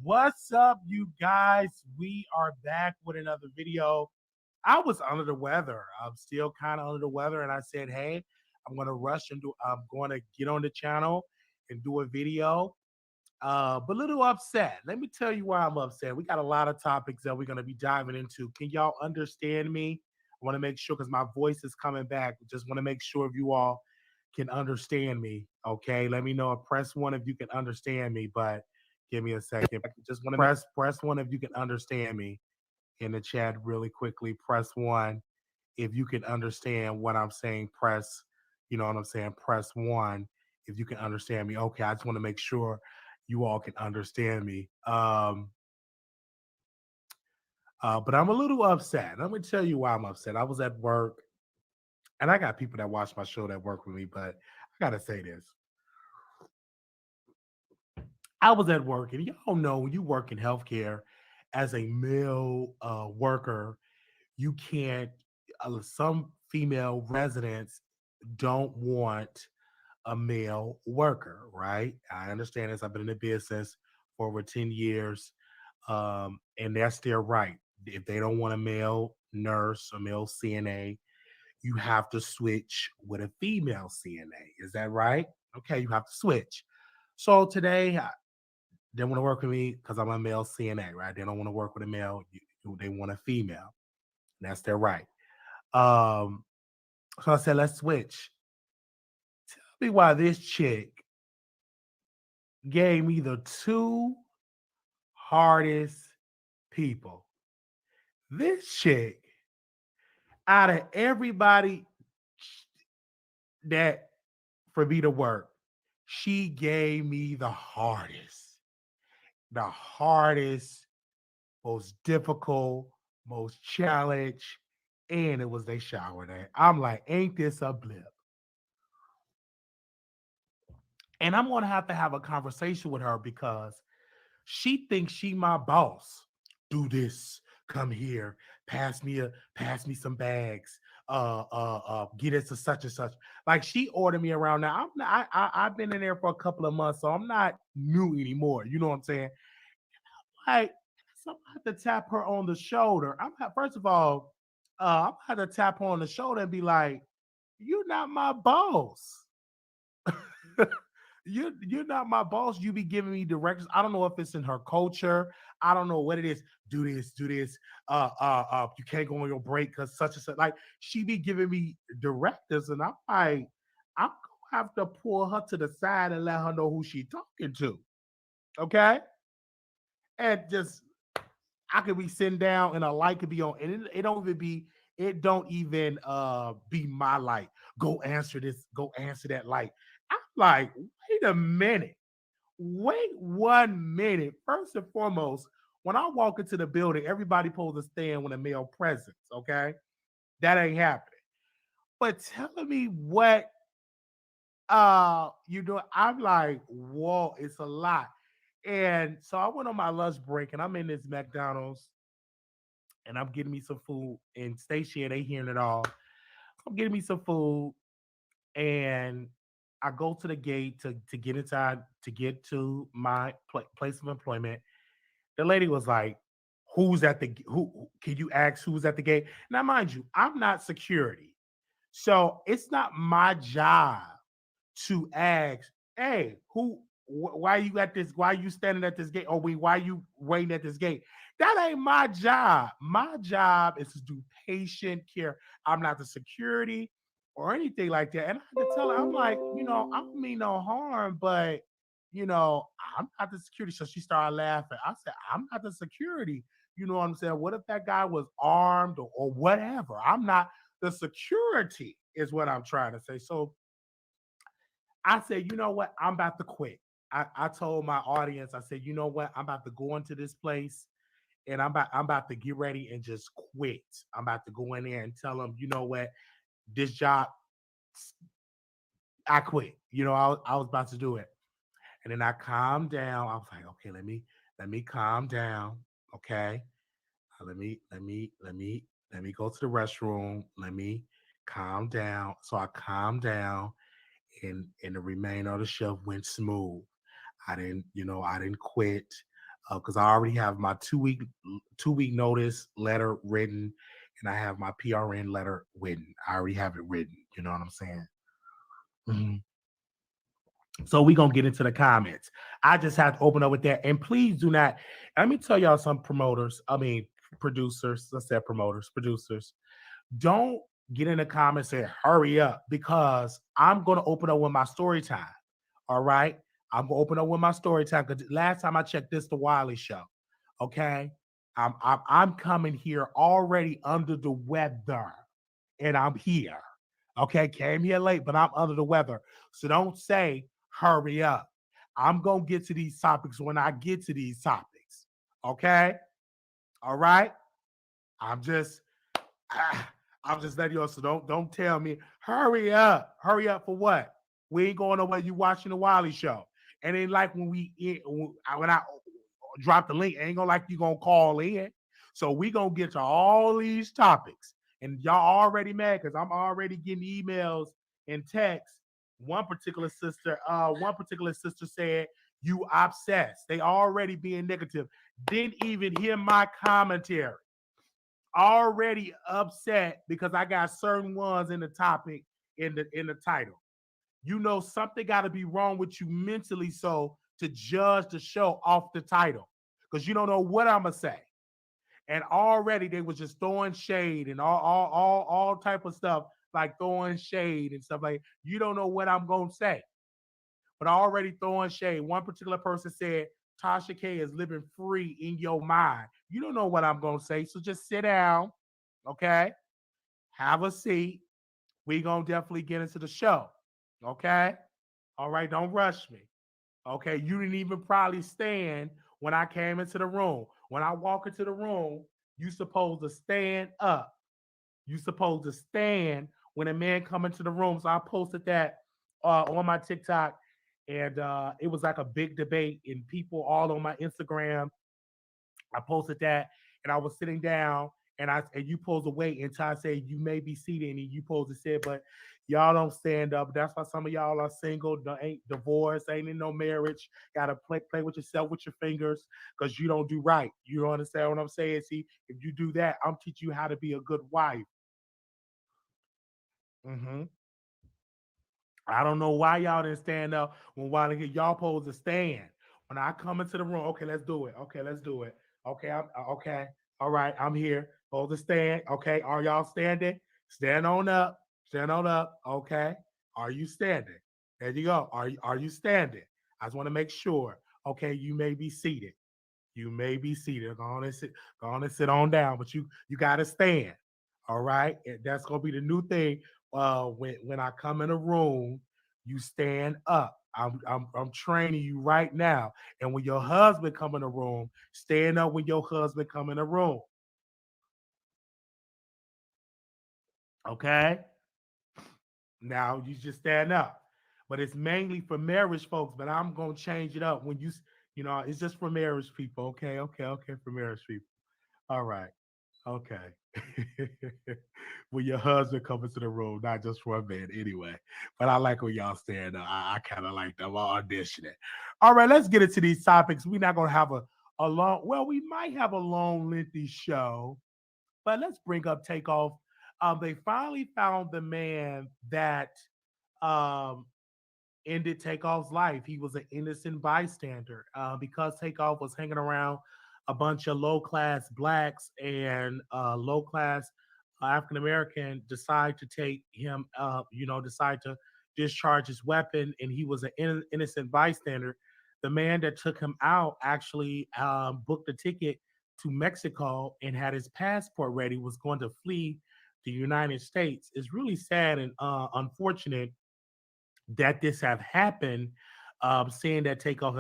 What's up, you guys? We are back with another video. I was under the weather. I'm still kind of under the weather, and I said, "Hey, I'm going to rush and do. I'm going to get on the channel and do a video." But a little upset. Let me tell you why I'm upset. We got a lot of topics that we're going to be diving into. Can y'all understand me? I want to make sure because my voice is coming back. Just want to make sure if you all can understand me. Okay, let me know. Press one if you can understand me, but give me a second. Just want to press one if you can understand me in the chat really quickly. Press one if you can understand what I'm saying. Press, you know what I'm saying? Press one if you can understand me. Okay, I just want to make sure you all can understand me. But I'm a little upset. Let me tell you why I'm upset. I was at work, and I got people that watch my show that work with me, but I gotta say this. I was at work, and y'all know when you work in healthcare as a male worker, you can't. Some female residents don't want a male worker, right? I understand this. I've been in the business for over 10 years, and that's their right. If they don't want a male nurse, a male CNA, you have to switch with a female CNA. Is that right? Okay, you have to switch. So today, they want to work with me because I'm a male CNA, right? They don't want to work with a male. They want a female. That's their right. Um, so I said, let's switch. Tell me why this chick gave me the two hardest people. This chick, out of everybody that for me to work, she gave me the hardest, most difficult, most challenge, and it was they shower day. I'm like, ain't this a blip? And I'm gonna have a conversation with her because she thinks she my boss. Do this, come here, pass me some bags, get us to such and such. Like she ordered me around now. I'm not, I've been in there for a couple of months, so I'm not new anymore. You know what I'm saying? Like, so I'm gonna have to tap her on the shoulder. First of all, I'm gonna have to tap her on the shoulder and be like, "You're not my boss. You're not my boss. You be giving me directions. I don't know if it's in her culture. I don't know what it is. Do this, do this. You can't go on your break because such and such. Like she be giving me directives, and I'm like, I'm gonna have to pull her to the side and let her know who she talking to. Okay, and just I could be sitting down and a light could be on, and it don't even be my light. Go answer this, go answer that light. I'm like, wait a minute. Wait 1 minute. First and foremost, when I walk into the building, everybody pulls a stand with a male presence. Okay. That ain't happening. But telling me what I'm like, whoa, it's a lot. And so I went on my lunch break and I'm in this McDonald's and I'm getting me some food. And Stacia, they hearing it all. I'm getting me some food, and I go to the gate to get inside to get to my place of employment. The lady was like, "Who's at the who? Can you ask who's at the gate?" Now, mind you, I'm not security, so it's not my job to ask, "Hey, why you at this? Why you standing at this gate? Or why you waiting at this gate?" That ain't my job. My job is to do patient care. I'm not the security. or anything like that. And I had to tell her, I'm like, I don't mean no harm, but I'm not the security. So she started laughing. I said, I'm not the security. You know what I'm saying? What if that guy was armed or whatever? I'm not the security, is what I'm trying to say. So I said, you know what? I'm about to quit. I told my audience, I said, you know what? I'm about to go into this place and I'm about to get ready and just quit. I'm about to go in there and tell them, you know what? This job, I quit. I was about to do it. And then I calmed down. I was like, okay, let me calm down. Okay. Let me go to the restroom. Let me calm down. So I calmed down and the remainder of the shift went smooth. I didn't quit because I already have my 2-week notice letter written, and I have my PRN letter written. I already have it written. You know what I'm saying? Mhm. So we're gonna get into the comments. I just have to open up with that. And please do not, let me tell y'all some promoters, I mean producers, let's say promoters, producers. Don't get in the comments and hurry up because I'm gonna open up with my story time. All right. I'm gonna open up with my story time because last time I checked this the Wiley Show. Okay. I'm coming here already under the weather and I'm here. Okay, came here late, but I'm under the weather. So don't say hurry up. I'm gonna get to these topics when I get to these topics. Okay, all right. I'm just, I'm just letting you know. So don't tell me hurry up. Hurry up for what? We ain't going nowhere. You watching the Wiley Show, and then like when I drop the link, ain't gonna like you gonna call in. So we gonna get to all these topics, and y'all already mad because I'm already getting emails and texts. One particular sister said you obsessed. They already being negative. Didn't even hear my commentary. Already upset because I got certain ones in the topic in the title. Something got to be wrong with you mentally so to judge the show off the title because you don't know what I'm gonna say. And already they was just throwing shade and all type of stuff like throwing shade and stuff like you don't know what I'm gonna say, but already throwing shade. One particular person said Tasha K is living free in your mind. You don't know what I'm gonna say, so just sit down, okay? Have a seat. We gonna definitely get into the show, okay? All right, don't rush me. Okay, you didn't even probably stand when I came into the room. When I walk into the room, you supposed to stand up. You supposed to stand when a man come into the room. So I posted that on my TikTok, and it was like a big debate, and people all on my Instagram. I posted that, and I was sitting down, and you supposed to wait until I say you may be seated, and you supposed to say, but y'all don't stand up. That's why some of y'all are single, ain't divorced, ain't in no marriage. Gotta play with yourself with your fingers because you don't do right. You don't understand what I'm saying? See, if you do that, I'm teaching you how to be a good wife. Hmm. I don't know why y'all didn't stand up when y'all supposed to stand. When I come into the room, okay, let's do it. Okay, let's do it. Okay, okay. All right, I'm here. Hold the stand. Okay, are y'all standing? Stand on up. Stand on up. Okay. Are you standing? There you go. Are you standing? I just want to make sure. Okay, you may be seated. You may be seated. Go on and sit on down, but you gotta stand. All right. That's gonna be the new thing. When I come in a room, you stand up. I'm training you right now. And when your husband come in the room, stand up when your husband come in the room. Okay. Now you just stand up. But it's mainly for marriage folks, but I'm gonna change it up when it's just for marriage people. Okay, okay, okay, for marriage people. All right. Okay. When your husband comes into the room, not just for a man, anyway. But I like when y'all stand up. I kind of like them. I'm auditioning. All right, let's get into these topics. We're not gonna have a long. Well, we might have a long, lengthy show, but let's bring up Takeoff. They finally found the man that um ended Takeoff's life. He was an innocent bystander because Takeoff was hanging around a bunch of low class blacks and low class African American, decide to take him, decide to discharge his weapon, and he was an innocent bystander. The man that took him out actually booked a ticket to Mexico and had his passport ready, was going to flee the United States. It's really sad and unfortunate that this have happened. Seeing that takeoff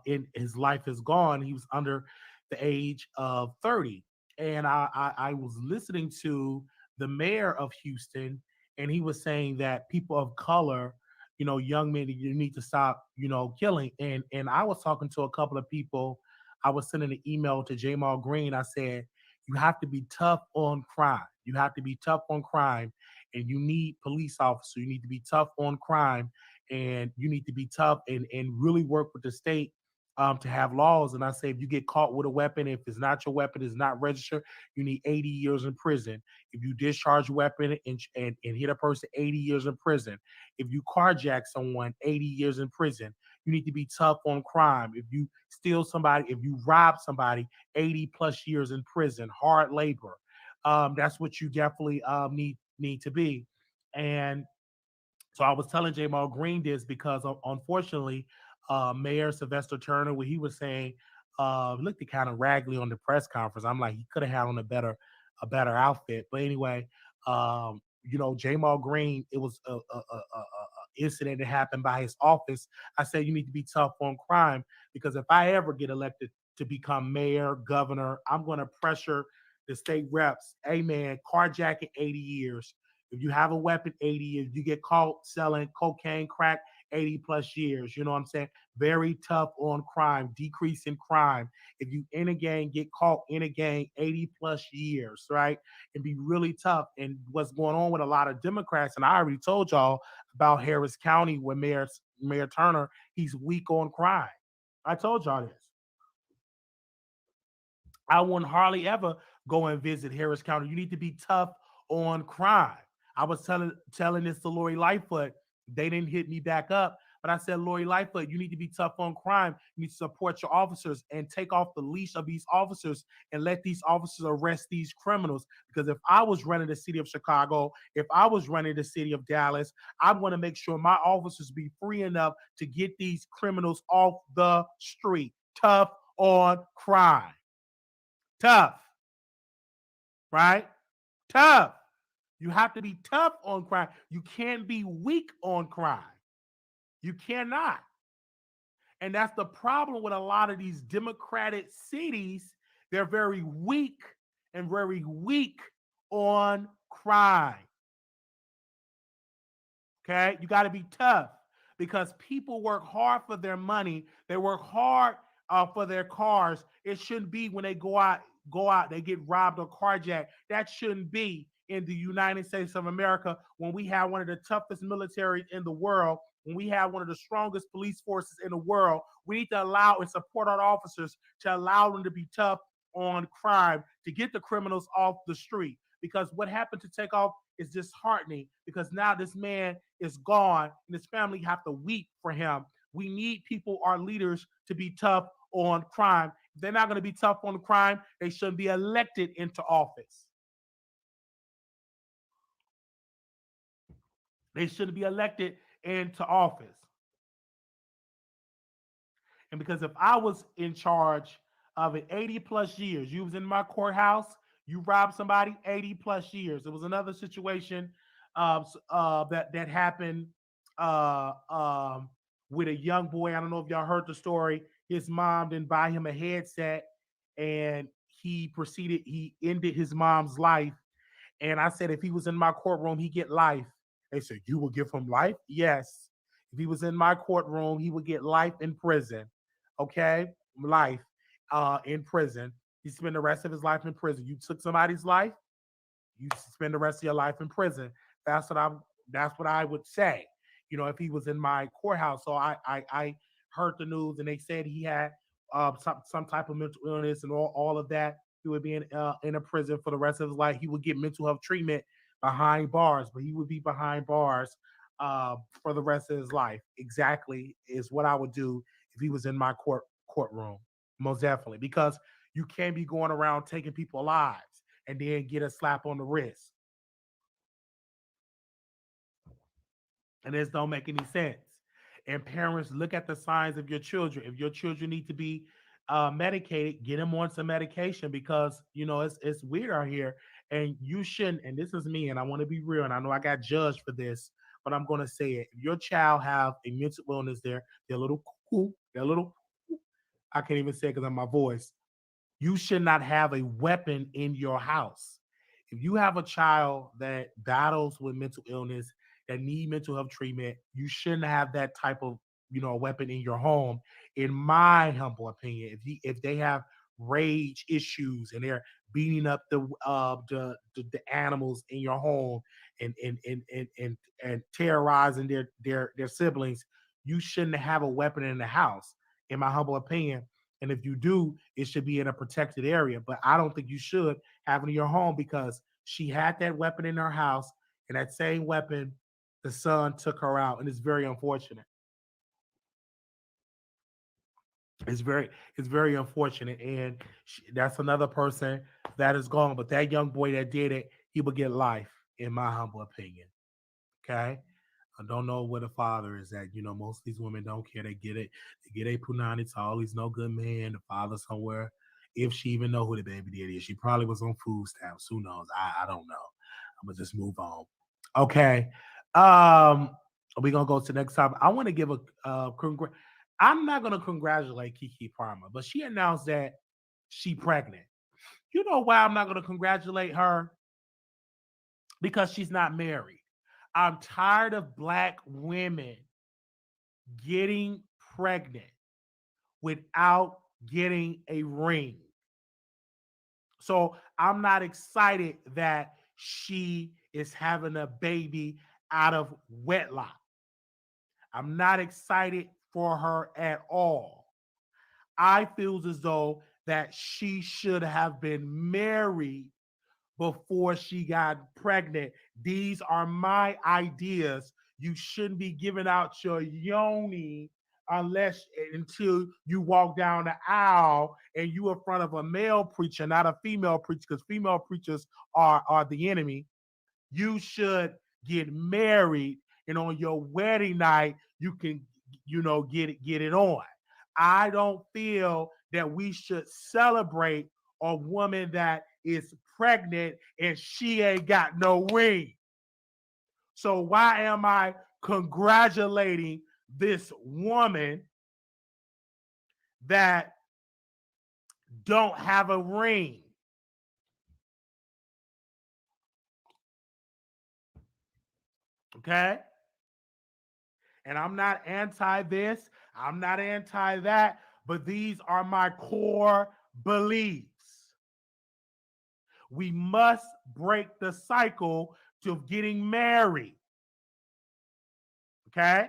in his life is gone. He was under the age of 30, and I was listening to the mayor of Houston, and he was saying that people of color, young men, you need to stop, killing. And I was talking to a couple of people. I was sending an email to Jamal Green. I said, you have to be tough on crime. You have to be tough on crime, and you need police officers. You need to be tough on crime, and you need to be tough and really work with the state to have laws. And I say, if you get caught with a weapon, if it's not your weapon, it's not registered, you need 80 years in prison. If you discharge a weapon and hit a person, 80 years in prison. If you carjack someone, 80 years in prison. You need to be tough on crime. If you steal somebody, if you rob somebody, 80 plus years in prison, hard labor. That's what you definitely need to be. And so I was telling Jamal Green this because unfortunately, Mayor Sylvester Turner, what he was saying, looked kind of raggedy on the press conference. I'm like, he could have had on a better outfit. But anyway, Jamal Green, it was a incident that happened by his office. I said you need to be tough on crime, because if I ever get elected to become mayor, governor, I'm going to pressure the state reps. Hey man, carjacking 80 years. If you have a weapon, 80 years. You get caught selling cocaine, crack, 80 plus years. You know what I'm saying? Very tough on crime, decrease in crime. If you in a gang, get caught in a gang, 80 plus years, right? And be really tough. And what's going on with a lot of Democrats, and I already told y'all about Harris County where Mayor Turner, he's weak on crime. I told y'all this. I wouldn't hardly ever go and visit Harris County. You need to be tough on crime. I was telling this to Lori Lightfoot. They didn't hit me back up, but I said, Lori Lightfoot, you need to be tough on crime. You need to support your officers and take off the leash of these officers and let these officers arrest these criminals. Because if I was running the city of Chicago, if I was running the city of Dallas, I'm going to make sure my officers be free enough to get these criminals off the street. Tough on crime. Tough, right? Tough. You have to be tough on crime. You can't be weak on crime. You cannot. And that's the problem with a lot of these Democratic cities. They're very weak and very weak on crime. Okay? You got to be tough, because people work hard for their money. They work hard for their cars. It shouldn't be when they go out, they get robbed or carjacked. That shouldn't be in the United States of America, when we have one of the toughest militaries in the world, when we have one of the strongest police forces in the world. We need to allow and support our officers to allow them to be tough on crime, to get the criminals off the street. Because what happened to Takeoff is disheartening, because now this man is gone and his family have to weep for him. We need people, our leaders, to be tough on crime. If they're not going to be tough on crime, they shouldn't be elected into office. They shouldn't be elected into office. And because if I was in charge of it 80 plus years, you was in my courthouse, you robbed somebody 80 plus years. There was another situation that happened uh, um, with a young boy. I don't know if y'all heard the story. His mom didn't buy him a headset, and he ended his mom's life. And I said, if he was in my courtroom, he'd get life. They said, you will give him life? Yes. If he was in my courtroom, he would get life in prison. Okay? Life in prison. He spent the rest of his life in prison. You took somebody's life, you spend the rest of your life in prison. That's what I would say. If he was in my courthouse. So I heard the news, and they said he had some type of mental illness and all of that. He would be in a prison for the rest of his life. He would get mental health treatment behind bars, but he would be behind bars for the rest of his life. Exactly is what I would do if he was in my courtroom. Most definitely, because you can't be going around taking people lives and then get a slap on the wrist. And this don't make any sense. And parents, look at the signs of your children. If your children need to be medicated, get them on some medication because it's weird out here, and you shouldn't. And this is me, and I want to be real, and I know I got judged for this, but I'm going to say it. If your child have a mental illness, they're a little cuckoo, they're a little. I can't even say it because of my voice. You should not have a weapon in your house. If you have a child that battles with mental illness, that need mental health treatment, you shouldn't have that type of weapon in your home. In my humble opinion, if they have rage issues and they're beating up the animals in your home and terrorizing their siblings, you shouldn't have a weapon in the house. In my humble opinion, and if you do, it should be in a protected area. But I don't think you should have it in your home because she had that weapon in her house, and that same weapon, the son took her out, and it's very unfortunate. It's very, it's very unfortunate, and that's another person that is gone. But that young boy that did it, he will get life, in my humble opinion. Okay. I don't know where the father is at. Most of these women don't care. They get it. They get a punani to all these no good men. The father somewhere. If she even know who the baby daddy is, she probably was on food stamps. Who knows? I don't know. I'm gonna just move on. Okay. Um, we're gonna go to the next topic. I want to give a I'm not gonna congratulate Keke Palmer, but she announced that she pregnant. You know why I'm not gonna congratulate her? Because she's not married. I'm tired of black women getting pregnant without getting a ring. So I'm not excited that she is having a baby out of wedlock. I'm not excited for her at all. I feel as though that she should have been married before she got pregnant. These are my ideas. You shouldn't be giving out your yoni unless until you walk down the aisle and you in front of a male preacher, not a female preacher, because female preachers are the enemy. You should get married, and on your wedding night, you can, get it on. I don't feel that we should celebrate a woman that is pregnant and she ain't got no ring. So why am I congratulating this woman that don't have a ring? Okay? And I'm not anti this, I'm not anti that, but these are my core beliefs. We must break the cycle to getting married. Okay?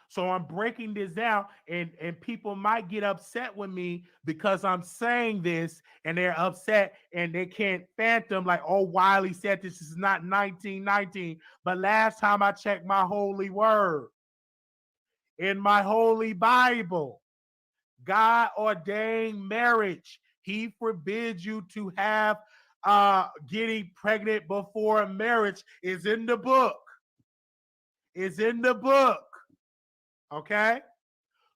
So I'm breaking this down, and people might get upset with me because I'm saying this, and they're upset and they can't phantom like, oh, Wiley said this is not 1919. But last time I checked my holy word, in my holy Bible, God ordained marriage. He forbids you to have getting pregnant before marriage. Is in the book. Is in the book. Okay?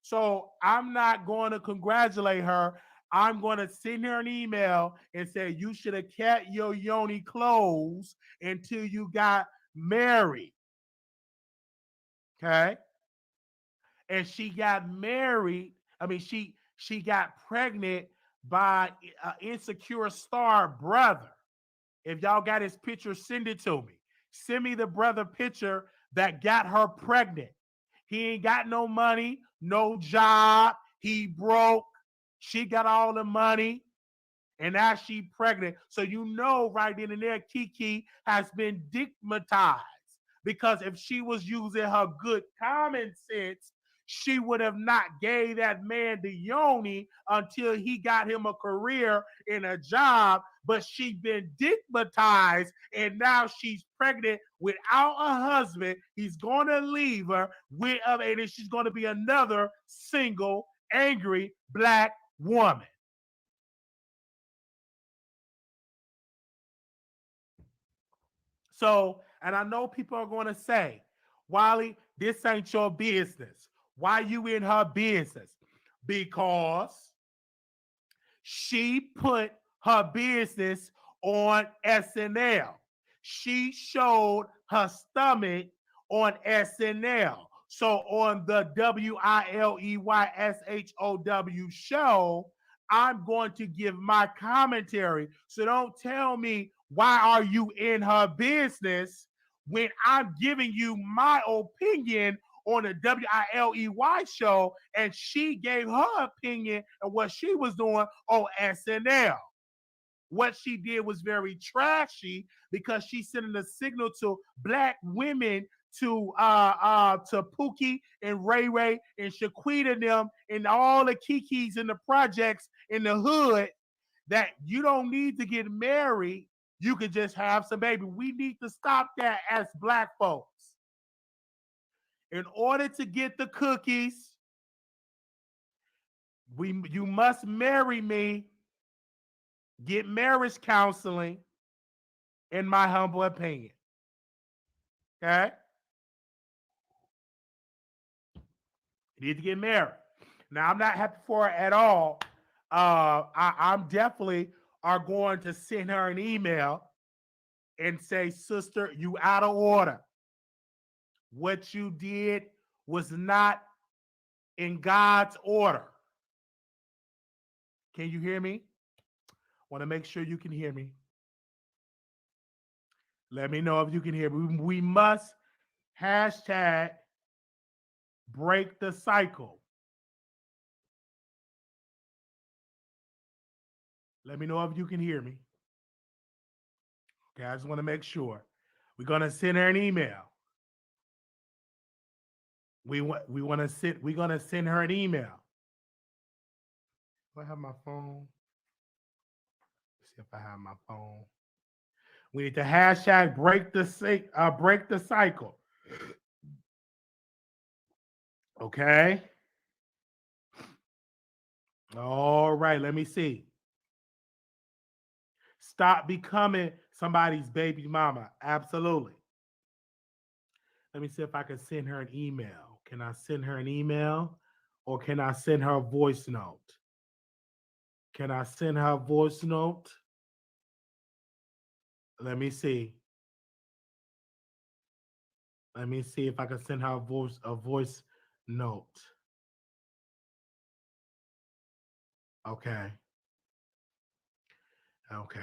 So I'm not going to congratulate her. I'm going to send her an email and say, you should have kept your yoni closed until you got married. Okay? And she got married. I mean, she got pregnant by an insecure star brother. If y'all got his picture, send it to me. Send me the brother picture that got her pregnant. He ain't got no money, no job. He broke. She got all the money, and now she pregnant. So right then and there, Keke has been stigmatized because if she was using her good common sense, she would have not gave that man the yoni until he got him a career and a job. But she been stigmatized, and now she's pregnant without a husband. He's going to leave her and she's going to be another single, angry black woman. So, and I know people are going to say, Wiley, This ain't your business. Why you in her business? Because she put her business on SNL. She showed her stomach on SNL. So on the WILEYSHOW show, I'm going to give my commentary. So don't tell me why are you in her business when I'm giving you my opinion on the WILEY show, and she gave her opinion of what she was doing on SNL. What she did was very trashy because she's sending a signal to black women to Pookie and Ray Ray and Shaquita and them and all the Kekes in the projects in the hood that you don't need to get married. You could just have some baby. We need to stop that as black folks. In order to get the cookies, you must marry me, get marriage counseling, in my humble opinion. Okay? You need to get married. Now, I'm not happy for her at all. I'm definitely are going to send her an email and say, sister, you out of order. What you did was not in God's order. Can you hear me? Want to make sure you can hear me. Let me know if you can hear me. We must hashtag break the cycle. Let me know if you can hear me. Okay, I just want to make sure. We're gonna send her an email. We're gonna send her an email. Do I have my phone? Let's see if I have my phone. We need to hashtag break the cycle. Okay. All right, let me see. Stop becoming somebody's baby mama. Absolutely. Let me see if I can send her an email. Can I send her an email or can I send her a voice note? Can I send her a voice note? Let me see. Let me see if I can send her a voice note. Okay. Okay.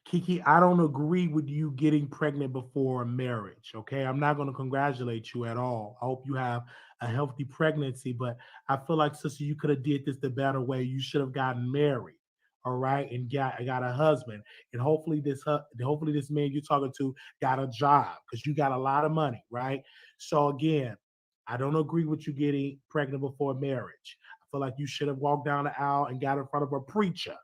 Keke, I don't agree with you getting pregnant before marriage. Okay. I'm not going to congratulate you at all. I hope you have a healthy pregnancy, but I feel like, sister, you could have did this the better way. You should have gotten married. All right. And got a husband. And hopefully this man you're talking to got a job because you got a lot of money. Right. So again, I don't agree with you getting pregnant before marriage. I feel like you should have walked down the aisle and got in front of a preacher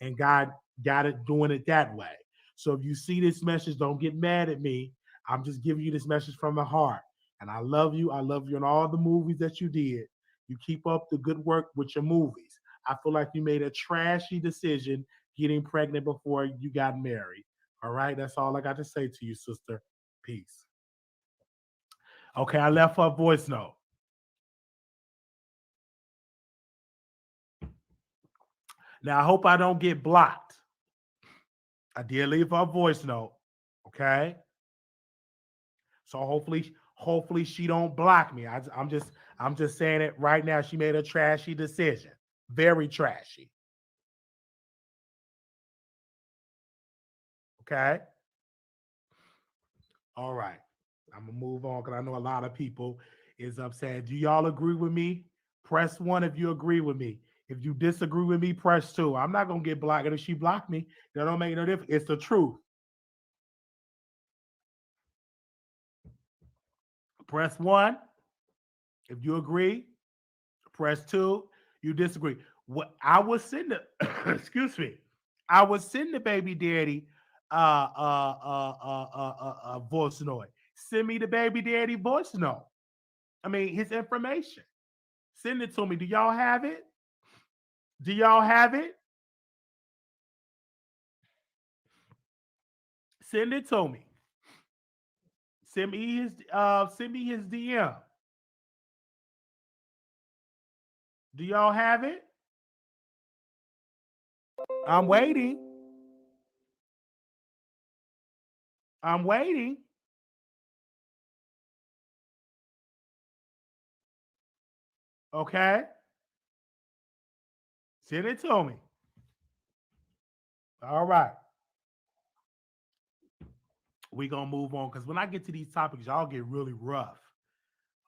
and God got it doing it that way. So if you see this message, don't get mad at me. I'm just giving you this message from the heart. And I love you. I love you in all the movies that you did. You keep up the good work with your movies. I feel like you made a trashy decision getting pregnant before you got married. All right. That's all I got to say to you, sister. Peace. Okay. I left her voice note. Now, I hope I don't get blocked. I did leave her a voice note. Okay. So hopefully she don't block me. I'm just saying it right now. She made a trashy decision. Very trashy. Okay. All right. I'm gonna move on because I know a lot of people is upset. Do y'all agree with me? Press one if you agree with me. If you disagree with me, press two. I'm not gonna get blocked. And if she blocked me, that don't make no difference. It's the truth. Press one if you agree. Press two. You disagree. What I was sending, excuse me, I was sending the baby daddy voice note. Send me the baby daddy voice note. I mean his information. Send it to me. Do y'all have it? Do y'all have it? Send it to me. Send me his DM. Do y'all have it? I'm waiting. I'm waiting. Okay. Send it to me. All right. We gonna move on because when I get to these topics, y'all get really rough.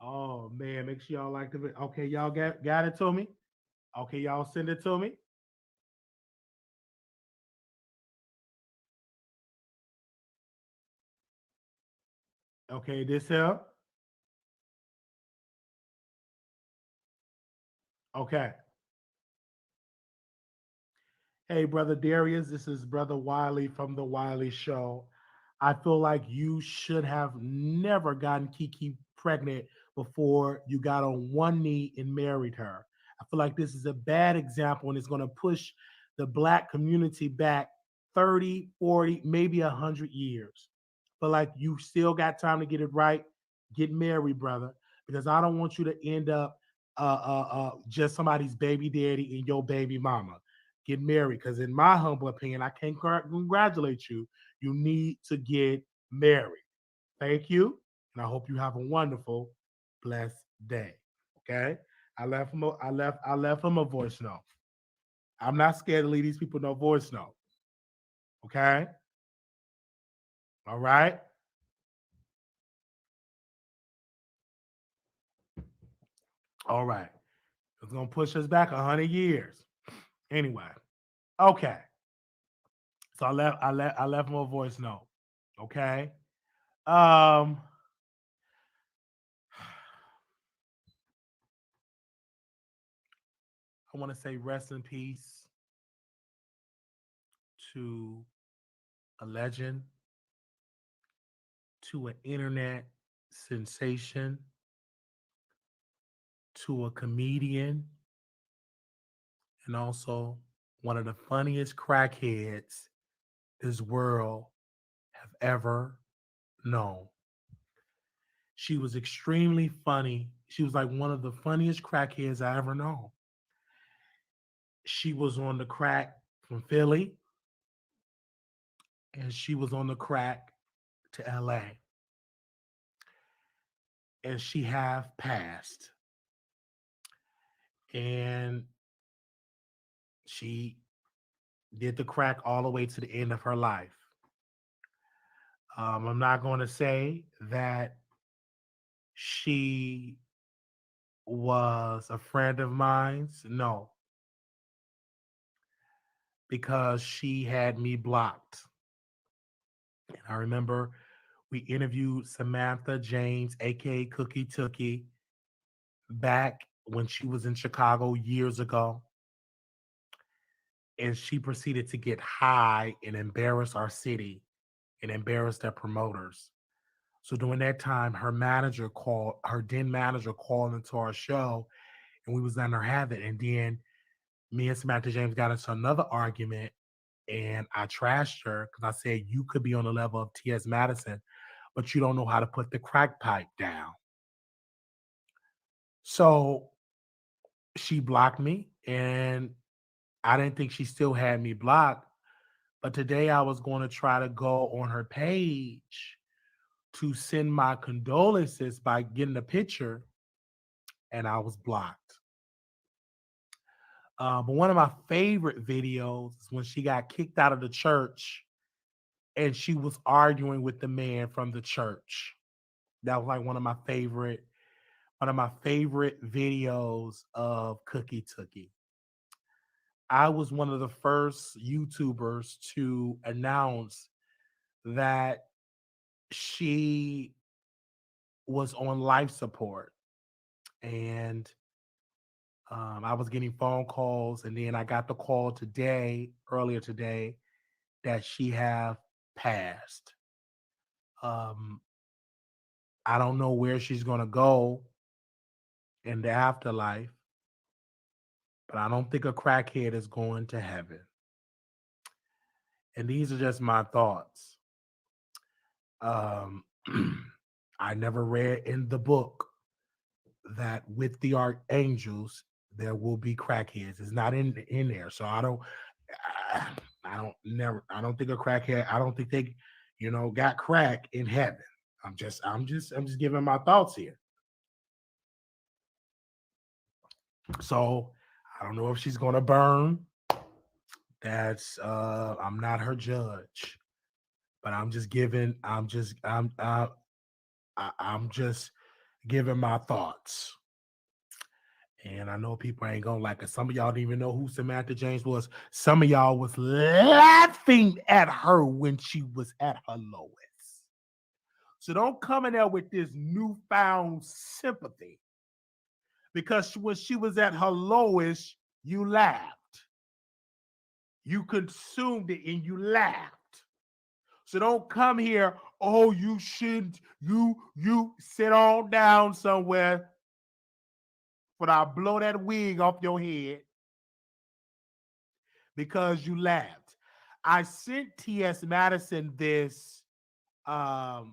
Oh man, make sure y'all like the video. Okay, y'all got it to me. Okay, y'all send it to me. Okay, this here. Okay. Hey, brother Darius, this is brother Wiley from the Wiley Show. I feel like you should have never gotten Keke pregnant before you got on one knee and married her. I feel like this is a bad example and it's going to push the black community back 30, 40, maybe 100 years. But like you still got time to get it right. Get married, brother, because I don't want you to end up just somebody's baby daddy and your baby mama. Get married, because in my humble opinion, I can't congratulate you. You need to get married. Thank you, and I hope you have a wonderful, blessed day. Okay, I left him a voice note. I'm not scared to leave these people no voice note. Okay, all right, all right. It's gonna push us back 100 years. Anyway, okay. So I left him a voice note. Okay. Um, I want to say rest in peace to a legend, to an internet sensation, to a comedian, and also one of the funniest crackheads this world have ever known. She was extremely funny. She was like one of the funniest crackheads I ever known. She was on the crack from Philly, and she was on the crack to LA. And she have passed. And she did the crack all the way to the end of her life. I'm not going to say that she was a friend of mine's. No, because she had me blocked. And I remember we interviewed Samantha James, aka Cookie Tookie, back when she was in Chicago years ago. And she proceeded to get high and embarrass our city and embarrass their promoters. So during that time, her then manager called into our show, and we was letting her have it. And then me and Samantha James got into another argument, and I trashed her because I said, you could be on the level of T.S. Madison, but you don't know how to put the crack pipe down. So she blocked me, and I didn't think she still had me blocked. But today I was going to try to go on her page to send my condolences by getting a picture, and I was blocked. But one of my favorite videos is when she got kicked out of the church and she was arguing with the man from the church. That was like one of my favorite videos of Cookie Tookie. I was one of the first YouTubers to announce that she was on life support. And I was getting phone calls, and then I got the call earlier today, that she have passed. Um, I don't know where she's gonna go in the afterlife, but I don't think a crackhead is going to heaven. And these are just my thoughts. Um, I never read in the book that with the archangels there will be crackheads. It's not in there. So I don't think a crackhead, I don't think they, got crack in heaven. I'm just giving my thoughts here. So I don't know if she's gonna burn. That's I'm not her judge, but I'm just giving my thoughts. And I know people ain't gonna like it. Some of y'all didn't even know who Samantha James was. Some of y'all was laughing at her when she was at her lowest. So don't come in there with this newfound sympathy. Because when she was at her lowest, you laughed. You consumed it and you laughed. So don't come here, oh, you shouldn't, you sit on down somewhere, but I'll blow that wig off your head because you laughed. I sent T.S. Madison this. I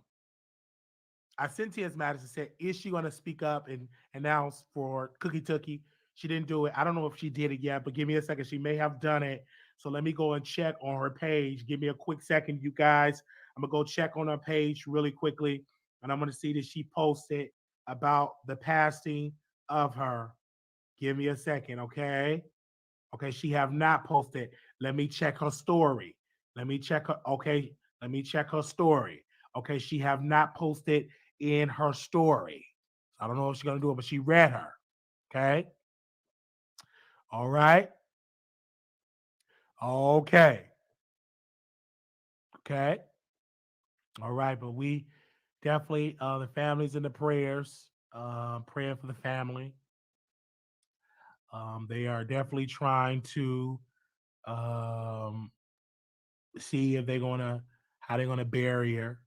sent T.S. Madison, said, is she going to speak up and announce for Cookie Tookie? She didn't do it. I don't know if she did it yet, but give me a second. She may have done it. So let me go and check on her page. Give me a quick second, you guys. I'm going to go check on her page really quickly, and I'm going to see that she posted about the passing of her. Give me a second, okay? Okay, she have not posted. Let me check her story. Let me check her. Okay, let me check her story. Okay, she have not posted in her story. I don't know if she's gonna do it, but she read her. Okay. All right. Okay. Okay. All right, but we definitely the families and the prayers, praying for the family. They are definitely trying to um, see if they're gonna how they're gonna bury her,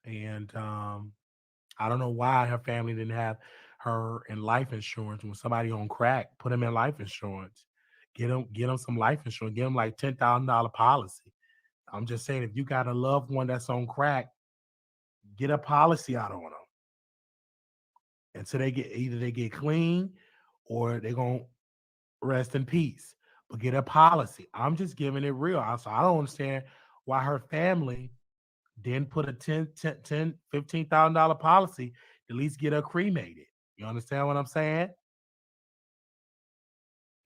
and I don't know why her family didn't have her in life insurance. When somebody on crack, put them in life insurance. Get them some life insurance. Get them like $10,000 policy. I'm just saying, if you got a loved one that's on crack, get a policy out on them until they get clean, or they're gonna rest in peace. But get a policy. I'm just giving it real. So I don't understand why her family didn't put a $15,000 policy to at least get her cremated. You understand what I'm saying?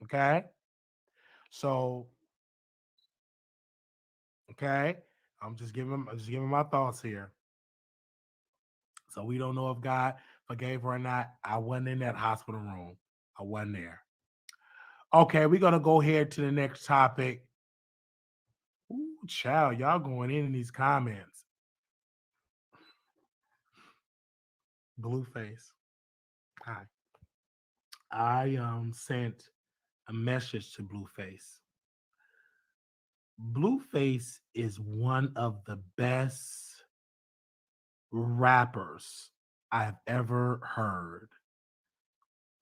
Okay. So, okay. I'm just giving my thoughts here. So we don't know if God forgave her or not. I wasn't in that hospital room. I wasn't there. Okay, we're gonna go ahead to the next topic. Ooh, child, y'all going in these comments. Blueface. Hi. I sent a message to Blueface. Blueface is one of the best rappers I've ever heard.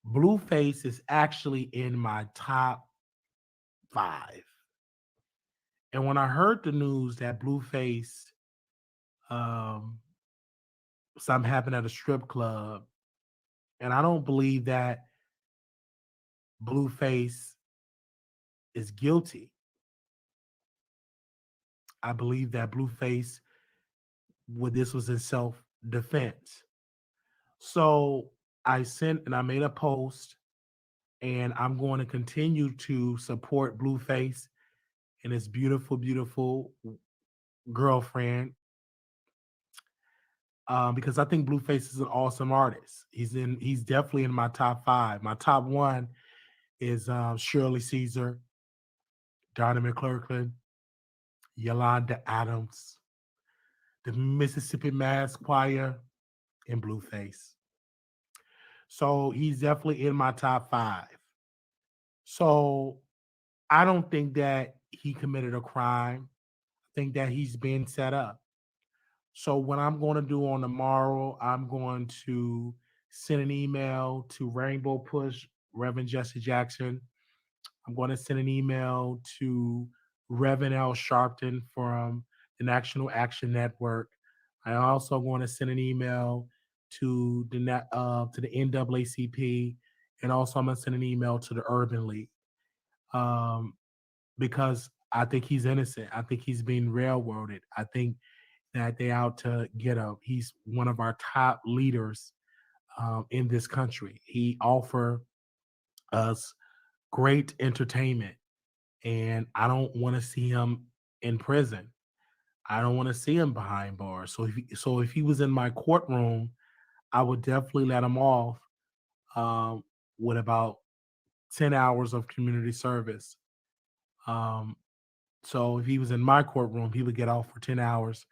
Blueface is actually in my top 5. And when I heard the news that Blueface, um, something happened at a strip club, and I don't believe that Blueface is guilty. I believe that Blueface, this was in self defense. So I sent and I made a post, and I'm going to continue to support Blueface and his beautiful, beautiful girlfriend, because I think Blueface is an awesome artist. He's definitely in my top 5. My top 1 is Shirley Caesar, Donna McClurkin, Yolanda Adams, the Mississippi Mass Choir, and Blueface. So he's definitely in my top 5. So I don't think that he committed a crime. I think that he's been set up. So what I'm going to do on tomorrow, I'm going to send an email to Rainbow Push, Reverend Jesse Jackson. I'm going to send an email to Reverend L. Sharpton from the National Action Network. I also going to send an email to the NAACP, and also I'm gonna send an email to the Urban League, um, because I think he's innocent. I think he's being railroaded. I think that they out to get him. He's one of our top leaders in this country. He offer us great entertainment, and I don't want to see him in prison. I don't want to see him behind bars. So if he was in my courtroom, I would definitely let him off um, with about 10 hours of community service. Um, so if he was in my courtroom, he would get off for 10 hours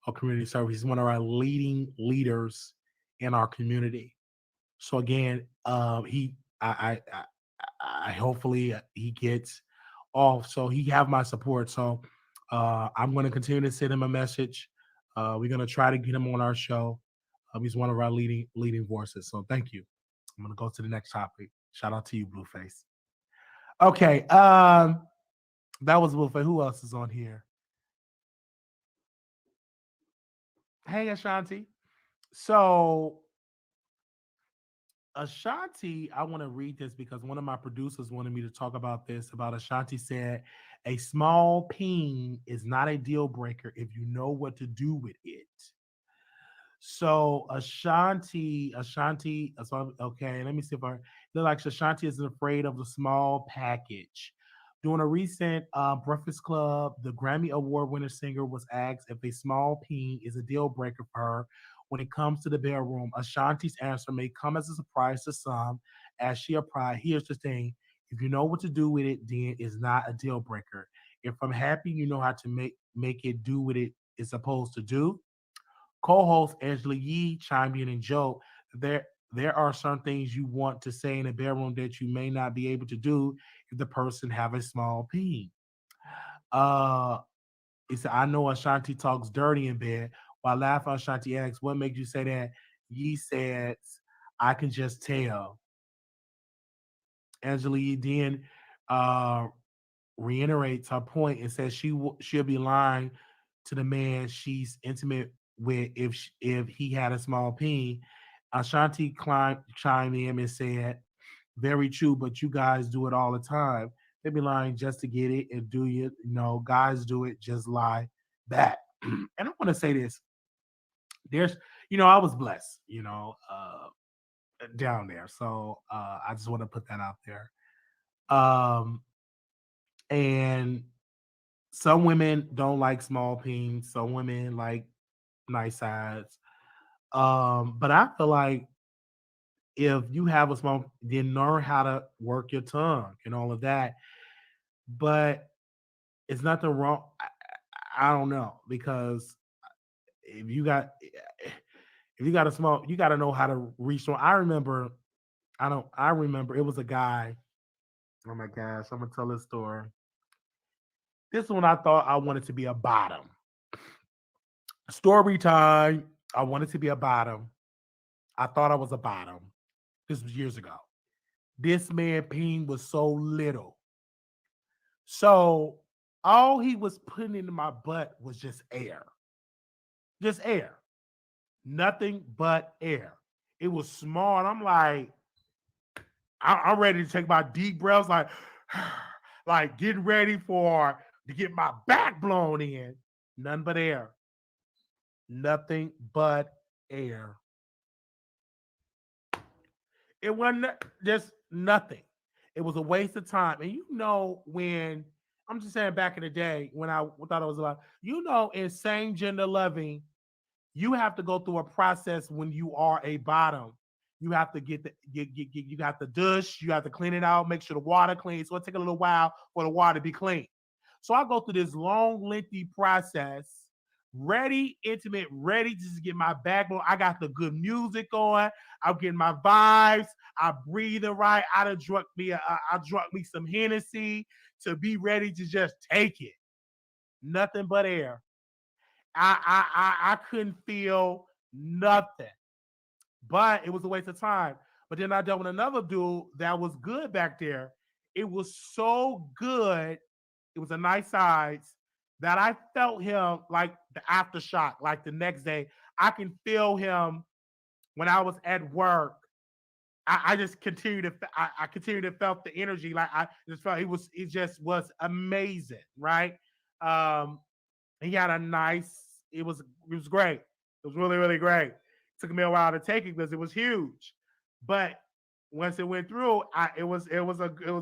of community service. He's one of our leading leaders in our community. So again, I hopefully he gets off. So he have my support. So I'm going to continue to send him a message. We're going to try to get him on our show. He's one of our leading voices. So thank you. I'm going to go to the next topic. Shout out to you, Blueface. Okay, that was Blueface. Who else is on here? Hey, Ashanti. So Ashanti, I want to read this because one of my producers wanted me to talk about this. About Ashanti said, a small peen is not a deal breaker if you know what to do with it. So Ashanti, so okay, let me see if I look like Ashanti isn't afraid of the small package. During a recent Breakfast Club, the Grammy Award winning singer was asked if a small peen is a deal breaker for her when it comes to the bedroom. Ashanti's answer may come as a surprise to some, as she replied, "Here's the thing: if you know what to do with it, then it's not a deal breaker. If I'm happy, you know how to make it do what it is supposed to do." Co-host Angela Yee chimed in and joked, there are some things you want to say in a bedroom that you may not be able to do if the person have a small peen. Uh he said, I know Ashanti talks dirty in bed. While laughing, Ashanti asks, what makes you say that? Yee says, I can just tell. Angela Yee then uh reiterates her point and says she'll be lying to the man she's intimate with if he had a small peen. Ashanti chimed in and said, "Very true, but you guys do it all the time. They be lying just to get it, and do you know guys do it just lie back." And I want to say this: there's, I was blessed, down there, so I just want to put that out there. Um, and some women don't like small peens. Some women like nice sides. But I feel like if you have a small, then learn how to work your tongue and all of that. But it's nothing wrong. I don't know, because if you got if you got a small, you got to know how to reach. I remember. I don't. I remember it was a guy. Oh my gosh! I'm gonna tell this story. This one I thought I wanted to be a bottom. Story time. I wanted to be a bottom. I thought I was a bottom. This was years ago. This man peen was so little. So all he was putting into my butt was just air. Just air. Nothing but air. It was small. And I'm like, I'm ready to take my deep breaths, like getting ready to get my back blown in. None but air. Nothing but air. It wasn't just nothing. It was a waste of time. And when I'm just saying back in the day when I thought I was alive, in same gender loving, you have to go through a process when you are a bottom. You have to you got the douche, you have to clean it out, make sure the water clean. So it take a little while for the water to be clean. So I go through this long, lengthy process, ready, intimate, ready to just get my back on. I got the good music on. I'm getting my vibes. I breathe it right. I drunk me some Hennessy to be ready to just take it. Nothing but air. I couldn't feel nothing, but it was a waste of time. But then I dealt with another dude that was good back there. It was so good. It was a nice size that I felt him like the aftershock. Like the next day, I can feel him when I was at work. I just continued to I continued to felt the energy. Like I just felt he just was amazing, right? Um, he had a nice. It was great. It was really really great. It took me a while to take it because it was huge, but once it went through, it was a good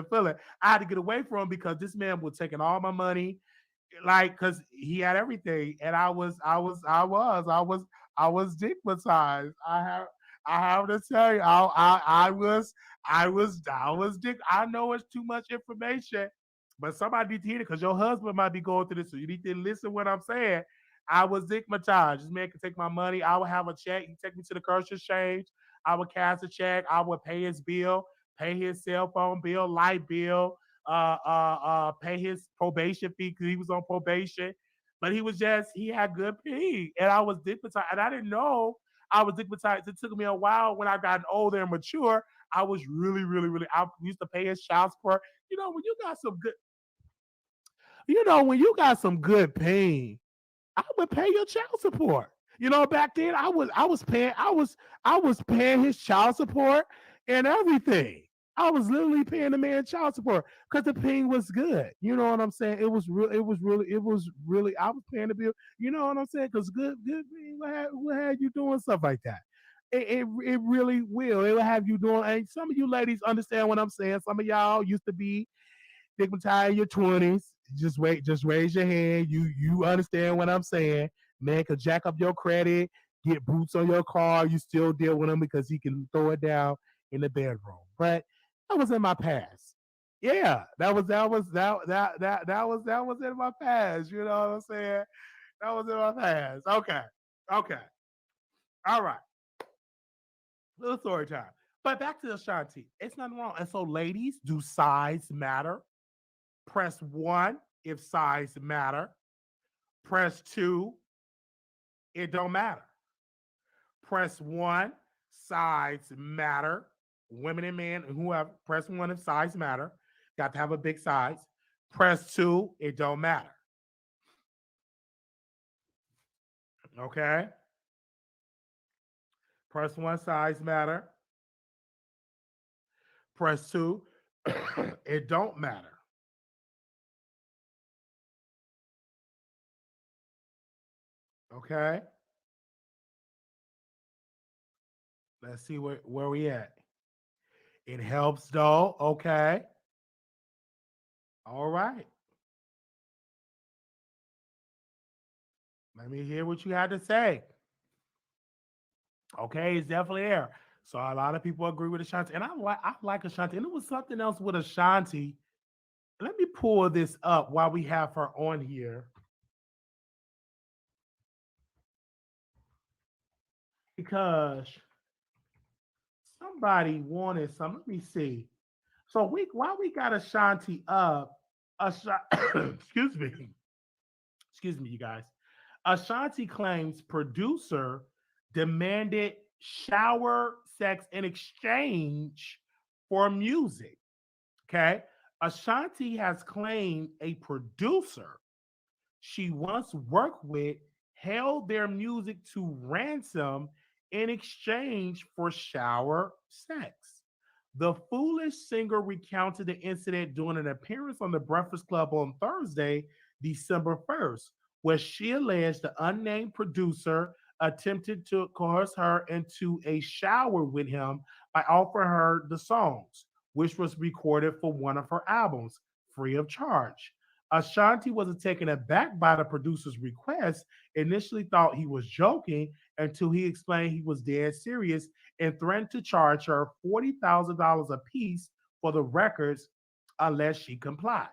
feeling. I had to get away from him because this man was taking all my money, like because he had everything, and I was stigmatized. I have to tell you, I was dick. I know it's too much information, but somebody need to hear it because your husband might be going through this, so you need to listen what I'm saying. I was stigmatized. This man could take my money. I would have a check. He take me to the currency exchange. I would cash a check. I would pay his bill, pay his cell phone bill, light bill, pay his probation fee because he was on probation. But he had good pee. And I was stigmatized. And I didn't know I was stigmatized. It took me a while when I got older and mature. I was really, I used to pay his child support. You know, when you got some good, when you got some good pain, I would pay your child support. You know, back then I was paying his child support and everything. I was literally paying the man child support because the ping was good. You know what I'm saying? It was really I was paying the bill. You know what I'm saying? Because good ping what had you doing stuff like that. It really will. It will have you doing. And some of you ladies understand what I'm saying. Some of y'all used to be stigmatized in your 20s. Just raise your hand. You understand what I'm saying. Man could jack up your credit, get boots on your car. You still deal with him because he can throw it down in the bedroom. But that was in my past. Yeah, that was in my past. You know what I'm saying? That was in my past. Okay. Okay. All right. Little story time. But back to Ashanti. It's nothing wrong. And so, ladies, do size matter? Press one if size matter. Press two, it don't matter. Press one, size matter. Women and men, whoever, press one if size matter. Got to have a big size. Press two, it don't matter. Okay? Press one, size matter. Press two, it don't matter. Okay? Let's see where we at. It helps though. Okay. All right. Let me hear what you had to say. Okay, it's definitely there. So a lot of people agree with Ashanti, and I like Ashanti. And it was something else with Ashanti. Let me pull this up while we have her on here because somebody wanted some. Let me see. So while we got Ashanti up, excuse me, excuse me, you guys. Ashanti claims producer demanded shower sex in exchange for music. Okay. Ashanti has claimed a producer she once worked with held their music to ransom in exchange for shower sex. The foolish singer recounted the incident during an appearance on the Breakfast Club on Thursday, December 1st, where she alleged the unnamed producer attempted to coerce her into a shower with him by offering her the songs, which was recorded for one of her albums, free of charge. Ashanti wasn't taken aback by the producer's request, initially thought he was joking until he explained he was dead serious and threatened to charge her $40,000 apiece for the records unless she complied.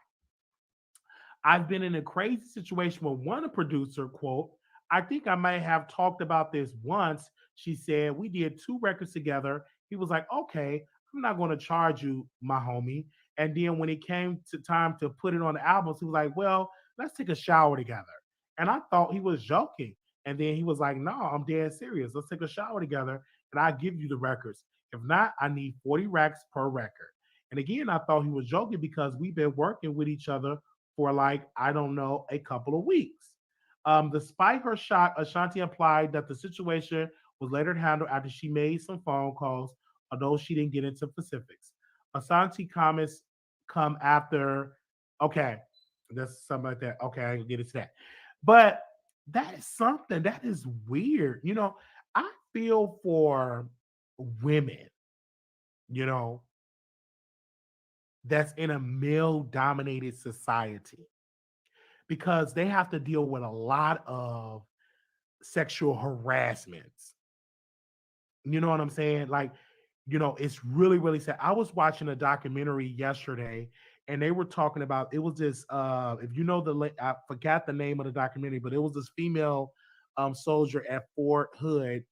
I've been in a crazy situation with one producer, quote, I think I might have talked about this once. She said, we did two records together. He was like, okay, I'm not going to charge you, my homie. And then when it came to time to put it on the albums, he was like, well, let's take a shower together. And I thought he was joking. And then he was like, no, I'm dead serious. Let's take a shower together and I give you the records. If not, I need 40 racks per record. And again, I thought he was joking because we've been working with each other for like, I don't know, a couple of weeks. Despite her shock, Ashanti implied that the situation was later handled after she made some phone calls, although she didn't get into specifics. Ashanti comments come after, okay, that's something like that. Okay, I can get into that. But that is something that is weird. I feel for women, you know, that's in a male dominated society because they have to deal with a lot of sexual harassments. You know what I'm saying? Like, it's really, really sad. I was watching a documentary yesterday and they were talking about it was this if you know I forgot the name of the documentary, but it was this female soldier at Fort Hood.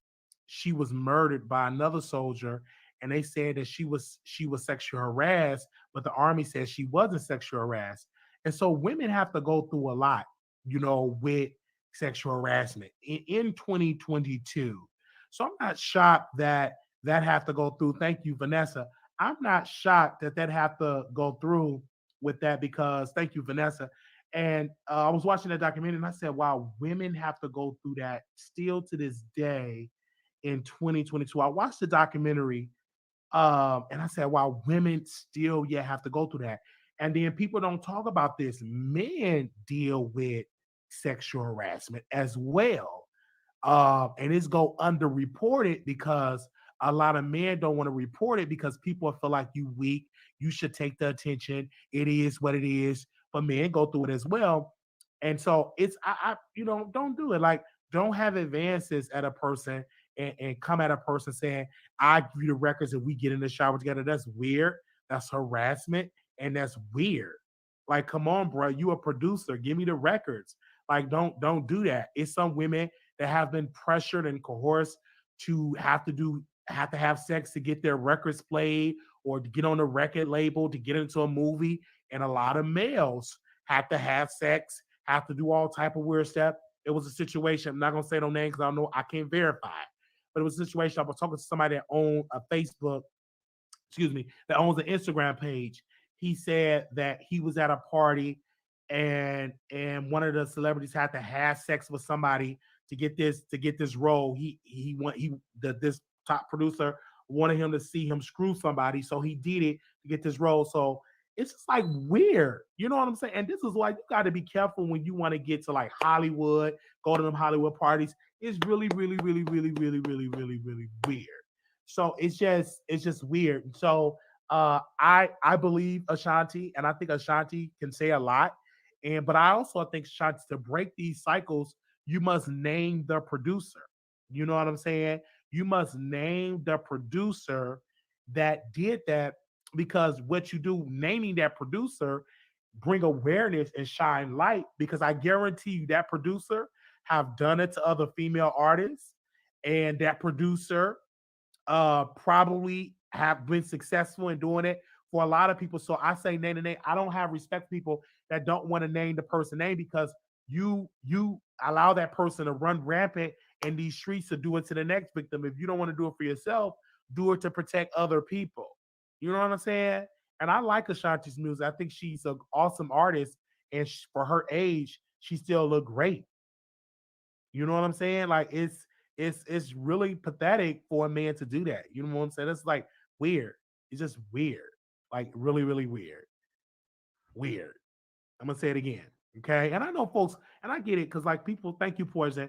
She was murdered by another soldier, and they said that she was sexually harassed, but the army said she wasn't sexually harassed. And so women have to go through a lot, with sexual harassment in 2022. So I'm not shocked that that have to go through. Thank you, Vanessa. I'm not shocked that that have to go through with that because thank you, Vanessa. And I was watching that documentary and I said, wow, women have to go through that still to this day in 2022. I watched the documentary and I said, wow, women still yet have to go through that. And then people don't talk about this. Men deal with sexual harassment as well. And it's go underreported because a lot of men don't want to report it because people feel like you weak. You should take the attention. It is what it is. But men go through it as well. And so it's don't do it. Like don't have advances at a person and come at a person saying, I give you the records and we get in the shower together. That's weird. That's harassment and that's weird. Like, come on, bro. You a producer. Give me the records. Like, don't do that. It's some women that have been pressured and coerced to have to have sex to get their records played or to get on a record label to get into a movie. And a lot of males have to have sex, have to do all type of weird stuff. It was a situation. I'm not gonna say no names because I don't know I can't verify it. But it was a situation. I was talking to somebody that owned a Facebook, excuse me, that owns an Instagram page. He said that he was at a party and one of the celebrities had to have sex with somebody to get this role. This top producer wanted him to see him screw somebody, so he did it to get this role. So it's just like weird, you know what I'm saying? And this is why you got to be careful when you want to get to like Hollywood, go to them Hollywood parties. It's really, really, really, really, really, really, really, really weird. So it's just weird. So I believe Ashanti, and I think Ashanti can say a lot. But I also think Ashanti, to break these cycles, you must name the producer. You know what I'm saying? You must name the producer that did that because what you do, naming that producer, bring awareness and shine light. Because I guarantee you that producer have done it to other female artists, and that producer probably have been successful in doing it for a lot of people. So I say name to name. I don't have respect for people that don't want to name the person name because you allow that person to run rampant in these streets to do it to the next victim. If you don't want to do it for yourself, do it to protect other people. You know what I'm saying? And I like Ashanti's music. I think she's an awesome artist, and for her age, she still look great. You know what I'm saying? Like it's really pathetic for a man to do that. You know what I'm saying? It's like weird. It's just weird. Like really, really weird. Weird. I'm gonna say it again. Okay. And I know folks, and I get it because like people, thank you, Poison.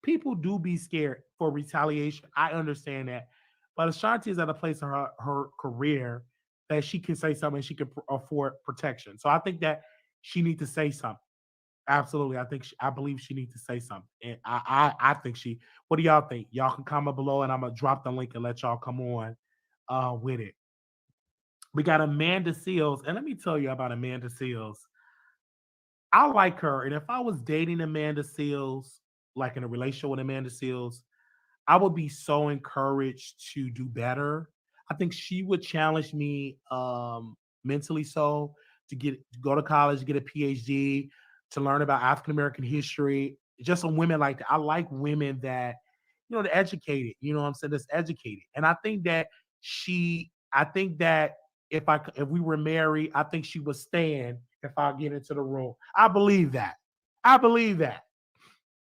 People do be scared for retaliation. I understand that. But Ashanti is at a place in her career that she can say something and she can afford protection. So I think that she needs to say something. Absolutely. I believe she needs to say something. And I think she what do y'all think? Y'all can comment below and I'm gonna drop the link and let y'all come on with it. We got Amanda Seals, and let me tell you about Amanda Seals. I like her, and if I was dating Amanda Seals, like in a relationship with Amanda Seals, I would be so encouraged to do better. I think she would challenge me mentally so to go to college, get a PhD, to learn about African American history. Just some women like that. I like women that, they're educated, you know what I'm saying? That's educated. And I think that if we were married, I think she would stand if I get into the room. I believe that. I believe that.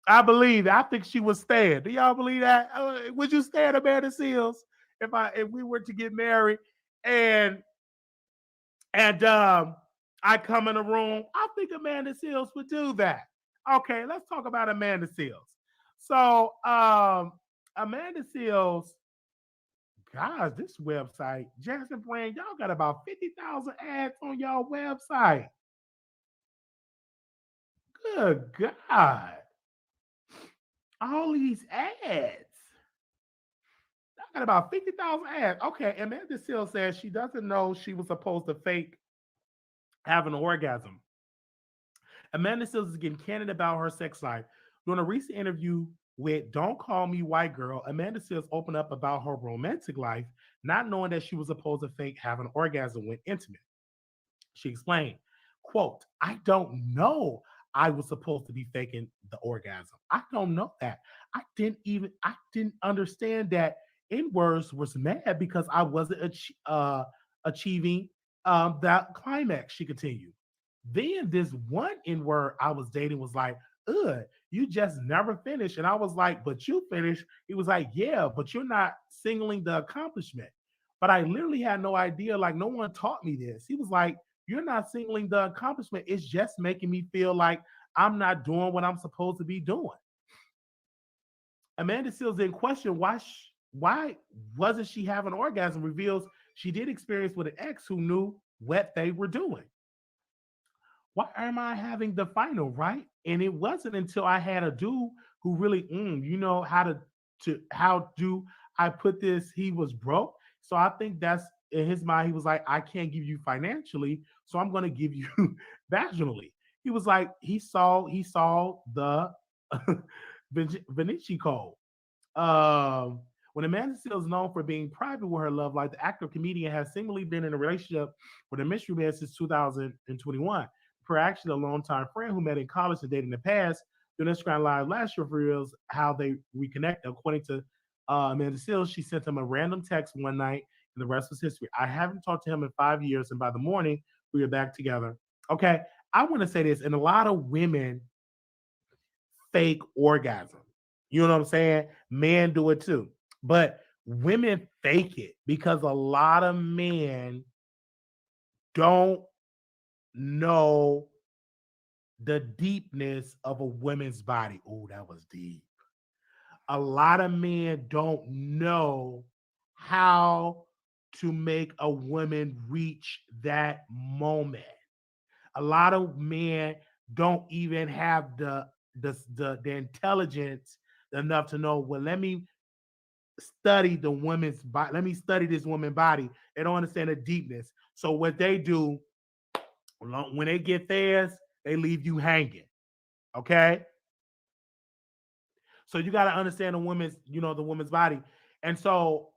I believe it. I think she was staying. Do y'all believe that? Would you stay at Amanda Seals if we were to get married and and I come in the room? I think Amanda Seals would do that. Okay, let's talk about Amanda Seals. So Amanda Seals, guys, this website, Jackson Brand, y'all got about 50,000 ads on y'all website. Good God. All these ads. I got about 50,000 ads. Okay, Amanda Seals says she doesn't know she was supposed to fake having an orgasm. Amanda Seals is getting candid about her sex life. During a recent interview with Don't Call Me White Girl, Amanda Seals opened up about her romantic life, not knowing that she was supposed to fake having an orgasm when intimate. She explained, quote, I don't know I was supposed to be faking the orgasm. I don't know that. I didn't understand that in words was mad because I wasn't achieving that climax, she continued. Then this one in word I was dating was like, ugh, you just never finished. And I was like, but you finished. He was like, yeah, but you're not singling the accomplishment. But I literally had no idea. Like, no one taught me this. He was like, you're not singling the accomplishment. It's just making me feel like I'm not doing what I'm supposed to be doing. Amanda Seals then questioned why wasn't she having an orgasm? Reveals she did experience with an ex who knew what they were doing. Why am I having the final, right? And it wasn't until I had a dude who really, you know, how do I put this? He was broke. So I think that's in his mind, he was like, I can't give you financially, so I'm gonna give you vaginally. He was like, he saw the Vinci Code. Um, when Amanda Seales is known for being private with her love life, the actor comedian has seemingly been in a relationship with a mystery man since 2021. Per actually a longtime friend who met in college and dated in the past, doing Instagram Live last year reveals how they reconnected. According to Amanda Seales, she sent him a random text one night, and the rest was history. I haven't talked to him in 5 years, and by the morning, we are back together. Okay, I want to say this, and a lot of women fake orgasm. You know what I'm saying? Men do it too. But women fake it because a lot of men don't know the deepness of a woman's body. Oh, that was deep. A lot of men don't know how to make a woman reach that moment. A lot of men don't even have the intelligence enough to know, well, let me study the woman's body. Let me study this woman's body. They don't understand the deepness. So what they do when they get theirs, they leave you hanging. Okay. So you got to understand the woman's body. And so,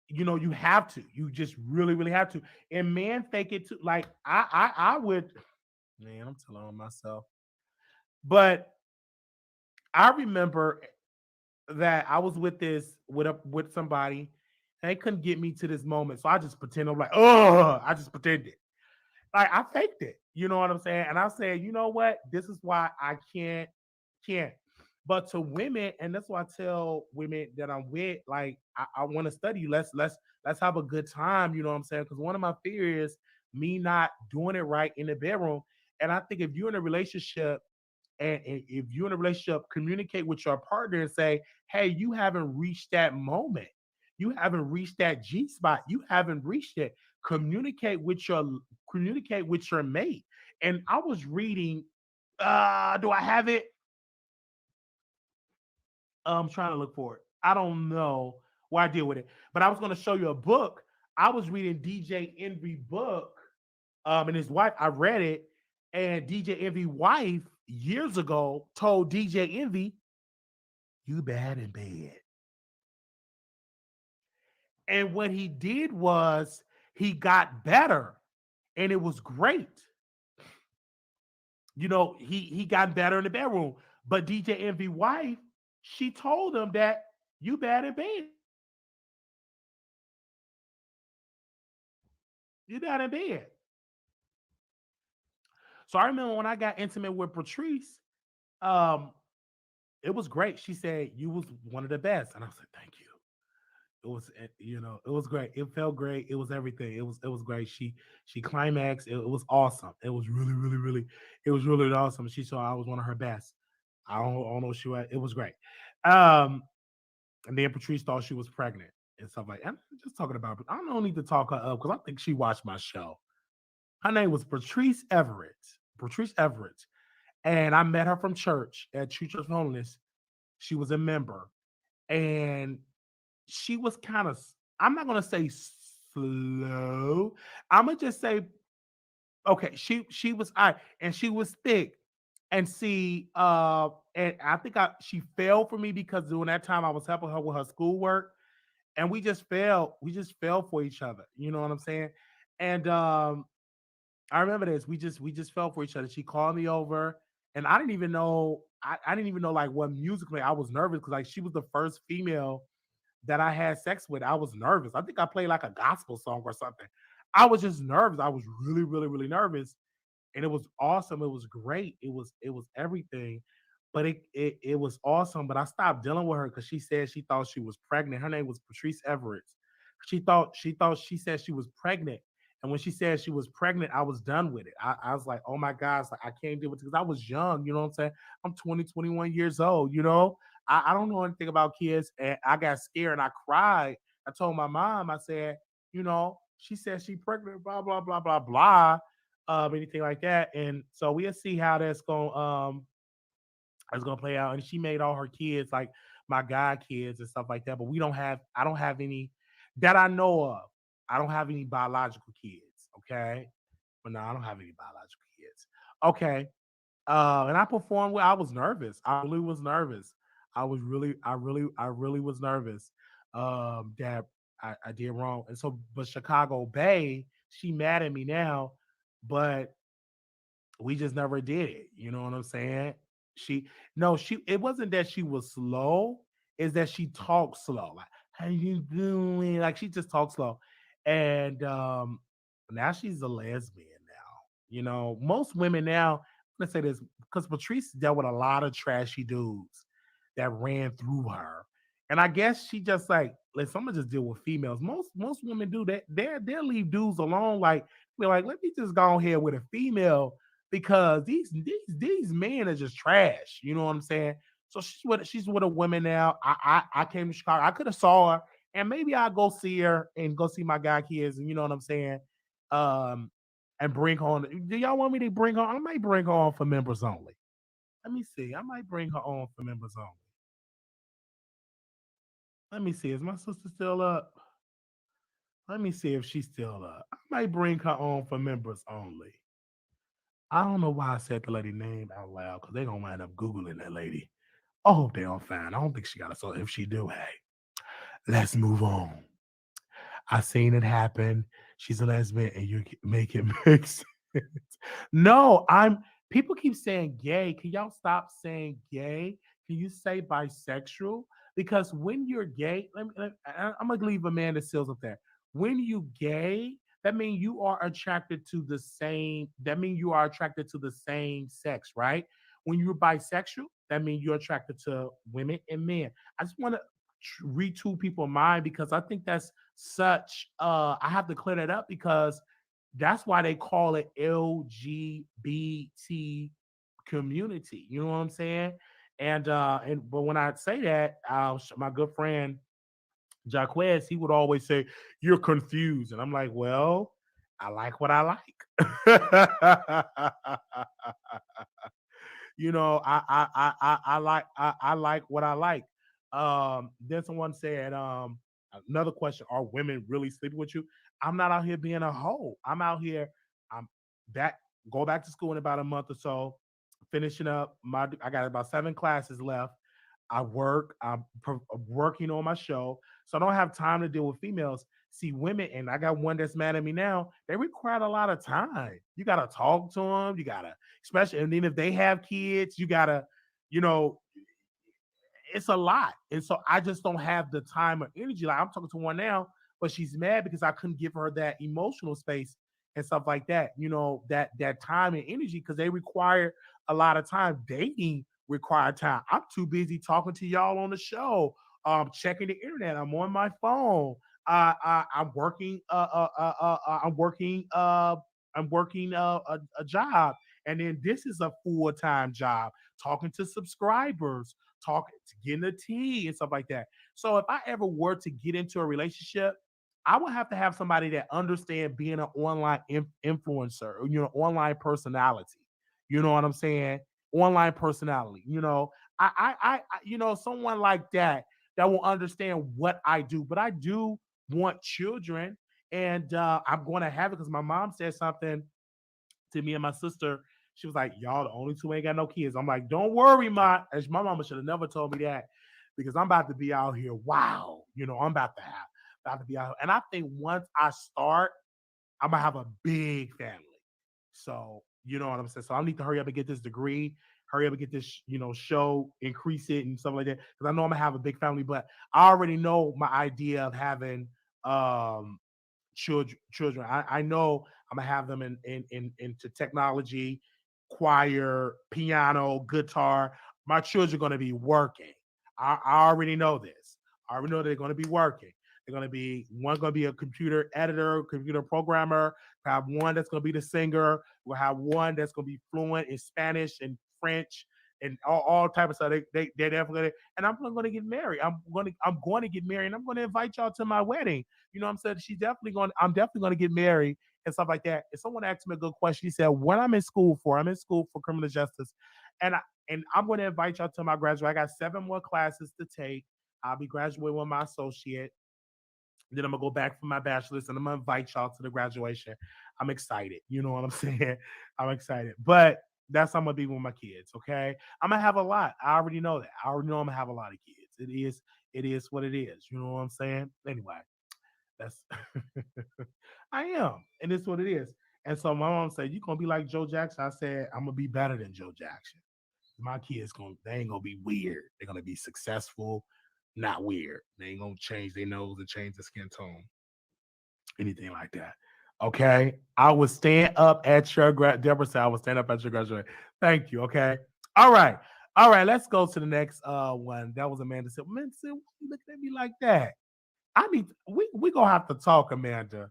you have to. You just really, really have to. And men fake it too. Like I would, man, I'm telling on myself. But I remember that I was with somebody, and they couldn't get me to this moment. So I just pretend I'm like, oh, I just pretended. Like I faked it. You know what I'm saying? And I said, you know what? This is why I can't. But to women, and that's why I tell women that I'm with, like, I want to study you. Let's have a good time. You know what I'm saying? Because one of my fears is me not doing it right in the bedroom. And I think if you're in a relationship and if you're in a relationship, communicate with your partner and say, hey, you haven't reached that moment. You haven't reached that G spot. You haven't reached it. Communicate with your mate. And I was reading, do I have it? I'm trying to look for it. I don't know why I deal with it. But I was going to show you a book. I was reading DJ Envy book, and his wife, I read it, and DJ Envy wife years ago told DJ Envy, you bad in bed. And what he did was he got better and it was great. He got better in the bedroom. But DJ Envy wife, she told him that you bad in bed. You bad in bed. So I remember when I got intimate with Patrice, um, It was great. She said you was one of the best, and I was like, thank you. It was, it was great. It felt great. It was everything. It was great. She climaxed. It was awesome. It was really, really, really. It was really awesome. She saw I was one of her best. I don't know what she was. It was great. Um, and then Patrice thought she was pregnant and stuff like. I'm just talking about. I don't need to talk her up because I think she watched my show. Her name was Patrice Everett. Patrice Everett, and I met her from church at True Church of Holiness. She was a member, and she was kind of, I'm not gonna say slow. I'm gonna just say, okay, she was I and she was thick. And see, and I think she fell for me because during that time I was helping her with her schoolwork, and we just fell for each other. You know what I'm saying? And I remember this. We just fell for each other. She called me over, and I didn't even know. I didn't even know like what music play. I was nervous because like she was the first female that I had sex with. I was nervous. I think I played like a gospel song or something. I was just nervous. I was really, really, really nervous, and it was awesome. It was great. It was everything, but it was awesome. But I stopped dealing with her because she said she thought she was pregnant. Her name was Patrice Everett. She said she was pregnant. And when she said she was pregnant, I was done with it. I was like, oh my gosh, like I can't deal with it because I was young, you know what I'm saying? I'm 20, 21 years old, you know? I don't know anything about kids. And I got scared and I cried. I told my mom, I said, she said she pregnant, blah, blah, blah, blah, blah, anything like that. And so we'll see how that's gonna play out. And she made all her kids like my god kids and stuff like that. But I don't have any that I know of. I don't have any biological kids. Okay. But no, I don't have any biological kids. Okay. And I performed well. I was nervous. I really was nervous. I really was nervous. That I did wrong. And so, but Chicago Bay, she mad at me now, but we just never did it. You know what I'm saying? She no, she it wasn't that she was slow, is that she talked slow. Like, how you doing? Like she just talks slow. And now she's a lesbian now. Most women now, let's say this, because Patrice dealt with a lot of trashy dudes that ran through her. And I guess she just like, listen, I'm gonna just deal with females. Most women do that. They'll leave dudes alone, like, be like, let me just go ahead with a female because these men are just trash. You know what I'm saying? So she's with a woman now. I came to Chicago. I could have saw her, and maybe I'll go see her and go see my guy kids. And you know what I'm saying? Um, and bring her on. Do y'all want me to bring her? I might bring her on for members only. Let me see. I might bring her on for members only. Let me see. Is my sister still up? Let me see if she's still up. I might bring her on for members only. I don't know why I said the lady name out loud because they're gonna wind up Googling that lady. I hope they don't find. I don't think she got a so if she do, hey, let's move on. I seen it happen. She's a lesbian and you make it make sense. No, people keep saying gay. Can y'all stop saying gay? Can you say bisexual? Because when you're gay, I'm gonna leave Amanda Seals up there. When you gay, that means you are attracted to the same. That means you are attracted to the same sex, right? When you're bisexual, that means you're attracted to women and men. I just want to retool people's mind because I think that's such. I have to clear that up because that's why they call it LGBT community. You know what I'm saying? And but when I say that, my good friend Jaquez, he would always say, "You're confused," and I'm like, "Well, I like what I like." I like what I like. Then someone said, another question: Are women really sleeping with you? I'm not out here being a hoe. I'm out here. I'm back. Go back to school in about a month or so. Finishing up my. I got about 7 classes left. I work. I'm working on my show, so I don't have time to deal with females. See, women, and I got one that's mad at me now. They require a lot of time. You gotta talk to them. You gotta, especially, and then if they have kids, you gotta, you know, it's a lot. And so I just don't have the time or energy. Like I'm talking to one now, but she's mad because I couldn't give her that emotional space and stuff like that. That time and energy because they require a lot of time. Dating required time. I'm too busy talking to y'all on the show, checking the internet. I'm on my phone. I'm working. I'm working a job, and then this is a full time job. Talking to subscribers, talking, getting a tea and stuff like that. So if I ever were to get into a relationship, I would have to have somebody that understand being an online influencer, online personality. You know what I'm saying? Online personality. Someone like that will understand what I do. But I do want children, and I'm going to have it because my mom said something to me and my sister. She was like, "Y'all the only two ain't got no kids." I'm like, "Don't worry, my mama should have never told me that because I'm about to be out here. Wow, I'm about to be out. And I think once I start, I'm gonna have a big family. So you know what I'm saying. So I need to hurry up and get this degree, hurry up and get this, show, increase it and stuff like that. Because I know I'm gonna have a big family, but I already know my idea of having um children. I know I'm gonna have them into technology, choir, piano, guitar. My children are gonna be working. I already know this. I already know they're gonna be working. They're gonna be one gonna be a computer editor, computer programmer. We have one that's gonna be the singer. We'll have one that's gonna be fluent in Spanish and French and all type of stuff. They're definitely, and I'm going to get married. I'm going to get married, and I'm going to invite y'all to my wedding. You know what I'm saying? I'm definitely going to get married and stuff like that. And someone asked me a good question. He said, "What I'm in school for? I'm in school for criminal justice, and I'm going to invite y'all to my graduate. I got 7 more classes to take. I'll be graduating with my associate. Then I'm gonna go back for my bachelor's, and I'm gonna invite y'all to the graduation. I'm excited. You know what I'm saying? I'm excited, but that's how I'm gonna be with my kids. Okay, I'm gonna have a lot. I already know that. I already know I'm gonna have a lot of kids. It is what it is. You know what I'm saying? Anyway, that's I am, and it's what it is. And so my mom said, "You gonna be like Joe Jackson?" I said, "I'm gonna be better than Joe Jackson. My kids they ain't gonna be weird. They're gonna be successful, not weird. They ain't gonna change their nose and change their skin tone, anything like that." Okay, I would stand up at your Deborah said I would stand up at your graduation. Thank you. Okay, all right, all right. Let's go to the next one. That was Amanda said. Amanda said, "Why you looking at me like that?" We gonna have to talk, Amanda.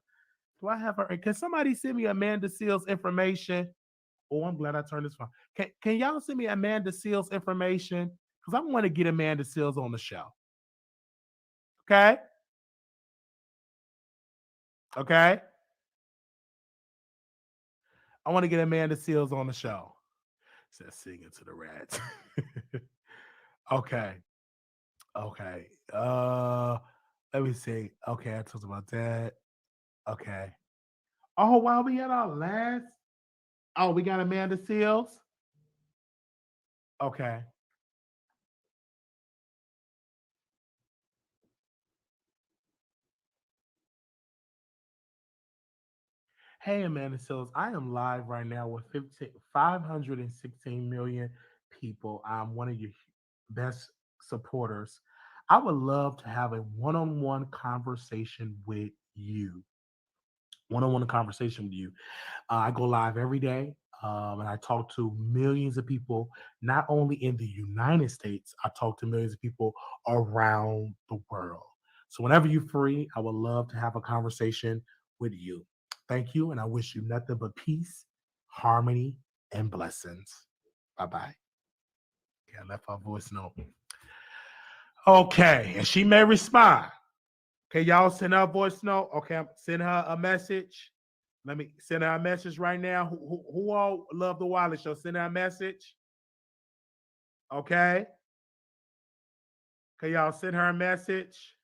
Do I have her? Can somebody send me Amanda Seals information? Oh, I'm glad I turned this phone. Can y'all send me Amanda Seals information? Because I want to get Amanda Seals on the show. Okay? Okay? I want to get Amanda Seals on the show. Says singing to the rats. Okay. Okay. Let me see. Okay, I talked about that. Okay. Oh, wow, we had our last. Oh, we got Amanda Seals. Okay. Hey, Amanda Seals. I am live right now with 516 million people. I'm one of your best supporters. I would love to have a one-on-one conversation with you. One-on-one conversation with you. I go live every day, and I talk to millions of people, not only in the United States. I talk to millions of people around the world. So whenever you're free, I would love to have a conversation with you. Thank you, and I wish you nothing but peace, harmony, and blessings. Bye bye. Okay, I left our voice note. Okay, and she may respond. Okay, y'all send her a voice note. Okay, I'm send her a message. Let me send her a message right now. Who all love the Wiley Show? Send her a message. Okay. Okay, y'all send her a message.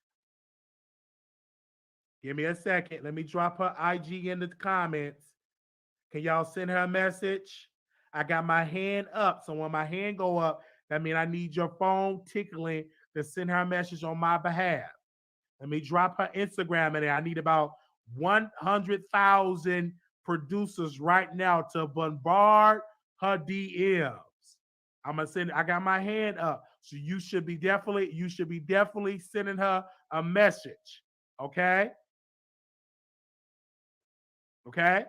Give me a second. Let me drop her IG in the comments. Can y'all send her a message? I got my hand up. So when my hand go up, that means I need your phone tickling to send her a message on my behalf. Let me drop her Instagram in there. I need about 100,000 producers right now to bombard her DMs. I'm gonna send. I got my hand up, so you should be definitely sending her a message. Okay, okay.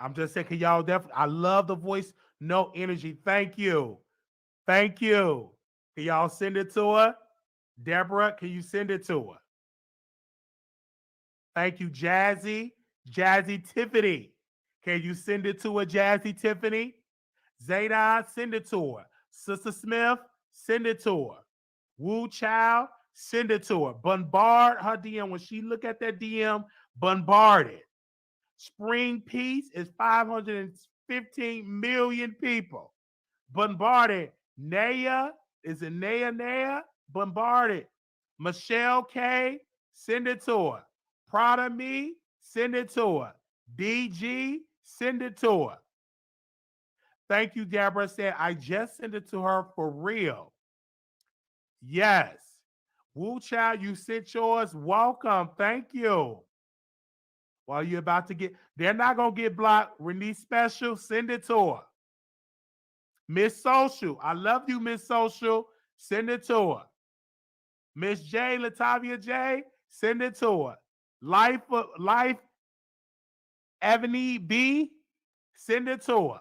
I'm just saying, can y'all definitely? I love the voice No energy. Thank you. Thank you. Can y'all send it to her? Deborah, can you send it to her? Thank you, Jazzy. Jazzy Tiffany. Can you send it to her, Jazzy Tiffany? Zayda, send it to her. Sister Smith, send it to her. Woo Child, send it to her. Bombard her DM. When she look at that DM, bombard it. Spring Peace is 515 million people. Bombard it. Naya, is it Naya? Bombard it. Michelle K, send it to her. Proud of Me, send it to her. DG, send it to her. Thank you, Deborah. Said, I just sent it to her for real. Yes. Woo Child, you sent yours. Welcome. Thank you. While you're about to get, they're not going to get blocked. Renee Special, send it to her. Miss Social, I love you, Miss Social. Send it to her. Miss J, Latavia J, send it to her. Life Ebony B, send it to her.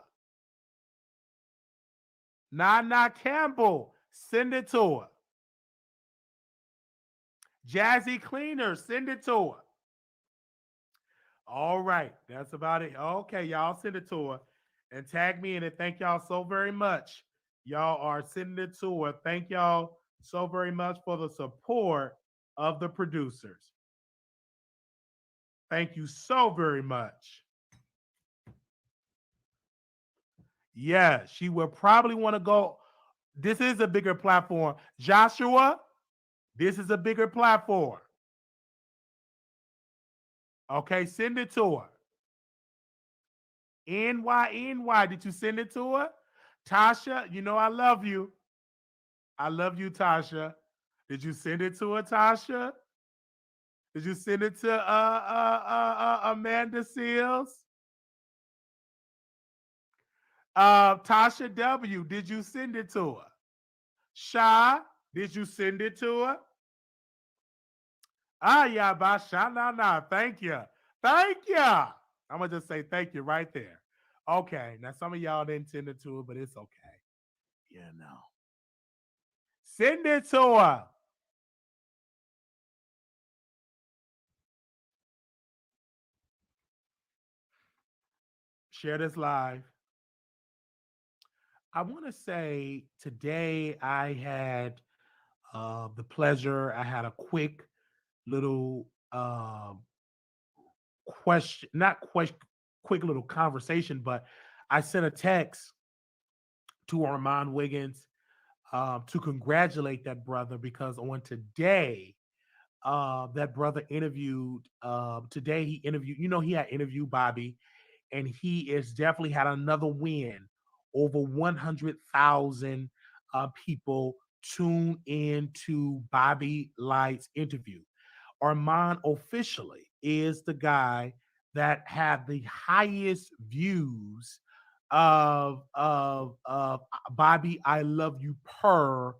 Nana Campbell, send it to her. Jazzy Cleaner, send it to her. All right, that's about it. Okay, y'all send it to her and tag me in it. Thank y'all so very much. Y'all are sending it to her. Thank y'all so very much for the support of the producers. Thank you so very much. Yeah, she will probably want to go. This is a bigger platform. Joshua, this is a bigger platform. Okay, send it to her. NY, did you send it to her? Tasha, you know I love you. I love you, Tasha. Did you send it to her, Tasha? Did you send it to Amanda Seals? Tasha W, did you send it to her? Sha, did you send it to her? Ah, yeah, Basha, nah. Thank you. Thank you. I'm going to just say thank you right there. Okay. Now, some of y'all didn't send it to her, but it's okay. You know. Send it to her. Share this live. I want to say today I had the pleasure, I had a quick little question, not question, quick little conversation, but I sent a text to Armon Wiggins to congratulate that brother because on today, that brother interviewed, today he interviewed, he had interviewed Bobby, and he is definitely had another win. Over 100,000 people tune in to Bobby Light's interview. Armand officially is the guy that had the highest views of Bobby I Love You per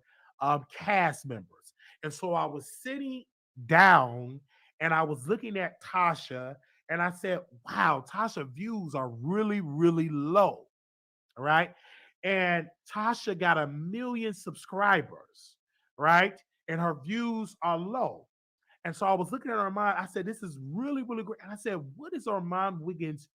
cast members. And so I was sitting down and I was looking at Tasha and I said, wow, Tasha views are really, really low. All right. And Tasha got 1 million subscribers, right? And her views are low. And so I was looking at Armand. I said, this is really, really great. And I said, what is Armand Wiggins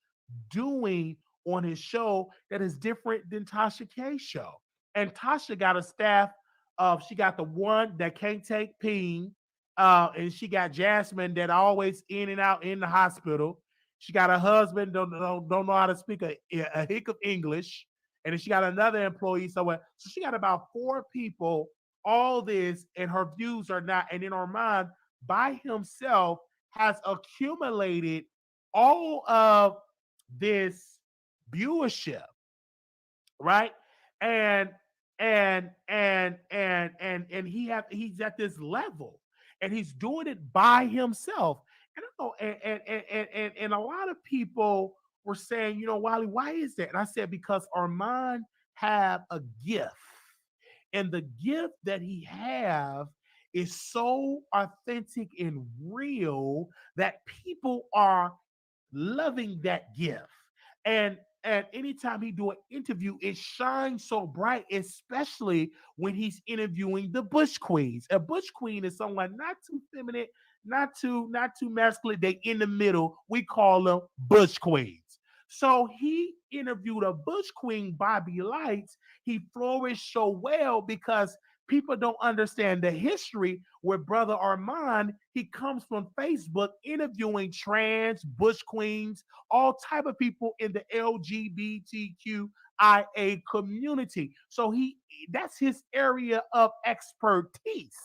doing on his show that is different than Tasha K's show? And Tasha got a staff of, she got the one that can't take pain, and she got Jasmine that always in and out in the hospital. She got a husband don't know how to speak a hick of English, and then she got another employee somewhere. So she got about 4 people. All this, and her views are not. And in Armand, by himself, has accumulated all of this viewership, right? And he's at this level, and he's doing it by himself. And I know, and a lot of people were saying, Wiley, why is that? And I said, because Armand have a gift, and the gift that he have is so authentic and real that people are loving that gift. And And anytime he do an interview, it shines so bright, especially when he's interviewing the Bush Queens. A Bush Queen is someone not too feminine, not too masculine. They in the middle. We call them Bush Queens. So he interviewed a Bush Queen, Bobby Lights. He flourished so well because people don't understand the history where brother Armon, he comes from Facebook interviewing trans Bush Queens, all type of people in the LGBTQIA community. So that's his area of expertise.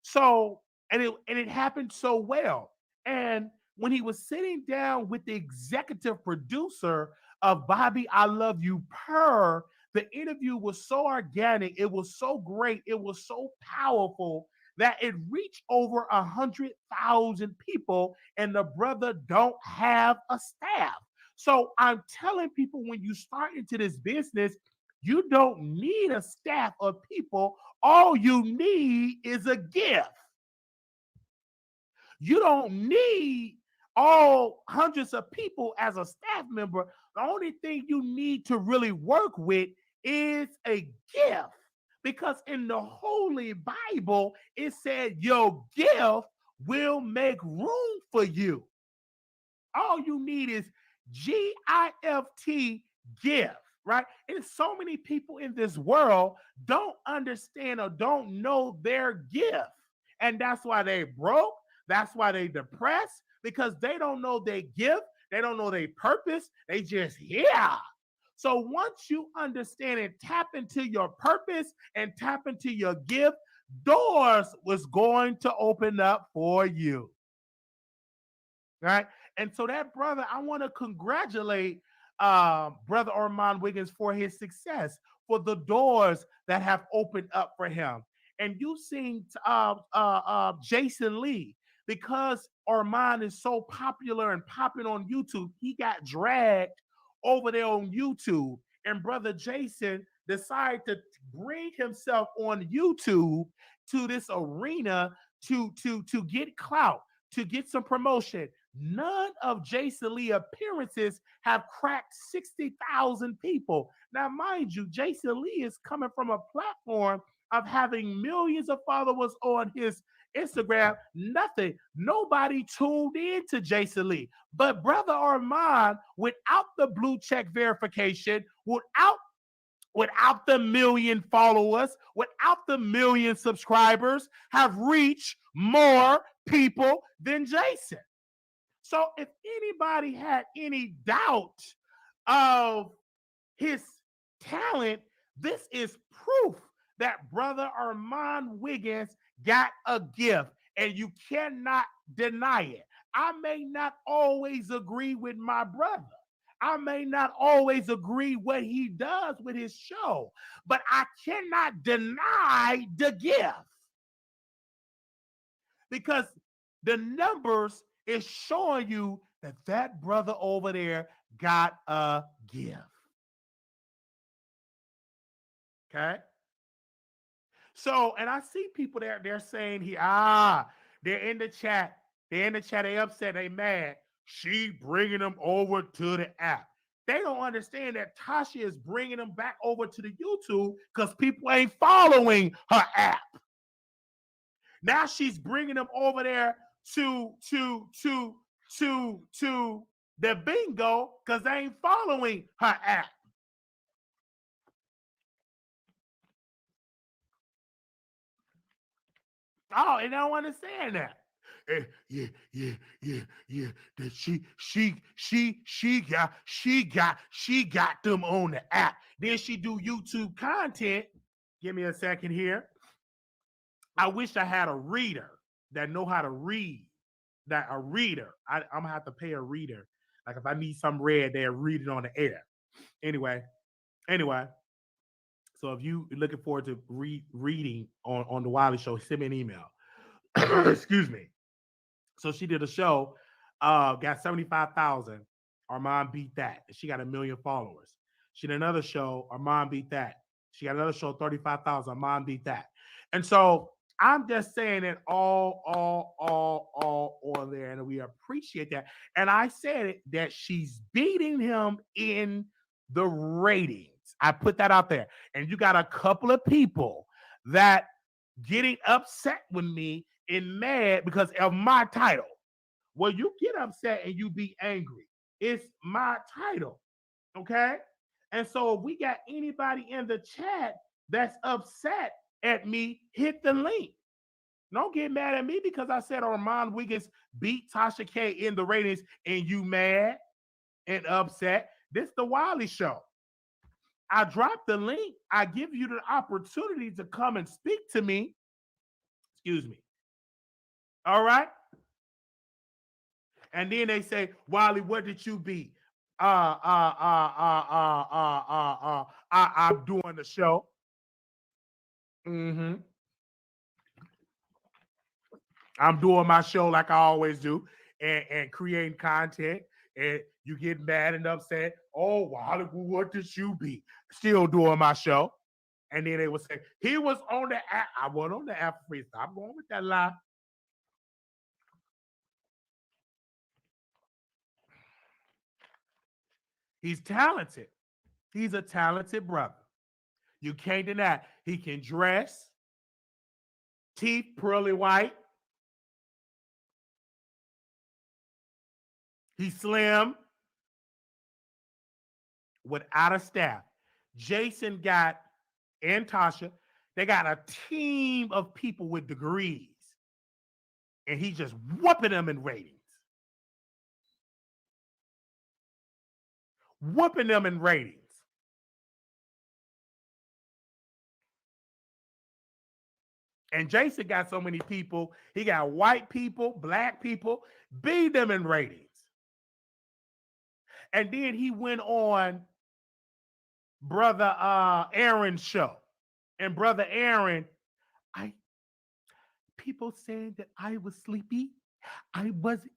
So and it happened so well. And when he was sitting down with the executive producer of Bobby I Love You Per, the interview was so organic, it was so great, it was so powerful that it reached over 100,000 people, and the brother don't have a staff. So I'm telling people, when you start into this business, you don't need a staff of people. All you need is a gift. You don't need all hundreds of people as a staff member. The only thing you need to really work with is a gift. Because in the Holy Bible, it said your gift will make room for you. All you need is GIFT, gift, right? And so many people in this world don't understand or don't know their gift. And that's why they broke. That's why they depressed, because they don't know their gift. They don't know their purpose. They just here. So once you understand and tap into your purpose and tap into your gift, doors was going to open up for you. Right? And so that brother, I want to congratulate brother Armon Wiggins for his success, for the doors that have opened up for him. And you've seen Jason Lee, because Armon is so popular and popping on YouTube, he got dragged over there on YouTube. And brother Jason decided to bring himself on YouTube to this arena to get clout, to get some promotion. None of Jason Lee appearances have cracked 60,000 people. Now, mind you, Jason Lee is coming from a platform of having millions of followers on his Instagram. Nothing. Nobody tuned in to Jason Lee. But brother Armon, without the blue check verification, without the million followers, without the million subscribers, have reached more people than Jason. So if anybody had any doubt of his talent, this is proof that brother Armon Wiggins got a gift, and you cannot deny it. I may not always agree with my brother. I may not always agree what he does with his show, but I cannot deny the gift, because the numbers is showing you that that brother over there got a gift. Okay. So, and I see people there, they're saying they're in the chat. They're in the chat. They upset. They mad. She bringing them over to the app. They don't understand that Tasha is bringing them back over to the YouTube because people ain't following her app. Now she's bringing them over there to the bingo because they ain't following her app. Oh, and I don't understand that. Yeah. That she got them on the app. Then she do YouTube content. Give me a second here. I wish I had a reader that know how to read. That a reader. I'm gonna have to pay a reader. Like if I need some read, they'll read it on the air. Anyway. So if you looking forward to reading on the Wiley Show, send me an email. Excuse me. So she did a show, got 75,000. Armon beat that. She got 1 million followers. She did another show. Armon beat that. She got another show, 35,000. Armon beat that. And so I'm just saying it all on there, and we appreciate that. And I said it that she's beating him in the ratings. I put that out there. And you got a couple of people that getting upset with me and mad because of my title. Well, you get upset and you be angry. It's my title. Okay? And so if we got anybody in the chat that's upset at me, hit the link. Don't get mad at me because I said Armon Wiggins beat Tasha K in the ratings and you mad and upset. This is the Wiley Show. I drop the link. I give you the opportunity to come and speak to me. Excuse me. All right? And then they say, Wiley, what did you beat? I'm doing the show. Mm-hmm. I'm doing my show like I always do and creating content. And you get mad and upset. Oh, Wiley, what did you beat? Still doing my show. And then they would say, he was on the app. I wasn't on the app for free. Stop going with that lie. He's talented. He's a talented brother. You can't deny. He can dress, teeth pearly white. He's slim, without a staff. Jason got, and Tasha, they got a team of people with degrees. And he's just whooping them in ratings. Whooping them in ratings. And Jason got so many people. He got white people, black people, beat them in ratings. And then he went on Brother Aaron's show. And Brother Aaron, people saying that I was sleepy.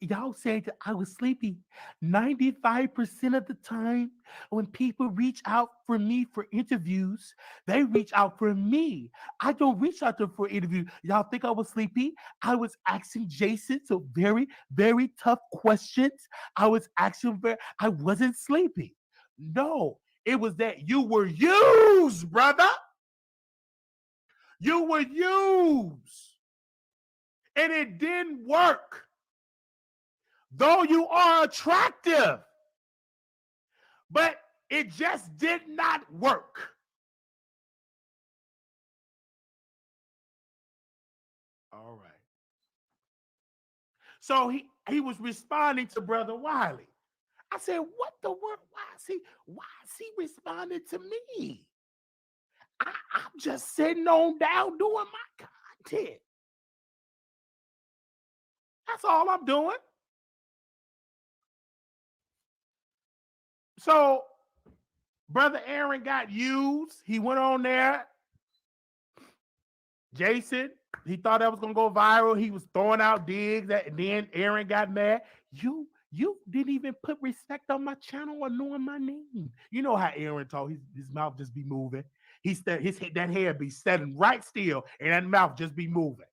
Y'all saying that I was sleepy. 95% of the time, when people reach out for me for interviews, they reach out for me. I don't reach out to them for interview. Y'all think I was sleepy? I was asking Jason some very, very tough questions. I wasn't sleepy. No, it was that you were used, brother. You were used. And it didn't work. Though you are attractive, but it just did not work. All right. So he was responding to Brother Wiley. I said, what the word? Why is he responding to me? I'm just sitting on down doing my content. That's all I'm doing. So Brother Aaron got used. He went on there. Jason, he thought that was going to go viral. He was throwing out digs. And then Aaron got mad. You didn't even put respect on my channel or knowing my name. You know how Aaron talk. His mouth just be moving. That head be standing right still, and that mouth just be moving.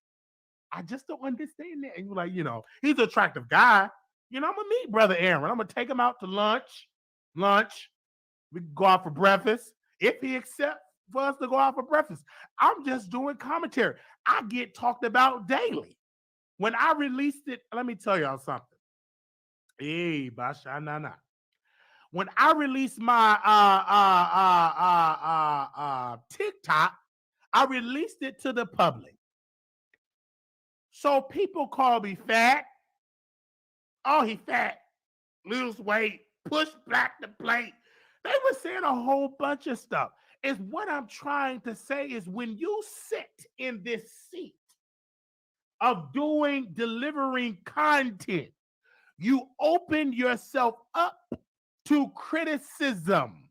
I just don't understand that. And you're like, he's an attractive guy. I'm going to meet Brother Aaron. I'm going to take him out to lunch. We can go out for breakfast. If he accepts for us to go out for breakfast, I'm just doing commentary. I get talked about daily. When I released it, let me tell y'all something. Hey, Basha, nah. When I released my TikTok, I released it to the public. So people call me fat. Oh, he fat. Lose weight. Push back the plate. They were saying a whole bunch of stuff. Is what I'm trying to say is when you sit in this seat of delivering content, you open yourself up to criticism.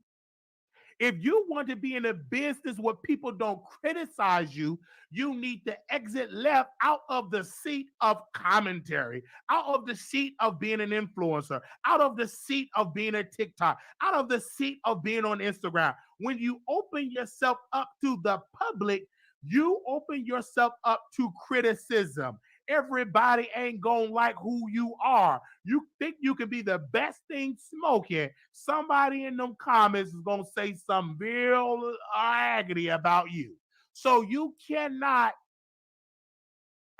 If you want to be in a business where people don't criticize you, you need to exit left out of the seat of commentary, out of the seat of being an influencer, out of the seat of being a TikTok, out of the seat of being on Instagram. When you open yourself up to the public, you open yourself up to criticism. everybody ain't gonna like who you are. You think you can be the best thing smoking. Somebody in them comments is gonna say some real agony about you. So you cannot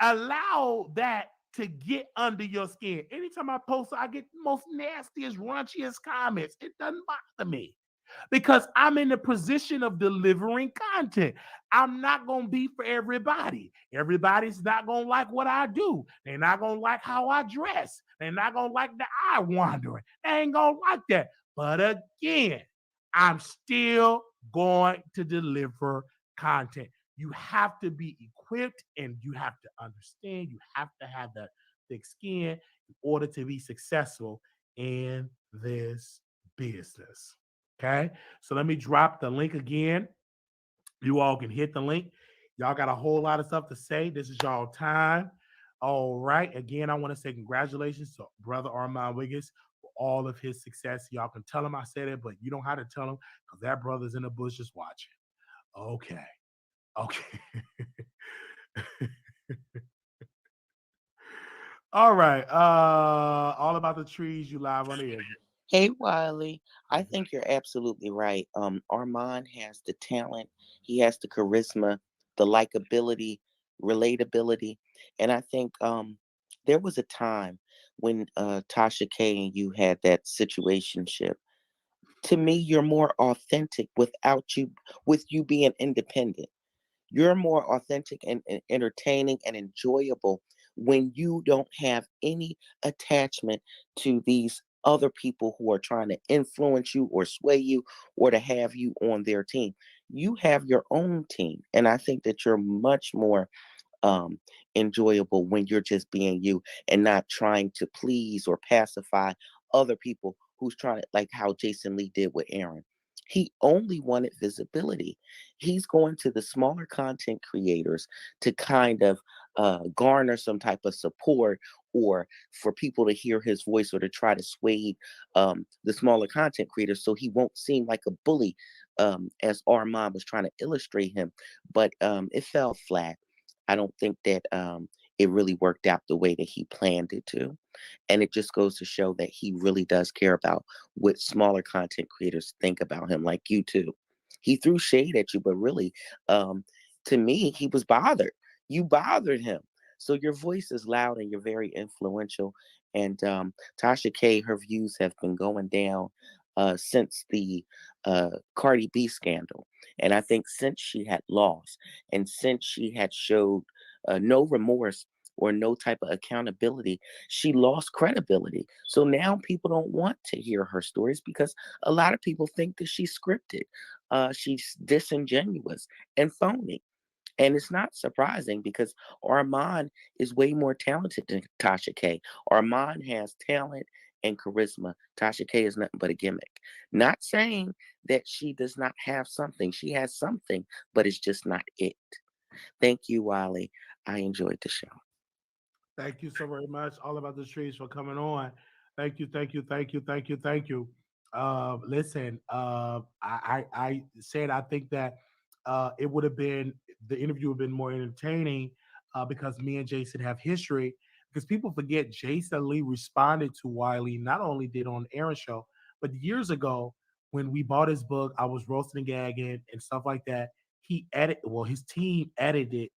allow that to get under your skin. Anytime I post, I get the most nastiest, raunchiest comments. It doesn't bother me because I'm in the position of delivering content. I'm not going to be for everybody. Everybody's not going to like what I do. They're not going to like how I dress. They're not going to like the eye wandering. They ain't going to like that. But again, I'm still going to deliver content. You have to be equipped and you have to understand. You have to have that thick skin in order to be successful in this business. Okay. So let me drop the link again. You all can hit the link. Y'all got a whole lot of stuff to say. This is y'all time. All right. Again, I want to say congratulations to Brother Armon Wiggins for all of his success. Y'all can tell him I said it, but you don't have to tell him because that brother's in the bush just watching. Okay. Okay. All right. All about the trees. You live on the air. Hey, Wiley, I think you're absolutely right. Armand has the talent, he has the charisma, the likability, relatability, and I think there was a time when Tasha K and you had that situationship. To me, you're more authentic with you being independent. You're more authentic and entertaining and enjoyable when you don't have any attachment to these other people who are trying to influence you or sway you or to have you on their team. You have your own team. And I think that you're much more um, enjoyable when you're just being you and not trying to please or pacify other people who's trying to, like how Jason Lee did with Aaron. He only wanted visibility. He's going to the smaller content creators to kind of garner some type of support or for people to hear his voice or to try to sway the smaller content creators so he won't seem like a bully as Armand was trying to illustrate him. But it fell flat. I don't think that it really worked out the way that he planned it to. And it just goes to show that he really does care about what smaller content creators think about him, like you too. He threw shade at you, but really, um, to me, he was bothered. You bothered him. So your voice is loud and you're very influential. And Tasha K, her views have been going down since the Cardi B scandal. And I think since she had lost and since she had showed no remorse or no type of accountability, she lost credibility. So now people don't want to hear her stories because a lot of people think that she's scripted, she's disingenuous and phony. And it's not surprising because Armand is way more talented than Tasha K. Armand has talent and charisma. Tasha K is nothing but a gimmick. Not saying that she does not have something. She has something, but it's just not it. Thank you, Wiley. I enjoyed the show. Thank you so very much, All About the Trees, for coming on. Thank you, thank you, thank you, thank you, thank you. Listen, I said I think that it would have been the interview would have been more entertaining because me and Jason have history. Because people forget Jason Lee responded to Wiley not only did on Aaron show, but years ago when we bought his book, I was roasting and gagging and stuff like that. His team edited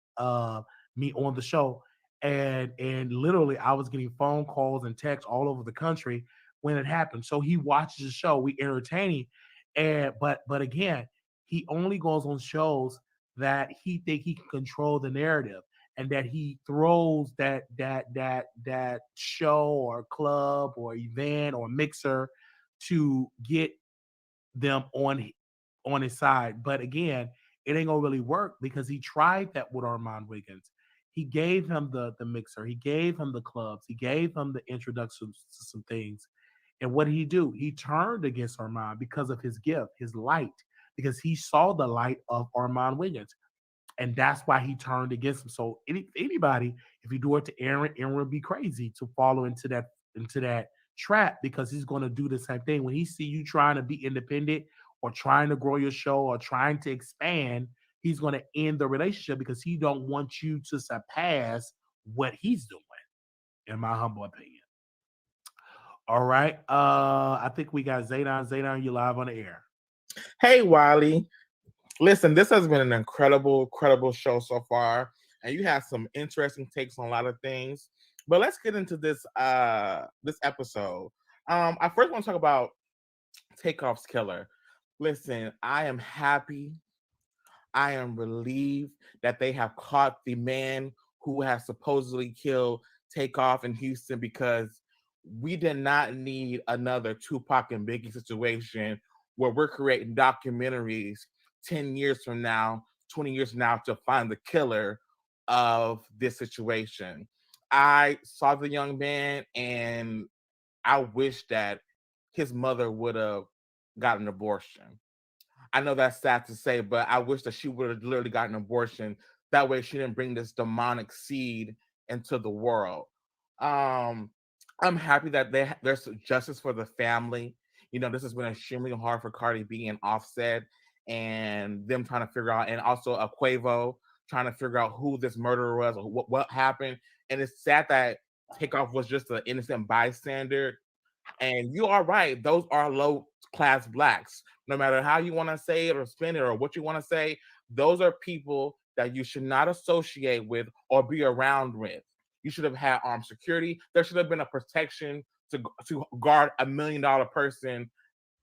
me on the show and literally I was getting phone calls and texts all over the country when it happened. So he watches the show, we entertaining, and but again, he only goes on shows that he think he can control the narrative and that he throws that show or club or event or mixer to get them on his side. But again, it ain't gonna really work because he tried that with Armon Wiggins. He gave him the mixer, he gave him the clubs, he gave him the introductions to some things. And what did he do? He turned against Armon because of his gift, his light, because he saw the light of Armon Wiggins. And that's why he turned against him. So anybody, if you do it to Aaron, Aaron would be crazy to follow into that trap because he's going to do the same thing. When he see you trying to be independent or trying to grow your show or trying to expand, he's going to end the relationship because he don't want you to surpass what he's doing, in my humble opinion. All right. I think we got Zaydan. Zaydan, you live on the air. Hey, Wiley. Listen, this has been an incredible show so far, and you have some interesting takes on a lot of things. But let's get into this episode. I first want to talk about Takeoff's killer. Listen, I am happy. I am relieved that they have caught the man who has supposedly killed Takeoff in Houston, because we did not need another Tupac and Biggie situation where we're creating documentaries 10 years from now, 20 years from now to find the killer of this situation. I saw the young man and I wish that his mother would have got an abortion. I know that's sad to say, but I wish that she would have literally gotten an abortion. That way she didn't bring this demonic seed into the world. Um, I'm happy that there's justice for the family. You know, this has been extremely hard for Cardi B and Offset and them trying to figure out, and also a Quavo trying to figure out who this murderer was or what happened. And it's sad that Takeoff was just an innocent bystander. And you are right; those are low class blacks. No matter how you want to say it or spin it or what you want to say, those are people that you should not associate with or be around with. You should have had armed security. There should have been a protection to guard $1 million person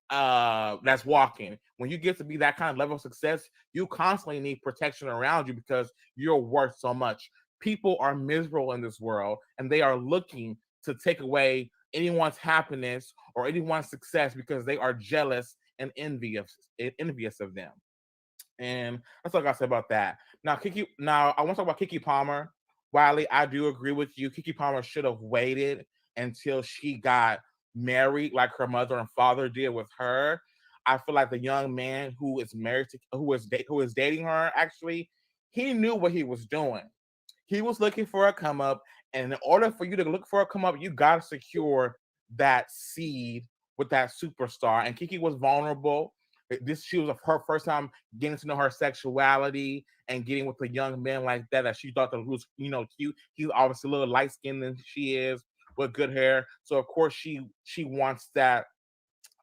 that's walking. When you get to be that kind of level of success, you constantly need protection around you because you're worth so much. People are miserable in this world, and they are looking to take away anyone's happiness or anyone's success because they are jealous and envious of them. And that's all I got to say about that. Now, Keke. Now, I want to talk about Keke Palmer. Wiley, I do agree with you. Keke Palmer should have waited until she got married, like her mother and father did with her. I feel like the young man who is married to, who is dating her, actually, he knew what he was doing. He was looking for a come up, and in order for you to look for a come up, you got to secure that seed with that superstar. And Keke was vulnerable. She was her first time getting to know her sexuality and getting with a young man like that she thought that was, cute. He's obviously a little light skinned than she is with good hair, so of course she wants that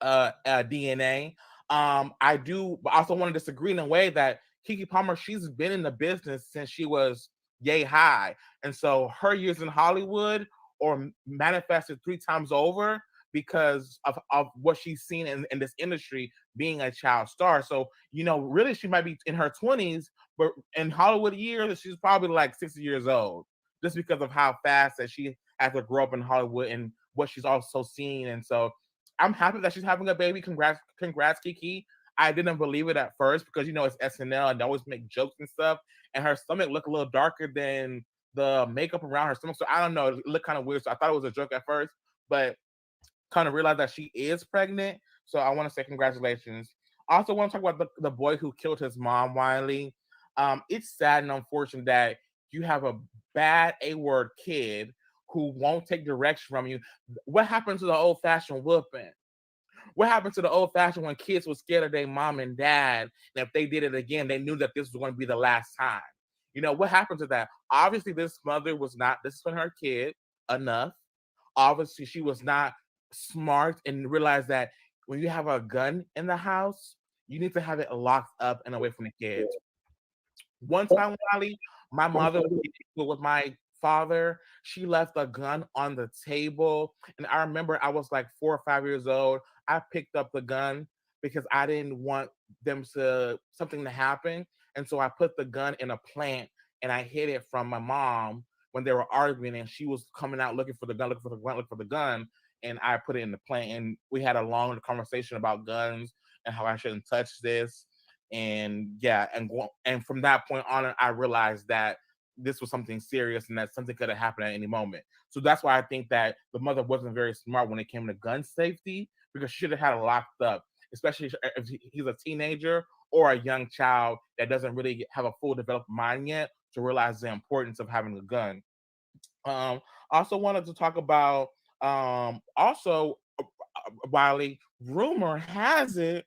DNA. I do also want to disagree in a way that Keke Palmer, she's been in the business since she was yay high, and so her years in Hollywood or manifested 3 times over because of what she's seen in this industry being a child star. So, really she might be in her 20s, but in Hollywood years, she's probably like 60 years old, just because of how fast that she had to grow up in Hollywood and what she's also seen. And so I'm happy that she's having a baby. Congrats, Keke. I didn't believe it at first because it's SNL and they always make jokes and stuff. And her stomach looked a little darker than the makeup around her stomach. So I don't know, it looked kind of weird. So I thought it was a joke at first, but kind of realized that she is pregnant. So I want to say congratulations. I also want to talk about the boy who killed his mom, Wiley. It's sad and unfortunate that you have a bad A-word kid who won't take direction from you. What happened to the old-fashioned whooping? What happened to the old-fashioned when kids were scared of their mom and dad, and if they did it again, they knew that this was going to be the last time? What happened to that? Obviously, this mother was not disciplining her kid enough. Obviously, she was not smart and realized that when you have a gun in the house, you need to have it locked up and away from the kids. One time, Wally, my mother was with my father. She left a gun on the table, and I remember I was like 4 or 5 years old. I picked up the gun because I didn't want something to happen, and so I put the gun in a plant and I hid it from my mom when they were arguing, and she was coming out looking for the gun, looking for the gun, and I put it in the plant, and we had a long conversation about guns and how I shouldn't touch this. And yeah, and from that point on, I realized that this was something serious and that something could have happened at any moment. So that's why I think that the mother wasn't very smart when it came to gun safety, because she should have had it locked up, especially if he's a teenager or a young child that doesn't really have a full developed mind yet to realize the importance of having a gun. Also wanted to talk about Wiley. Rumor has it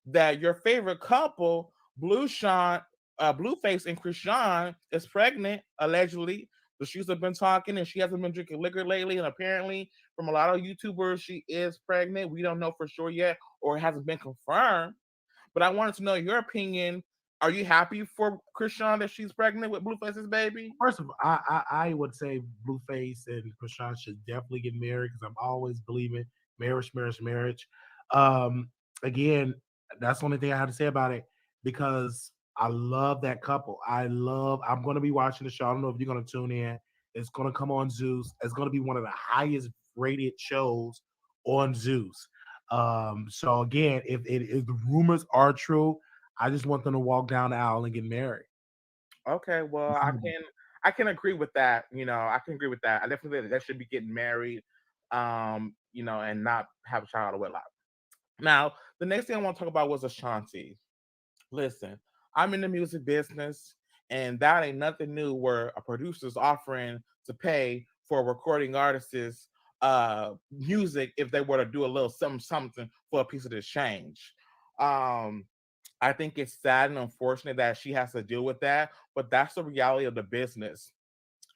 that your favorite couple, Blueface and Krishan, is pregnant allegedly. the streets have been talking, and she hasn't been drinking liquor lately. And apparently, from a lot of YouTubers, she is pregnant. We don't know for sure yet, or it hasn't been confirmed. But I wanted to know your opinion. Are you happy for Krishan that she's pregnant with Blueface's baby? First of all, I would say Blueface and Krishan should definitely get married because I'm always believing marriage, marriage, marriage. Um, again, that's the only thing I have to say about it because I love that couple. I'm going to be watching the show. I don't know if you're going to tune in. It's going to come on Zeus. It's going to be one of the highest rated shows on Zeus. So again, if the rumors are true, I just want them to walk down the aisle and get married. Okay, well, I can agree with that. I can agree with that. I definitely think that should be getting married, and not have a child out of wedlock. Now, the next thing I want to talk about was Ashanti. Listen, I'm in the music business, and that ain't nothing new where a producer's offering to pay for a recording artist's music if they were to do a little something for a piece of this change. Um, I think it's sad and unfortunate that she has to deal with that, but that's the reality of the business.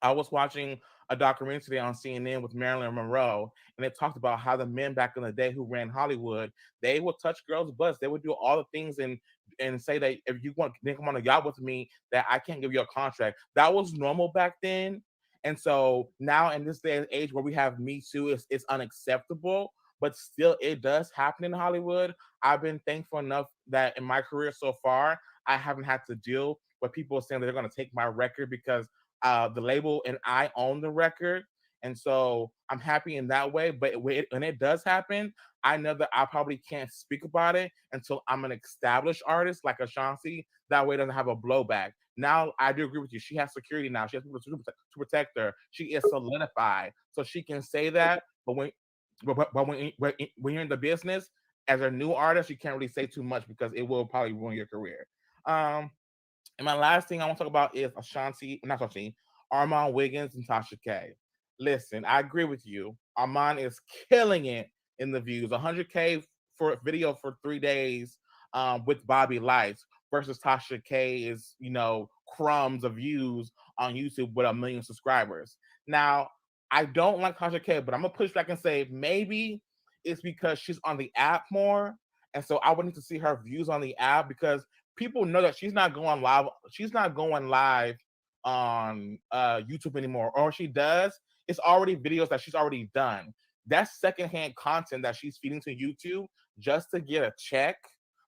I was watching a documentary today on CNN with Marilyn Monroe, and it talked about how the men back in the day who ran Hollywood, they would touch girls' butts. They would do all the things and say that if you want to come on a yacht with me, that I can't give you a contract. That was normal back then. And so now in this day and age where we have Me Too, it's unacceptable, but still it does happen in Hollywood. I've been thankful enough that in my career so far, I haven't had to deal with people saying that they're going to take my record because the label and I own the record. And so I'm happy in that way. But when it does happen, I know that I probably can't speak about it until I'm an established artist like Ashanti. That way it doesn't have a blowback. Now, I do agree with you. She has security now. She has people to protect her. She is solidified. So she can say that. But when you're in the business, as a new artist, you can't really say too much because it will probably ruin your career. Um, and my last thing I want to talk about is not Ashanti, Armon Wiggins and Tasha K. Listen, I agree with you. Armon is killing it in the views. 100K for a video for 3 days with Bobby Lights versus Tasha K is, crumbs of views on YouTube with 1 million subscribers. Now, I don't like Tasha K, but I'm going to push back and say maybe it's because she's on the app more. And so I would need to see her views on the app because people know that she's not going live. She's not going live on YouTube anymore, or she does. It's already videos that she's already done. That's secondhand content that she's feeding to YouTube just to get a check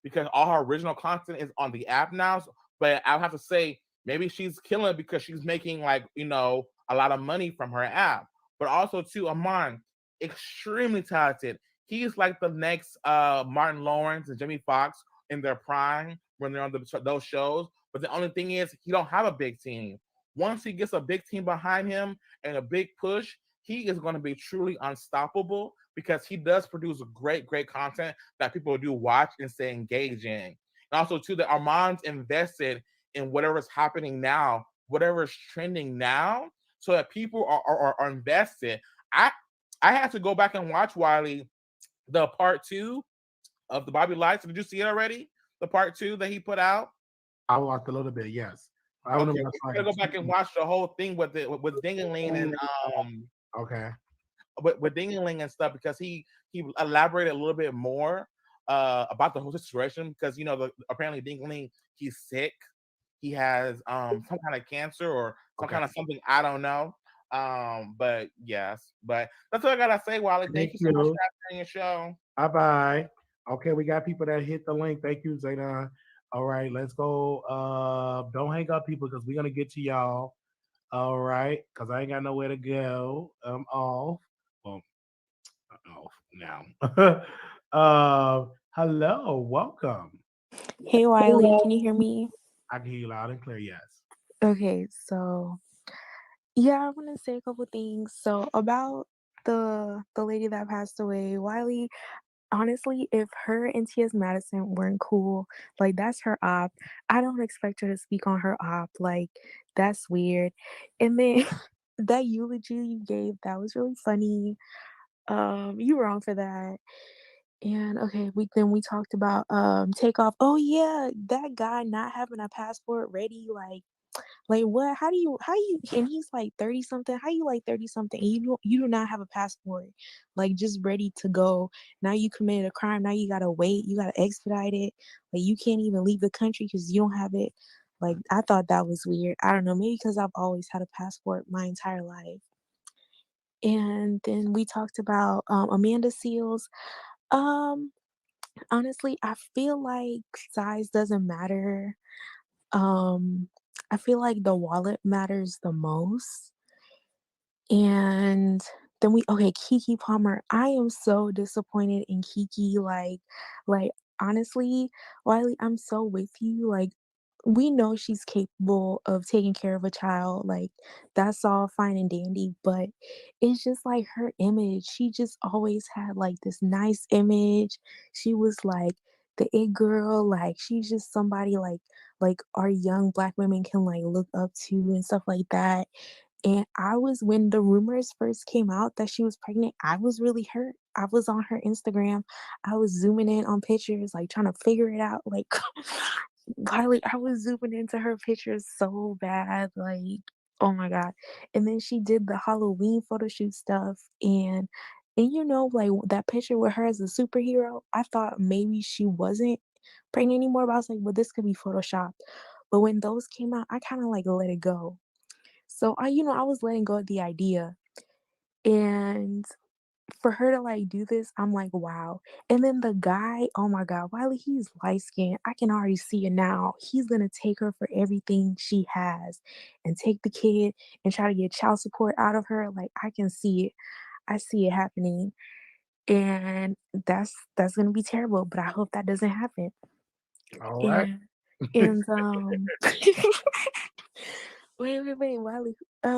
because all her original content is on the app now. But I'll have to say maybe she's killing it because she's making a lot of money from her app. But also too, Amon, extremely talented. He's like the next Martin Lawrence and Jamie Foxx in their prime when they're on those shows. But the only thing is, he don't have a big team. Once he gets a big team behind him and a big push, he is going to be truly unstoppable because he does produce great, great content that people do watch and stay engaged in. And also, too, that Armand's invested in whatever's happening now, whatever's trending now, so that people are invested. I had to go back and watch Wiley the part 2 of the Bobby Lights. Did you see it already? The part 2 that he put out. I watched a little bit, yes. I don't Okay, know. we're gonna go back and watch the whole thing with Dingaling and Okay. with Dingaling and stuff because he elaborated a little bit more about the whole situation because apparently Dingaling, he's sick. He has some kind of cancer or some kind of something, I don't know. But yes, but that's what I gotta say, Wally. Thank you so much for having your show. Bye. Okay, we got people that hit the link. Thank you, Zayna. All right, let's go. Don't hang up, people, because we're gonna get to y'all. All right, because I ain't got nowhere to go. I'm off. Well, I'm off now. Hello, welcome. Hey Wiley, can you hear me? I can hear you loud and clear. Yes. Okay, so yeah, I want to say a couple things. So about the lady that passed away, Wiley, honestly, if her and T.S. Madison weren't cool, like that's her op. I don't expect her to speak on her op. Like that's weird. And then that eulogy you gave, that was really funny. You were wrong for that. And okay, we talked about takeoff. Oh yeah, that guy not having a passport ready, like Like what? How you and he's like 30 something. How you like 30 something and you do not have a passport, like just ready to go. Now you committed a crime. Now you gotta wait. You gotta expedite it. Like you can't even leave the country because you don't have it. Like I thought that was weird. I don't know, maybe because I've always had a passport my entire life. And then we talked about Amanda Seals. Um, Honestly, I feel like size doesn't matter. Um, I feel like the wallet matters the most. And then Keke Palmer. I am so disappointed in Keke. Like honestly, Wiley, I'm so with you. Like, we know she's capable of taking care of a child. Like, that's all fine and dandy. But it's just like her image. She just always had like this nice image. She was like the it girl. Like, she's just somebody like our young black women can like look up to and stuff like that. And when the rumors first came out that she was pregnant, I was really hurt. I was on her Instagram. I was zooming in on pictures, like trying to figure it out. Like, Violet, I was zooming into her pictures so bad. Like, oh my God. And then she did the Halloween photo shoot stuff. And like that picture with her as a superhero, I thought maybe she wasn't pregnant anymore. But I was like, well, this could be Photoshopped. But when those came out, I kind of like let it go. So I was letting go of the idea. And for her to like do this, I'm like, wow. And then the guy, oh my God, Wiley, he's light skinned. I can already see it now. He's gonna take her for everything she has and take the kid and try to get child support out of her. Like I can see it. I see it happening. And that's gonna be terrible, but I hope that doesn't happen. All right. And wait, Wiley.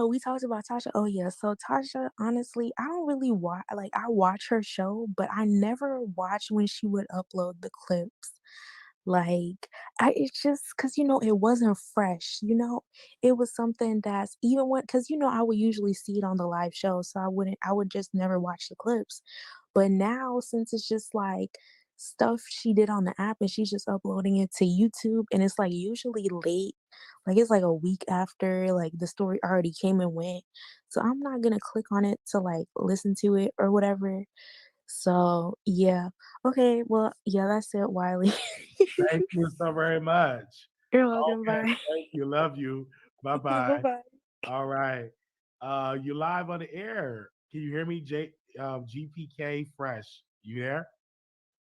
We talked about Tasha. Oh yeah, so Tasha, honestly, I don't really watch. Like I watch her show, but I never watch when she would upload the clips. Like it's just because it wasn't fresh. It was something that's even when because I would usually see it on the live show, so I would just never watch the clips. But now since it's just like stuff she did on the app and she's just uploading it to YouTube and it's like usually late, like it's like a week after like the story already came and went. So I'm not gonna click on it to like listen to it or whatever. So yeah. Okay, well, yeah, that's it, Wiley. Thank you so very much. You're welcome. Okay. Bye. Thank you. Love you. Bye Bye bye. bye. All right. You live on the air. Can you hear me, GPK Fresh? You there?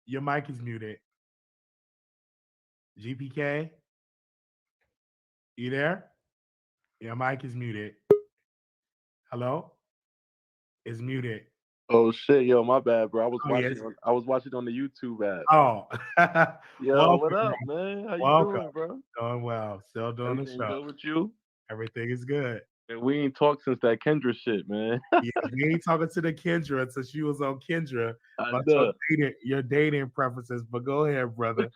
Your mic is muted. GPK, you there? Your mic is muted. Hello? It's muted. Oh shit, yo, my bad, bro. Oh yes. I was watching on the YouTube app. Oh, Yo, welcome, what up, bro. man? How you Welcome. doing, bro? Doing well. Still doing the Everything show. good with you? Everything is good. And we ain't talked since that Kendra shit, man. Yeah, we ain't talking to the Kendra since she was on Kendra I about know. your dating preferences. But go ahead, brother.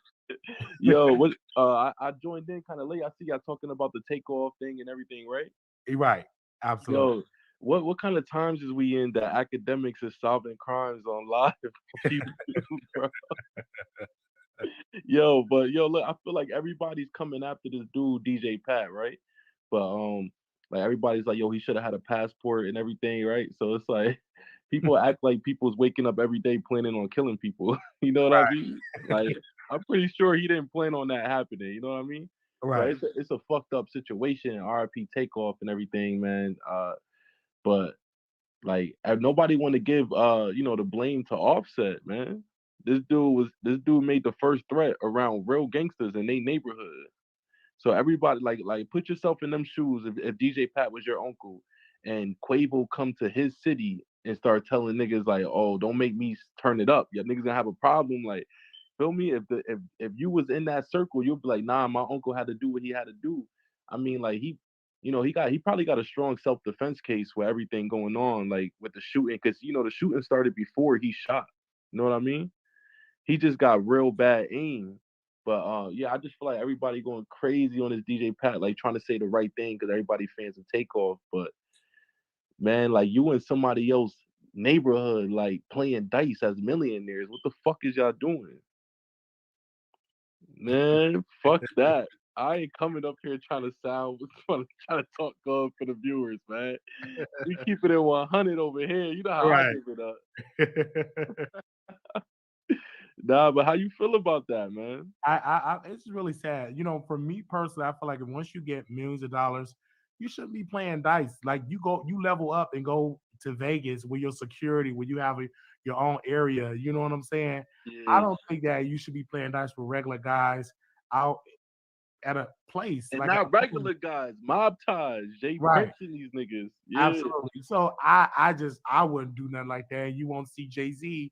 Yo, what I joined in kind of late. I see y'all talking about the takeoff thing and everything, right? You're right. Absolutely. Yo, what kind of times is we in that academics is solving crimes on live on YouTube, bro? Yo, but yo, look, I feel like everybody's coming after this dude, DJ Pat, right? But like everybody's like, yo, he should have had a passport and everything, right? So it's like people act like people's waking up every day planning on killing people. You know what I mean? Like I'm pretty sure he didn't plan on that happening. You know what I mean? So Right. it's a fucked up situation. RIP takeoff and everything, man. But like nobody want to give the blame to Offset, man. This dude made the first threat around real gangsters in their neighborhood. So everybody like put yourself in them shoes if DJ Pat was your uncle and Quavo come to his city and start telling niggas like, oh, don't make me turn it up. Your niggas gonna have a problem. Like, feel me? If you was in that circle, you'll be like, nah, my uncle had to do what he had to do. I mean, like he probably got a strong self defense case with everything going on, like with the shooting, because the shooting started before he shot. You know what I mean? He just got real bad aim. But yeah, I just feel like everybody going crazy on this DJ Pat, like trying to say the right thing because everybody fans of Takeoff. But man, like you in somebody else neighborhood, like playing dice as millionaires. What the fuck is y'all doing? Man, fuck that. I ain't coming up here trying to trying to talk good for the viewers, man. We keep it at 100 over here. You know how I Right. give it up. Nah, but how you feel about that, man? It's really sad. You know, for me personally, I feel like once you get millions of dollars, you shouldn't be playing dice. Like you level up and go to Vegas with your security, where you have your own area. You know what I'm saying? I Yeah. don't think that you should be playing dice with regular guys out at a place And like a not regular guys, mob ties, Jay right. Prince and these niggas. Yeah. Absolutely. So I wouldn't do nothing like that. You won't see Jay-Z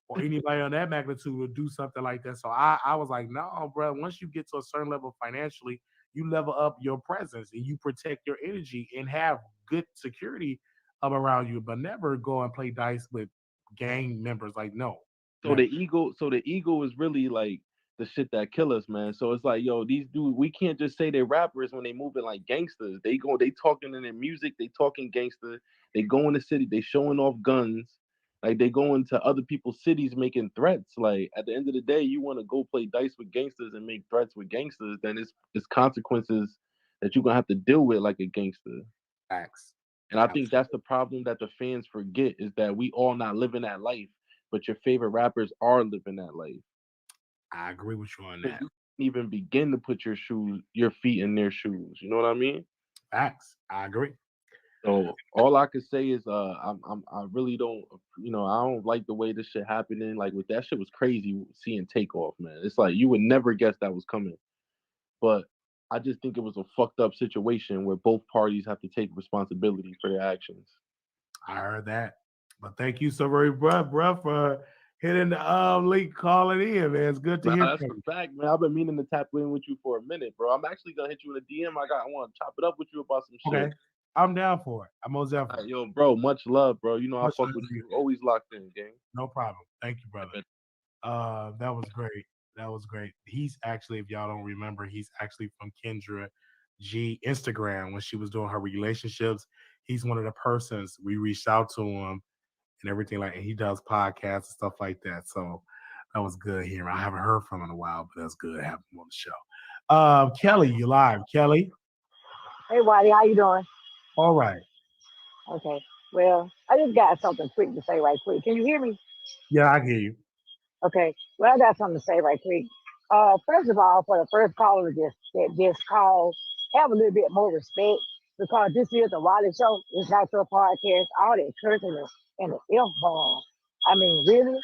or anybody on that magnitude will do something like that. So I was like, no, bro. Once you get to a certain level financially, you level up your presence and you protect your energy and have good security around you, but never go and play dice with gang members. Like, no, So the never. ego is really like the shit that kill us, man. So it's like, yo, these dudes, we can't just say they're rappers when they moving like gangsters. They talking in their music, they talking gangster. They go in the city, they showing off guns. Like they go into other people's cities making threats. Like at the end of the day, you want to go play dice with gangsters and make threats with gangsters, then it's consequences that you're gonna have to deal with like a gangster. Facts. And I think Absolutely. that's the problem that the fans forget is that we all not living that life, but your favorite rappers are living that life. I agree with you on So that. you can't even begin to put your feet in their shoes. You know what I mean? Facts. I agree. So all I could say is, I really don't, I don't like the way this shit happening. Like with that shit was crazy seeing Takeoff, man. It's like you would never guess that was coming, but I just think it was a fucked up situation where both parties have to take responsibility for their actions. I heard that. But thank you so very much, bro, for hitting the link, calling in, man. It's good to Nah, hear that's from a you. fact, man. I've been meaning to tap in with you for a minute, bro. I'm actually gonna hit you in a DM. I want to chop it up with you about some shit. Okay. I'm down for it. I'm most All right, definitely. yo, bro, much love, bro. You know I Much fuck love with to you. you. Always locked in, gang. No problem. Thank you, I brother. bet. That was great. That was great. He's actually, if y'all don't remember, he's actually from Kendra G Instagram when she was doing her relationships. He's one of the persons we reached out to him and everything like and he does podcasts and stuff like that. So that was good hearing. I haven't heard from him in a while, but that's good having him on the show. Kelly, you live. Kelly. Hey, Waddy, how you doing? All right. Okay. Well, I just got something quick to say right quick. Can you hear me? Yeah, I hear you. Okay. Well, I got something to say right quick. First of all, for the first caller that just called, have a little bit more respect because this is a Wiley Show. It's not your podcast. All that cursing and the F bomb. I mean, really?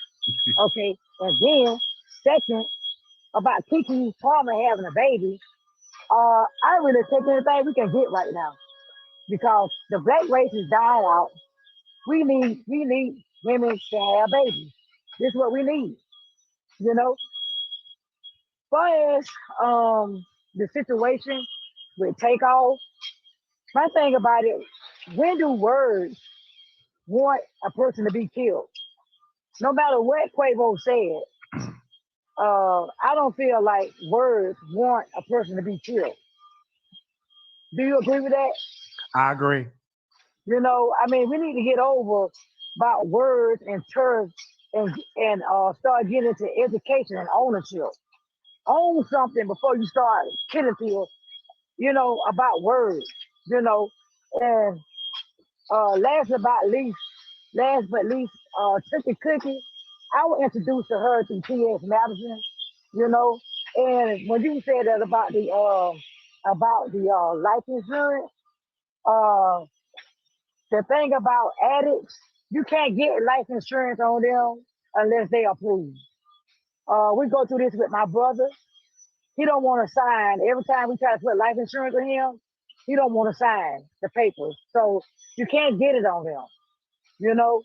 Okay. And then, second, about Keke Palmer having a baby, I really take anything we can get right now because the black race is dying out. We need women to have babies. This is what we need. You know, far as the situation with takeoff, my thing about it, when do words want a person to be killed? No matter what Quavo said, I don't feel like words want a person to be killed. Do you agree with that? I agree. You know, I mean, we need to get over about words and terms and start getting into education and ownership. Own something before you start killing people. You know about words. You know, and last but least, Tookie Cookie. I was introduced to her through T.S. Madison. You know, and when you said that about the life insurance, uh, the thing about addicts, you can't get life insurance on them unless they approve. We go through this with my brother. He don't want to sign. Every time we try to put life insurance on him, he don't want to sign the papers. So you can't get it on them. You know,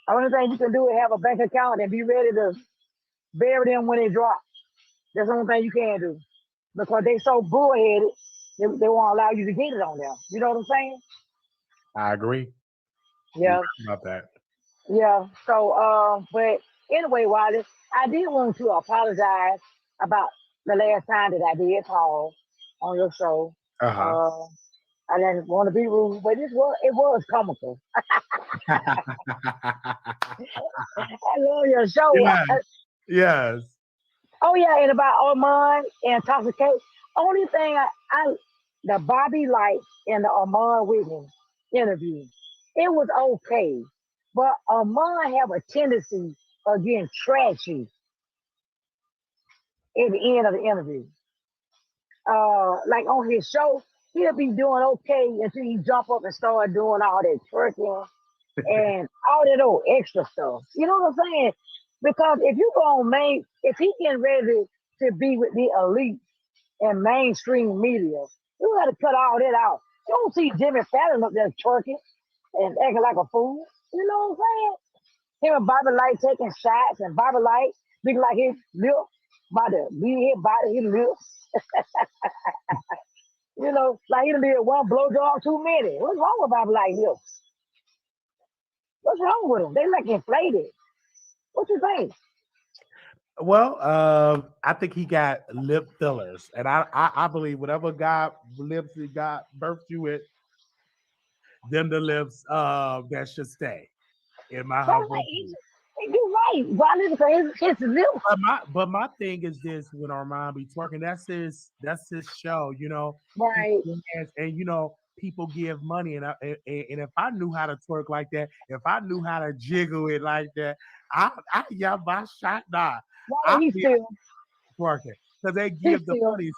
the only thing you can do is have a bank account and be ready to bury them when they drop. That's the only thing you can do because they so bullheaded, they won't allow you to get it on them. You know what I'm saying? I agree. You're Yeah. right about that. Yeah. So, but anyway, Wallace, I did want to apologize about the last time that I did call on your show. Uh-huh. Uh, I didn't want to be rude, but it was comical. I love your show. yes. Yes. Oh yeah, and about Armon and Tasha K. Only thing the Bobby Light and the Armon Wiggins interview, it was okay. But Armon have a tendency of getting trashy at the end of the interview. Like on his show, he'll be doing okay until he jump up and start doing all that twerking and all that old extra stuff. You know what I'm saying? Because if you go on if he getting ready to be with the elite and mainstream media, you got to cut all that out. You don't see Jimmy Fallon up there twerking and acting like a fool. You know what I'm saying? Him and Bobby Light taking shots and Bobby Light looking like his lips about to be hit by his lips. You know, like he done did one blowjob too many. What's wrong with Bobby Light lips? What's wrong with them? They like inflated. What you think? Well, I think he got lip fillers, and I believe whatever God lips he got birthed you with, them the lips that should stay. In my That's humble right. opinion. You're right. Why listen to his lips? But my thing is this: when Armand be twerking, that's his show. Right. And people give money, and if I knew how to twerk like that, if I knew how to jiggle it like that, I yeah, my shot nah. Why I he be still? twerking because they He give the still. money.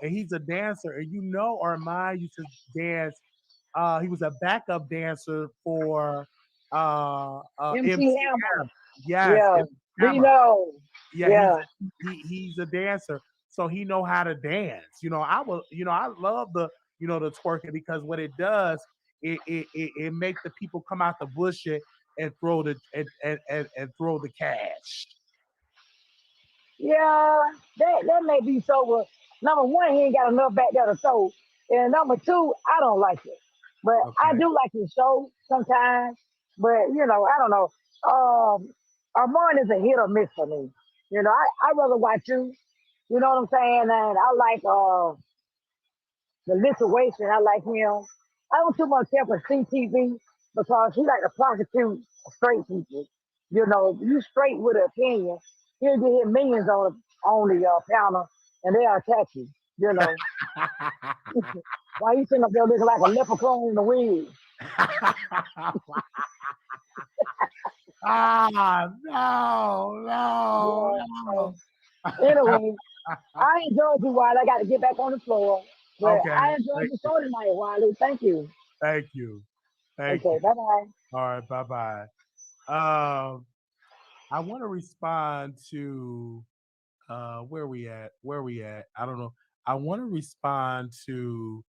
And he's a dancer, and Armand used to dance. He was a backup dancer for MC MC Hammer. Yes, Yeah. MC We Hammer. know. Yeah, Yeah. he's a dancer, so he know how to dance. I love the twerking because what it does, it makes the people come out the bush and throw and throw the cash. Yeah, that may be so. But number one, he ain't got enough back there to throw, and number two, I don't like it. But I Okay. do like his show sometimes. But I don't know. Armand is a hit or miss for me. I rather watch you. You know what I'm saying? And I like the situation. I like him. I don't too much care for CTV because he like to prosecute straight people. You straight with an opinion, he'll get his millions on the panel, and they'll attack you. You know, why you sitting up there looking like a leprechaun in the wig? No, no, Yeah. no. So anyway, I enjoyed you, Wiley. I got to get back on the floor, but Okay, I enjoyed thank the you, show tonight, Wiley. Thank you. thank you, thank Okay, you. bye bye. All right, bye bye. Um, I want to respond to where we at? Where we at? I don't know. I want to respond to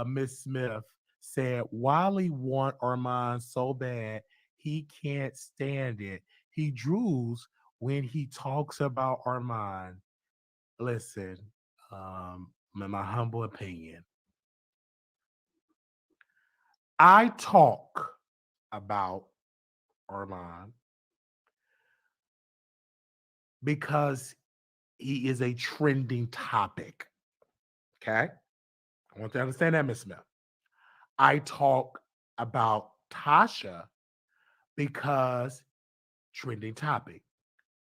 Miss Smith said Wiley want Armand so bad he can't stand it. He drools when he talks about Armand. Listen, in my humble opinion, I talk about Armand because he is a trending topic. Okay. I want you to understand that, Miss Smith. I talk about Tasha because trending topic.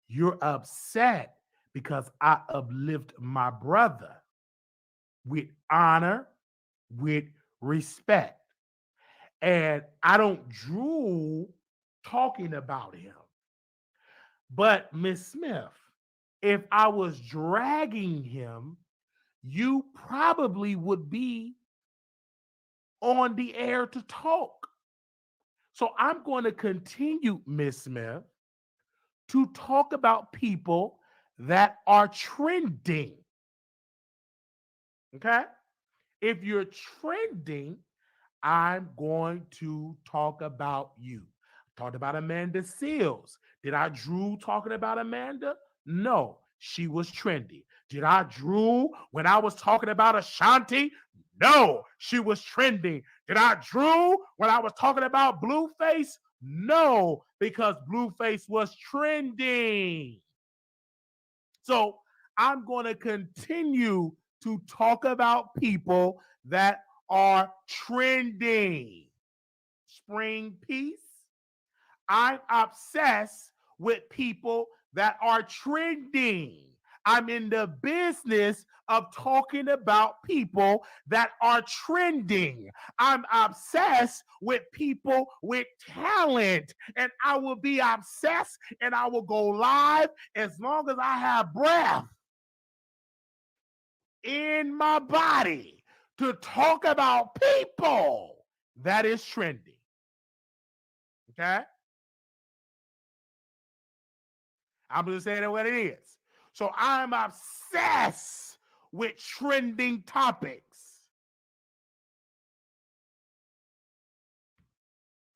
You're upset because I uplift my brother with honor, with respect. And I don't drool talking about him. But Miss Smith, if I was dragging him, you probably would be on the air to talk. So I'm going to continue, Miss Smith, to talk about people that are trending. Okay? If you're trending, I'm going to talk about you. Talked about Amanda Seals. Did I drool talking about Amanda? No, she was trendy. Did I drool when I was talking about Ashanti? No, she was trending. Did I drool when I was talking about Blueface? No, because Blueface was trending. So I'm going to continue to talk about people that are trending. Spring Peace. I'm obsessed with people that are trending. I'm in the business of talking about people that are trending. I'm obsessed with people with talent, and I will be obsessed and I will go live as long as I have breath in my body to talk about people that is trending. Okay? I'm just saying it what it is. So I'm obsessed with trending topics.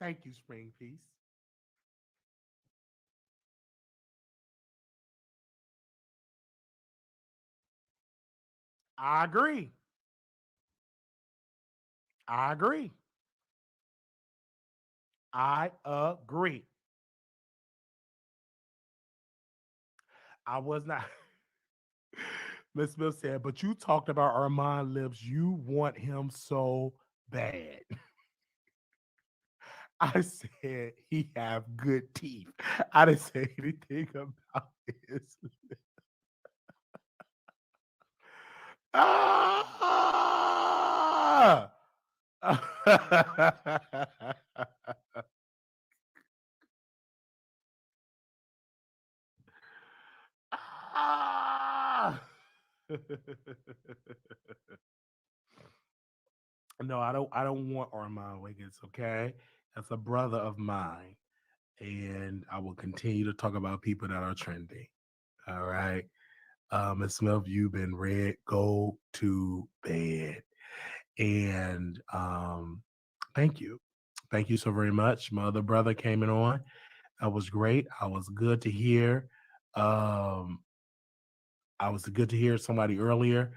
Thank you, Spring Peace. I agree. I agree. I agree. I was not. Miss Smith said, but you talked about Armand Lips. You want him so bad. I said he have good teeth. I didn't say anything about his. Ah! Ah! No, I don't. I don't want Armon Wiggins. Okay, that's a brother of mine, and I will continue to talk about people that are trending. All right, Miss Smith, you've been red. Go to bed, and thank you so very much. My other brother came in on. That was great. I was good to hear. Um, I was good to hear somebody earlier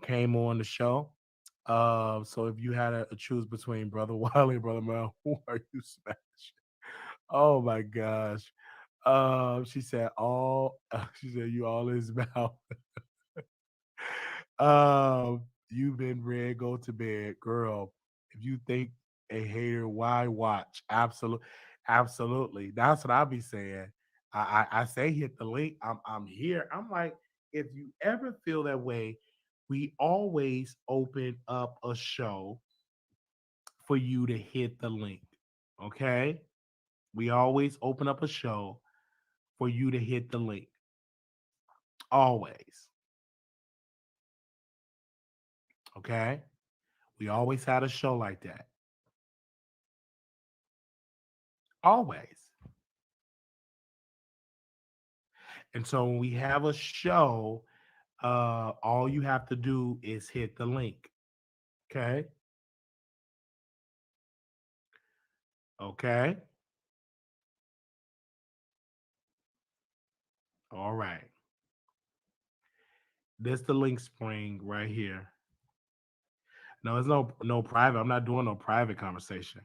came on the show. So if you had to choose between Brother Wiley and Brother Mel, who are you smashing? Oh my gosh. She said all she said you all is mouth. You've been red, go to bed, girl. If you think a hater, why watch? Absolutely. That's what I'll be saying. I say hit the link. I'm here. I'm like, if you ever feel that way, we always open up a show for you to hit the link. Okay? We always open up a show for you to hit the link. Always. Okay? We always had a show like that. Always. And so when we have a show, all you have to do is hit the link. Okay. Okay. All right. This the link spring right here. No, it's no private. I'm not doing no private conversation.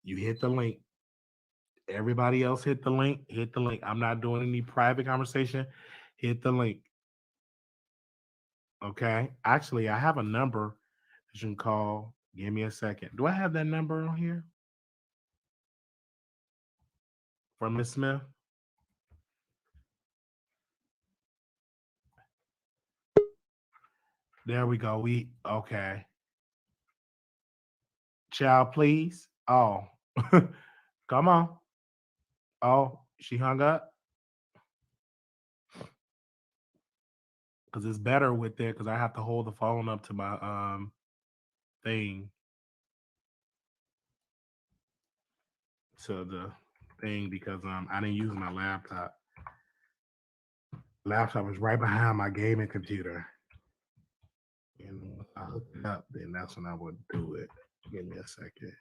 You hit the link. Everybody else hit the link. Hit the link. I'm not doing any private conversation. Hit the link. Okay. Actually, I have a number that you can call. Give me a second. Do I have that number on here from Miss Smith? There we go. We okay. Child, please. Oh, come on. Oh, she hung up because it's better with it because I have to hold the phone up to my thing to the thing because I didn't use my laptop. Laptop was right behind my gaming computer. And when I hook it up, then that's when I would do it. Give me a second.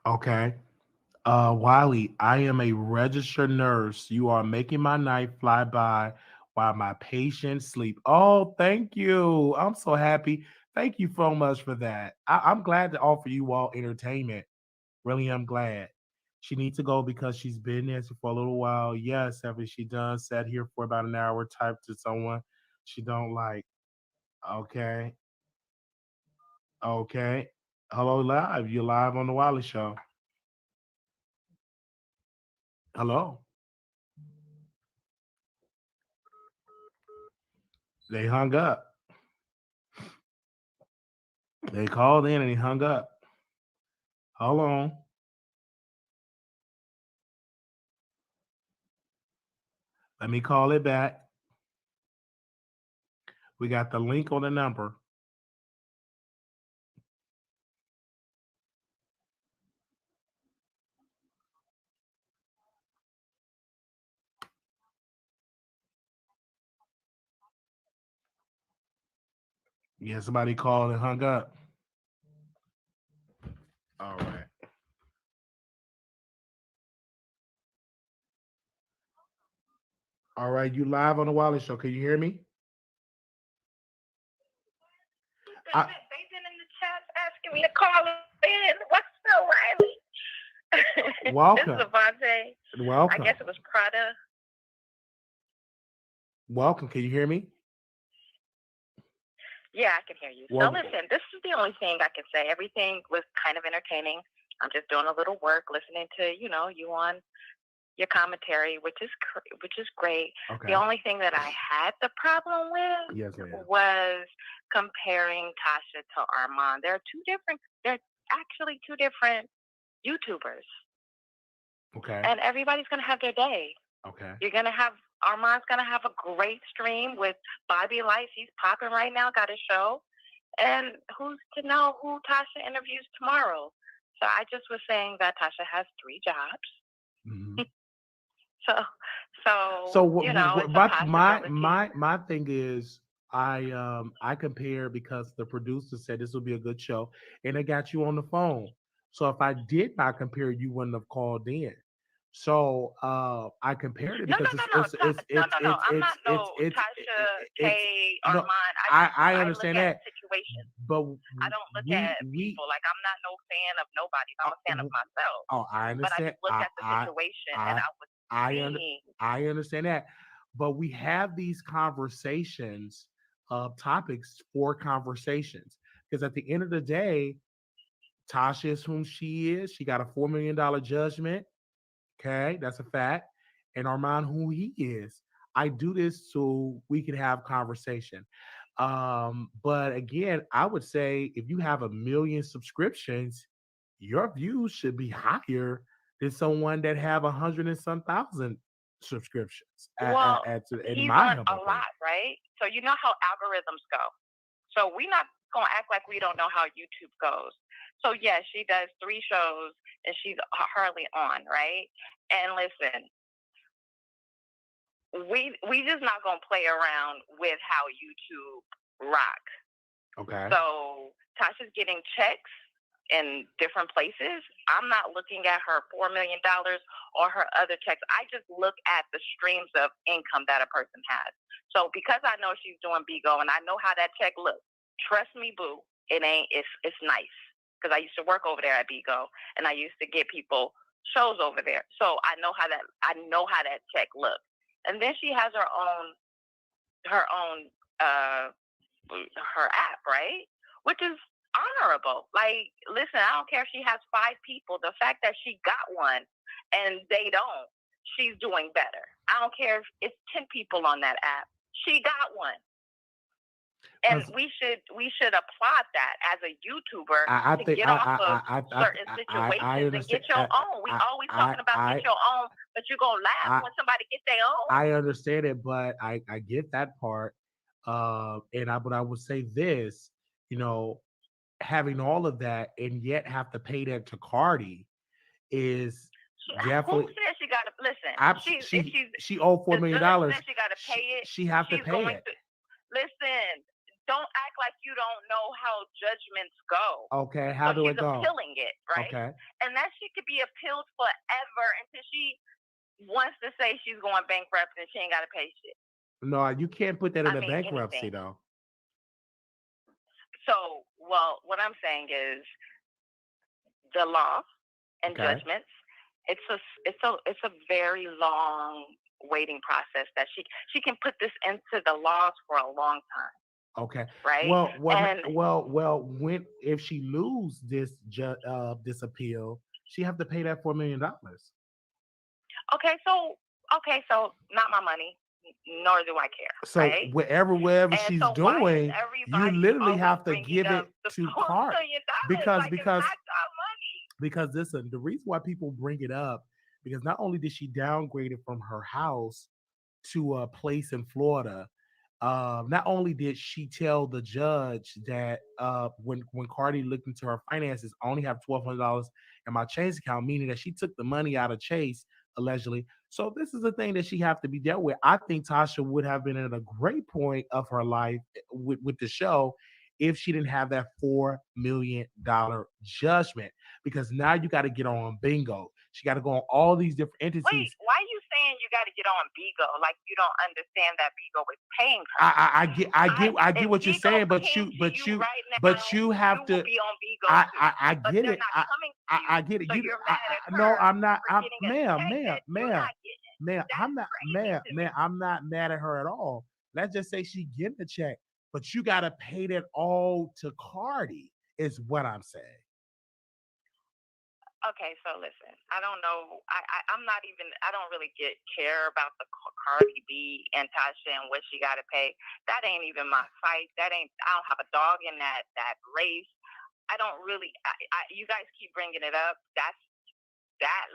Okay. Wiley, I am a registered nurse. You are making my night fly by while my patients sleep. Oh, thank you. I'm so happy. Thank you so much for that. I'm glad to offer you all entertainment. Really, I'm glad. She needs to go because she's been there for a little while. Yes, Stephanie, she done sat here for about an hour, typed to someone she don't like. Okay. Okay. Hello, live. You're live on the Wiley Show. Hello. They hung up. They called in and he hung up. Hold on. Let me call it back. We got the link on the number. Yeah, somebody called and hung up. All right. All right, you live on the Wiley Show. Can you hear me? They've been in the chat asking me to call in. What's up, Wiley? Welcome. This is Avante. Welcome. I guess it was Prada. Welcome. Can you hear me? Yeah, I can hear you. Well, so listen, this is the only thing I can say. Everything was kind of entertaining. I'm just doing a little work, listening to, you on your commentary, which is great. Okay. The only thing that I had the problem with was comparing Tasha to Armon. They're actually two different YouTubers. Okay. And everybody's going to have their day. Okay. Armon's going to have a great stream with Bobby Life. He's popping right now, got a show. And who's to know who Tasha interviews tomorrow? So I just was saying that Tasha has 3 jobs. Mm-hmm. My thing is I compare because the producer said this will be a good show and they got you on the phone. So if I did not compare, you wouldn't have called in. So I compared it because I'm not Tasha, K, Armon. I understand look that. At situation. But I don't look at people like I'm not no fan of nobody. I'm a fan of myself. Oh, I understand. But I just look at the situation and I understand that. But we have these conversations, topics for conversations. Because at the end of the day, Tasha is whom she is. She got a $4 million judgment. Okay, that's a fact. And Armon, who he is. I do this so we can have conversation. But again, I would say if you have 1 million subscriptions, your views should be higher than someone that have 100 and some thousand subscriptions. He's on a lot, right? So you know how algorithms go. So we're not gonna act like we don't know how YouTube goes. So yeah, she does 3 shows and she's hardly on, right? And listen, we just not gonna play around with how YouTube rock. Okay. So Tasha's getting checks in different places. I'm not looking at her $4 million or her other checks. I just look at the streams of income that a person has. So because I know she's doing Bigo and I know how that check looks, trust me, boo, it's nice. Because I used to work over there at Bigo and I used to get people shows over there. So I know how that check looks. And then she has her own her app, right? Which is honorable. Like, listen, I don't care if she has 5 people. The fact that she got one and they don't, she's doing better. I don't care if it's 10 people on that app. She got one. And we should applaud that as a YouTuber to get off of certain situations and get your own. We always talking about get your own, but you're gonna laugh when somebody gets their own. I understand it, but I get that part. But I would say this, having all of that and yet have to pay that to Cardi is definitely. Who said she got to listen? She owed $4 million. She got to pay it. She have to pay it. Listen. Don't act like you don't know how judgments go. Okay, how do it go? She's appealing it, right? Okay. And that shit could be appealed forever until she wants to say she's going bankrupt and she ain't got to pay shit. No, you can't put that in a bankruptcy, though. So, what I'm saying is the law and judgments it's a very long waiting process that she can put this into the laws for a long time, Okay. right? When if she lose this appeal, she have to pay that $4 million. Okay, so not my money, nor do I care. So right? wherever And she's so why is doing, you everybody literally always have to bringing give up it the to $4 Cart million? because Like, it's because not our money. because listen, the reason why people bring it up because not only did she downgrade it from her house to a place in Florida, not only did she tell the judge that when Cardi looked into her finances, I only have $1,200 in my Chase account, meaning that she took the money out of Chase allegedly. So this is the thing that she have to be dealt with. I think Tasha would have been at a great point of her life with the show if she didn't have that $4 million judgment, because now you got to get on bingo. She got to go on all these different entities. Wait, why are you saying you got to get on Bigo? Like, you don't understand that Bigo is paying her. I get what you're Bigo saying, but came you to you right now, you have you to. will be on Bigo too. I But get they're it. not coming to you. I get it. So You you're mad at no, her I'm not. for I'm getting a ma'am, check ma'am, that you're ma'am, not getting. ma'am. I'm That's not crazy ma'am, to me. ma'am. I'm not mad at her at all. Let's just say she getting a check, but you got to pay that all to Cardi. Is what I'm saying. Okay, so listen, I don't know. I'm not even. I don't really care about the Cardi B and Tasha and what she got to pay. That ain't even my fight. That ain't. I don't have a dog in that race. I don't really. You guys keep bringing it up. That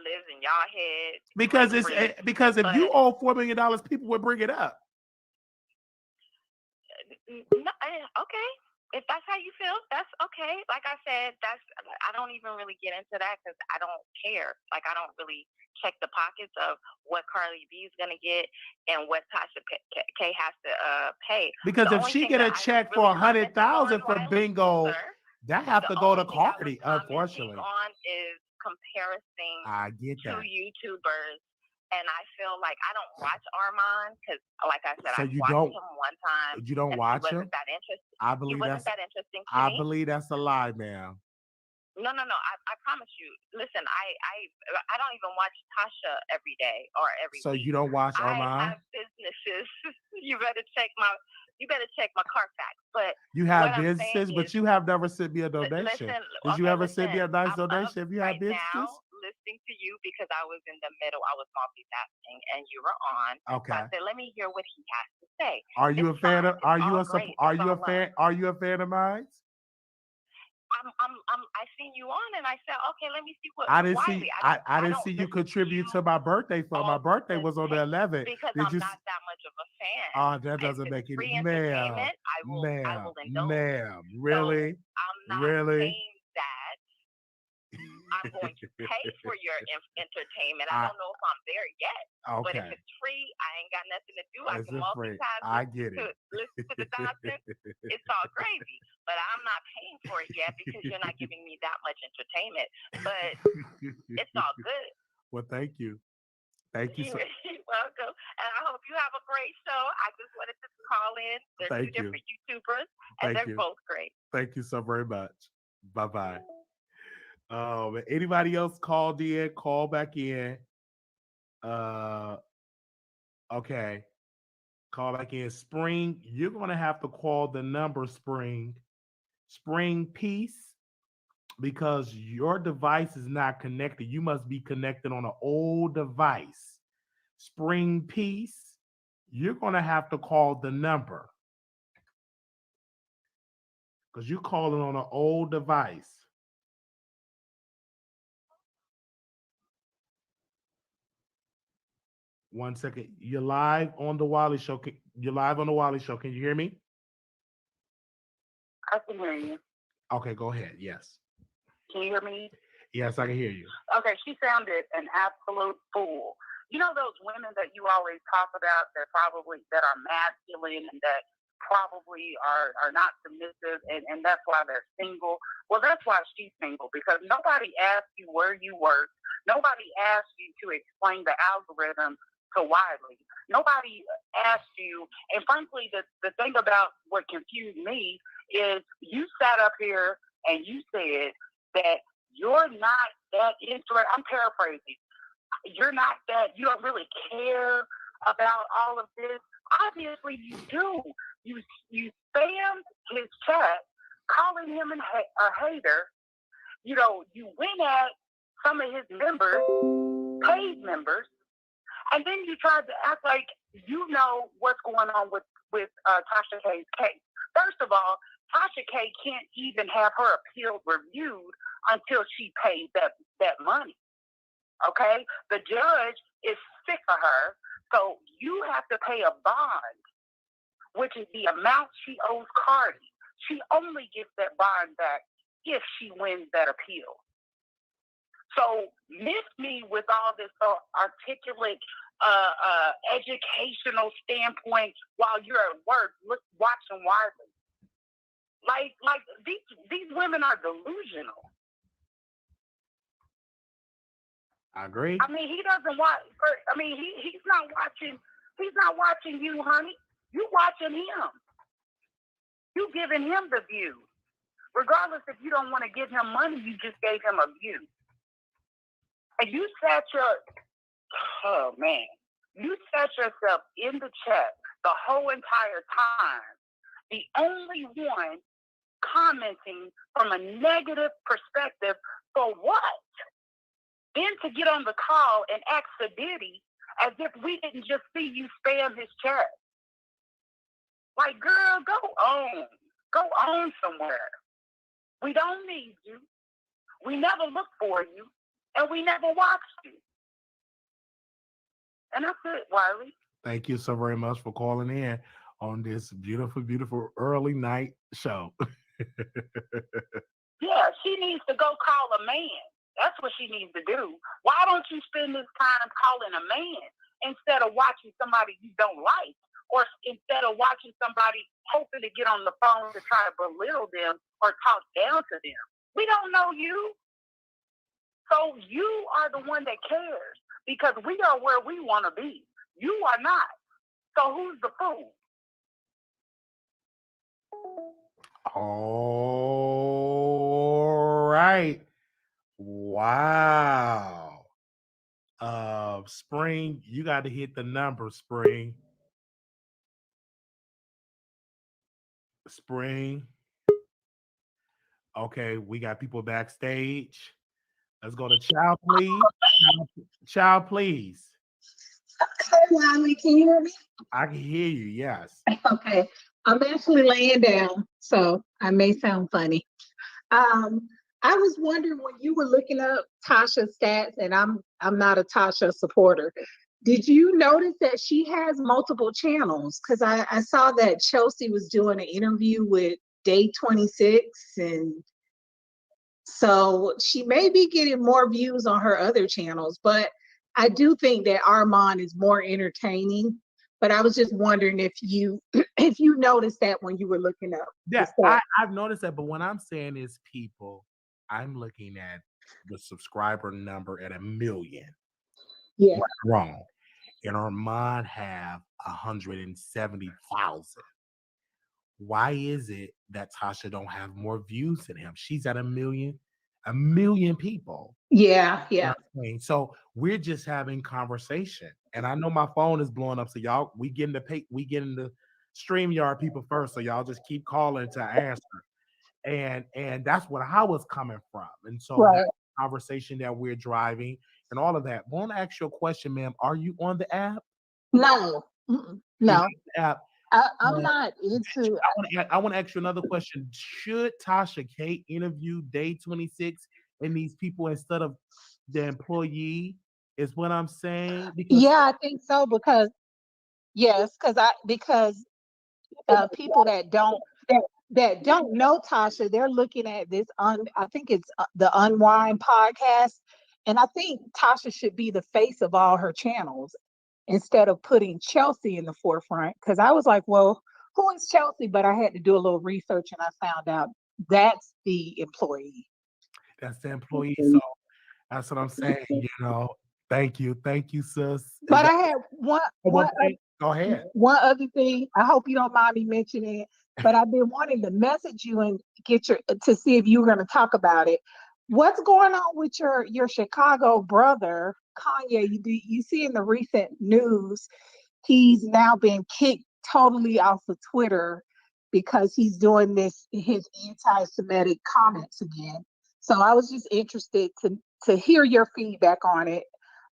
lives in y'all head. Because if you owe $4 million, people would bring it up. No, okay. If that's how you feel, that's okay. Like I said, I don't even really get into that because I don't care. Like, I don't really check the pockets of what Cardi B is gonna get and what Tasha K has to pay. Because if she get a check for $100,000 for bingo, that have to go to Cardi. Unfortunately, on is comparison I get to that. YouTubers. And I feel like I don't watch Armon because, like I said, So I you watched don't- him one time. You don't and watch he him? wasn't that interesting. I believe He wasn't that's. that interesting to I me. believe that's a lie, ma'am. No. I promise you. Listen, I don't even watch Tasha every day or every So week. you don't watch Armon? I have businesses. You better check my Carfax. But you have businesses, but you have never sent me a donation. Did you ever send me a nice donation if you have businesses? Now, listening to you because I was in the middle. I was multitasking, and you were on. Okay. So I said, let me hear what he has to say. Are you a fan of? Are you a fan? Are you a fan of mine? I seen you on, and I said, okay, let me see what. I didn't Wiley. see. I didn't see you contribute to my birthday. My birthday was on the 11th. Because Did I'm you? not that much of a fan. Oh, that doesn't make it. Ma'am, I will indulge. ma'am, really? So I'm not really? saying that I'm going to pay for your entertainment. I don't know if I'm there yet. Okay. But if it's free, I ain't got nothing to do. I can multitask. I get it. Listen to the nonsense. It's all gravy. But I'm not paying for it yet because you're not giving me that much entertainment. But it's all good. Well, thank you. Thank you. You're welcome. And I hope you have a great show. I just wanted to call in. There's two different YouTubers, and they're both great. Thank you so very much. Bye-bye. Anybody else called in? Call back in. Okay. Call back in. Spring, you're gonna have to call the number, Spring Peace, because your device is not connected. You must be connected on an old device. Spring Peace, you're gonna have to call the number because you're calling on an old device. One second. You're live on the Wiley Show. You're live on the Wiley Show. Can you hear me? I can hear you. Okay, go ahead. Yes. Can you hear me? Yes, I can hear you. Okay, she sounded an absolute fool. You know those women that you always talk about that are masculine and that probably are not submissive and that's why they're single? Well, that's why she's single, because nobody asked you where you work. Nobody asked you to explain the algorithm to Wiley. Nobody asked you. And frankly, the thing about what confused me is you sat up here and you said that you're not that interested. I'm paraphrasing. you're not that, you don't really care about all of this. Obviously, you do. You spammed his chat, calling him a hater. You know, you went at some of his members, paid members, and then you tried to act like you know what's going on with Tasha K's case. First of all, Tasha K can't even have her appeal reviewed until she pays that money. Okay? The judge is sick of her, so you have to pay a bond, which is the amount she owes Cardi. She only gets that bond back if she wins that appeal. So miss me with all this articulate, educational standpoint while you're at work watching Wiley. Like these women are delusional. I agree. I mean, he doesn't watch. I mean, he's not watching. He's not watching you, honey. You watching him. You giving him the view. Regardless if you don't want to give him money, you just gave him a view. And you sat yourself in the chat the whole entire time. The only one commenting from a negative perspective for what? Then to get on the call and act sedity as if we didn't just see you spam his chat. Like, girl, go on somewhere. We don't need you. We never looked for you, and we never watched you. And that's it, Wiley. Thank you so very much for calling in on this beautiful, beautiful early night show. Yeah, she needs to go call a man. That's what she needs to do. Why don't you spend this time calling a man instead of watching somebody you don't like, or instead of watching somebody hoping to get on the phone to try to belittle them or talk down to them? We don't know you. So you are the one that cares because we are where we want to be. You are not. So who's the fool? All right. Wow. Spring, you got to hit the number, Spring. Spring. Okay, we got people backstage. Let's go to Child, please. Child, please. Okay, Wiley, can you hear me? I can hear you, yes. Okay. I'm actually laying down, so I may sound funny. I was wondering when you were looking up Tasha's stats, and I'm not a Tasha supporter. Did you notice that she has multiple channels? Because I saw that Chelsea was doing an interview with Day 26, and so she may be getting more views on her other channels, but I do think that Armon is more entertaining. But I was just wondering if you noticed that when you were looking up. Yeah, I've noticed that, but when I'm saying is people, I'm looking at the subscriber number at 1 million. Yeah. Wrong. And Armand have 170,000. Why is it that Tasha don't have more views than him? She's at 1 million people. Yeah. You know what I mean? So we're just having conversation. And I know my phone is blowing up. So y'all, we getting the StreamYard people first. So y'all just keep calling to answer. And that's what I was coming from. And so Right. that conversation that we're driving and all of that. I want to ask you a question, ma'am. Are you on the app? No. No. The app. I'm not into. I want to ask you another question. Should Tasha K interview Day 26 and these people instead of the employee? Is what I'm saying. Because, yeah, I think so. Because people that don't know Tasha, they're looking at this I think it's the Unwind podcast, and I think Tasha should be the face of all her channels instead of putting Chelsea in the forefront. Because I was like, well, who is Chelsea? But I had to do a little research, and I found out that's the employee. That's the employee. So that's what I'm saying. You know, thank you, sis. But I had one. Go ahead. One other thing. I hope you don't mind me mentioning it, but I've been wanting to message you and to see if you were going to talk about it. What's going on with your Chicago brother? Kanye, you see in the recent news, he's now been kicked totally off of Twitter because he's doing his anti-Semitic comments again. So I was just interested to hear your feedback on it.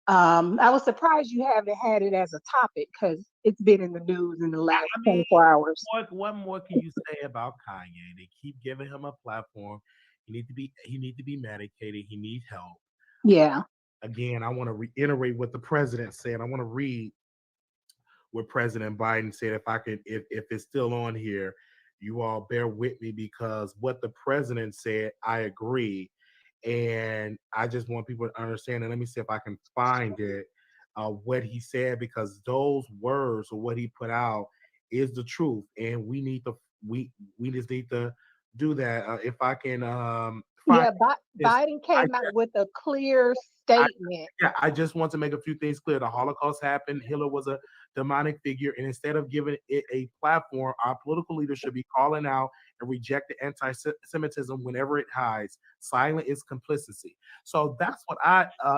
I was surprised you haven't had it as a topic because it's been in the news in the last 24 hours. What more can you say about Kanye? They keep giving him a platform. He need to be medicated. He needs help. Yeah. Again, I want to reiterate what the president said. I want to read what President Biden said. If it's still on here, you all bear with me because what the president said, I agree. And I just want people to understand. And let me see if I can find it, what he said, because those words or what he put out is the truth. And we just need to do that. If I can find Biden came out with a clear statement. I just want to make a few things clear. The Holocaust happened. Hitler was a demonic figure. And instead of giving it a platform, our political leaders should be calling out and reject the anti-Semitism whenever it hides. Silent is complicity. So that's what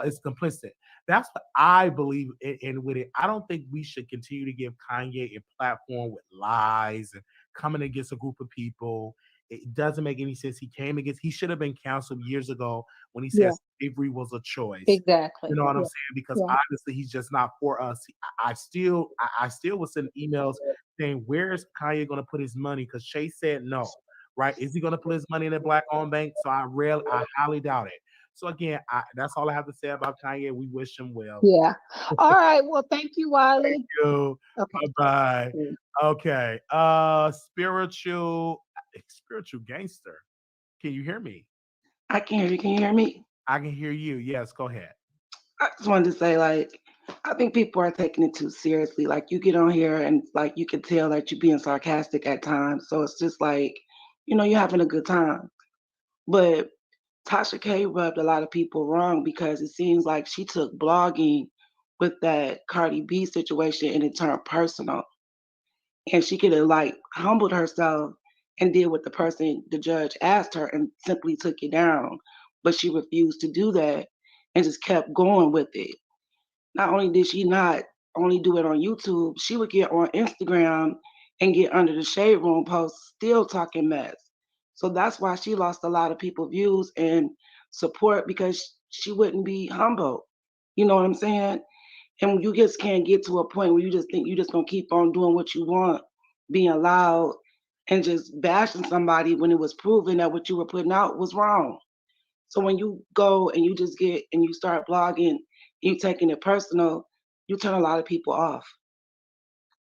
is complicit. That's what I believe in with it. I don't think we should continue to give Kanye a platform with lies and coming against a group of people. It doesn't make any sense. He should have been canceled years ago when he said slavery was a choice. Exactly. You know what I'm saying? Because honestly, he's just not for us. I still was sending emails saying, where is Kanye going to put his money? Because Chase said no, right? Is he going to put his money in a black-owned bank? So I highly doubt it. So again, that's all I have to say about Kanye. We wish him well. Yeah. All right. Well, thank you, Wiley. Thank you. Okay. Bye-bye. Okay. Spiritual gangster. Can you hear me? I can hear you. Can you hear me? I can hear you. Yes, go ahead. I just wanted to say, like, I think people are taking it too seriously. Like, you get on here and, like, you can tell that you're being sarcastic at times. So it's just like, you're having a good time. But Tasha K rubbed a lot of people wrong because it seems like she took blogging with that Cardi B situation and it turned personal. And she could have, like, humbled herself and did what the judge asked her and simply took it down. But she refused to do that and just kept going with it. Not only did she not only do it on YouTube, she would get on Instagram and get under the shade room posts still talking mess. So that's why she lost a lot of people views and support because she wouldn't be humble. You know what I'm saying? And you just can't get to a point where you just think you're just gonna keep on doing what you want, being loud and just bashing somebody when it was proven that what you were putting out was wrong. So when you go and you just get and you start blogging, you taking it personal, you turn a lot of people off,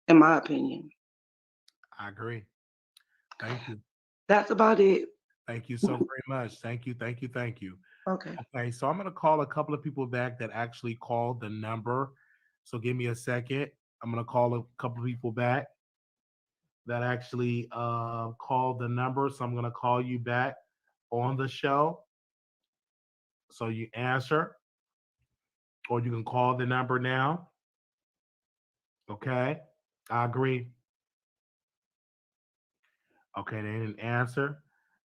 in my opinion. I agree. Thank you. That's about it. Thank you so very much. Thank you. Okay. Okay, so I'm going to call a couple of people back that actually called the number. So give me a second. I'm going to call a couple of people back that actually called the number. So I'm going to call you back on the show. So you answer, or you can call the number now. Okay, I agree. Okay, they didn't answer.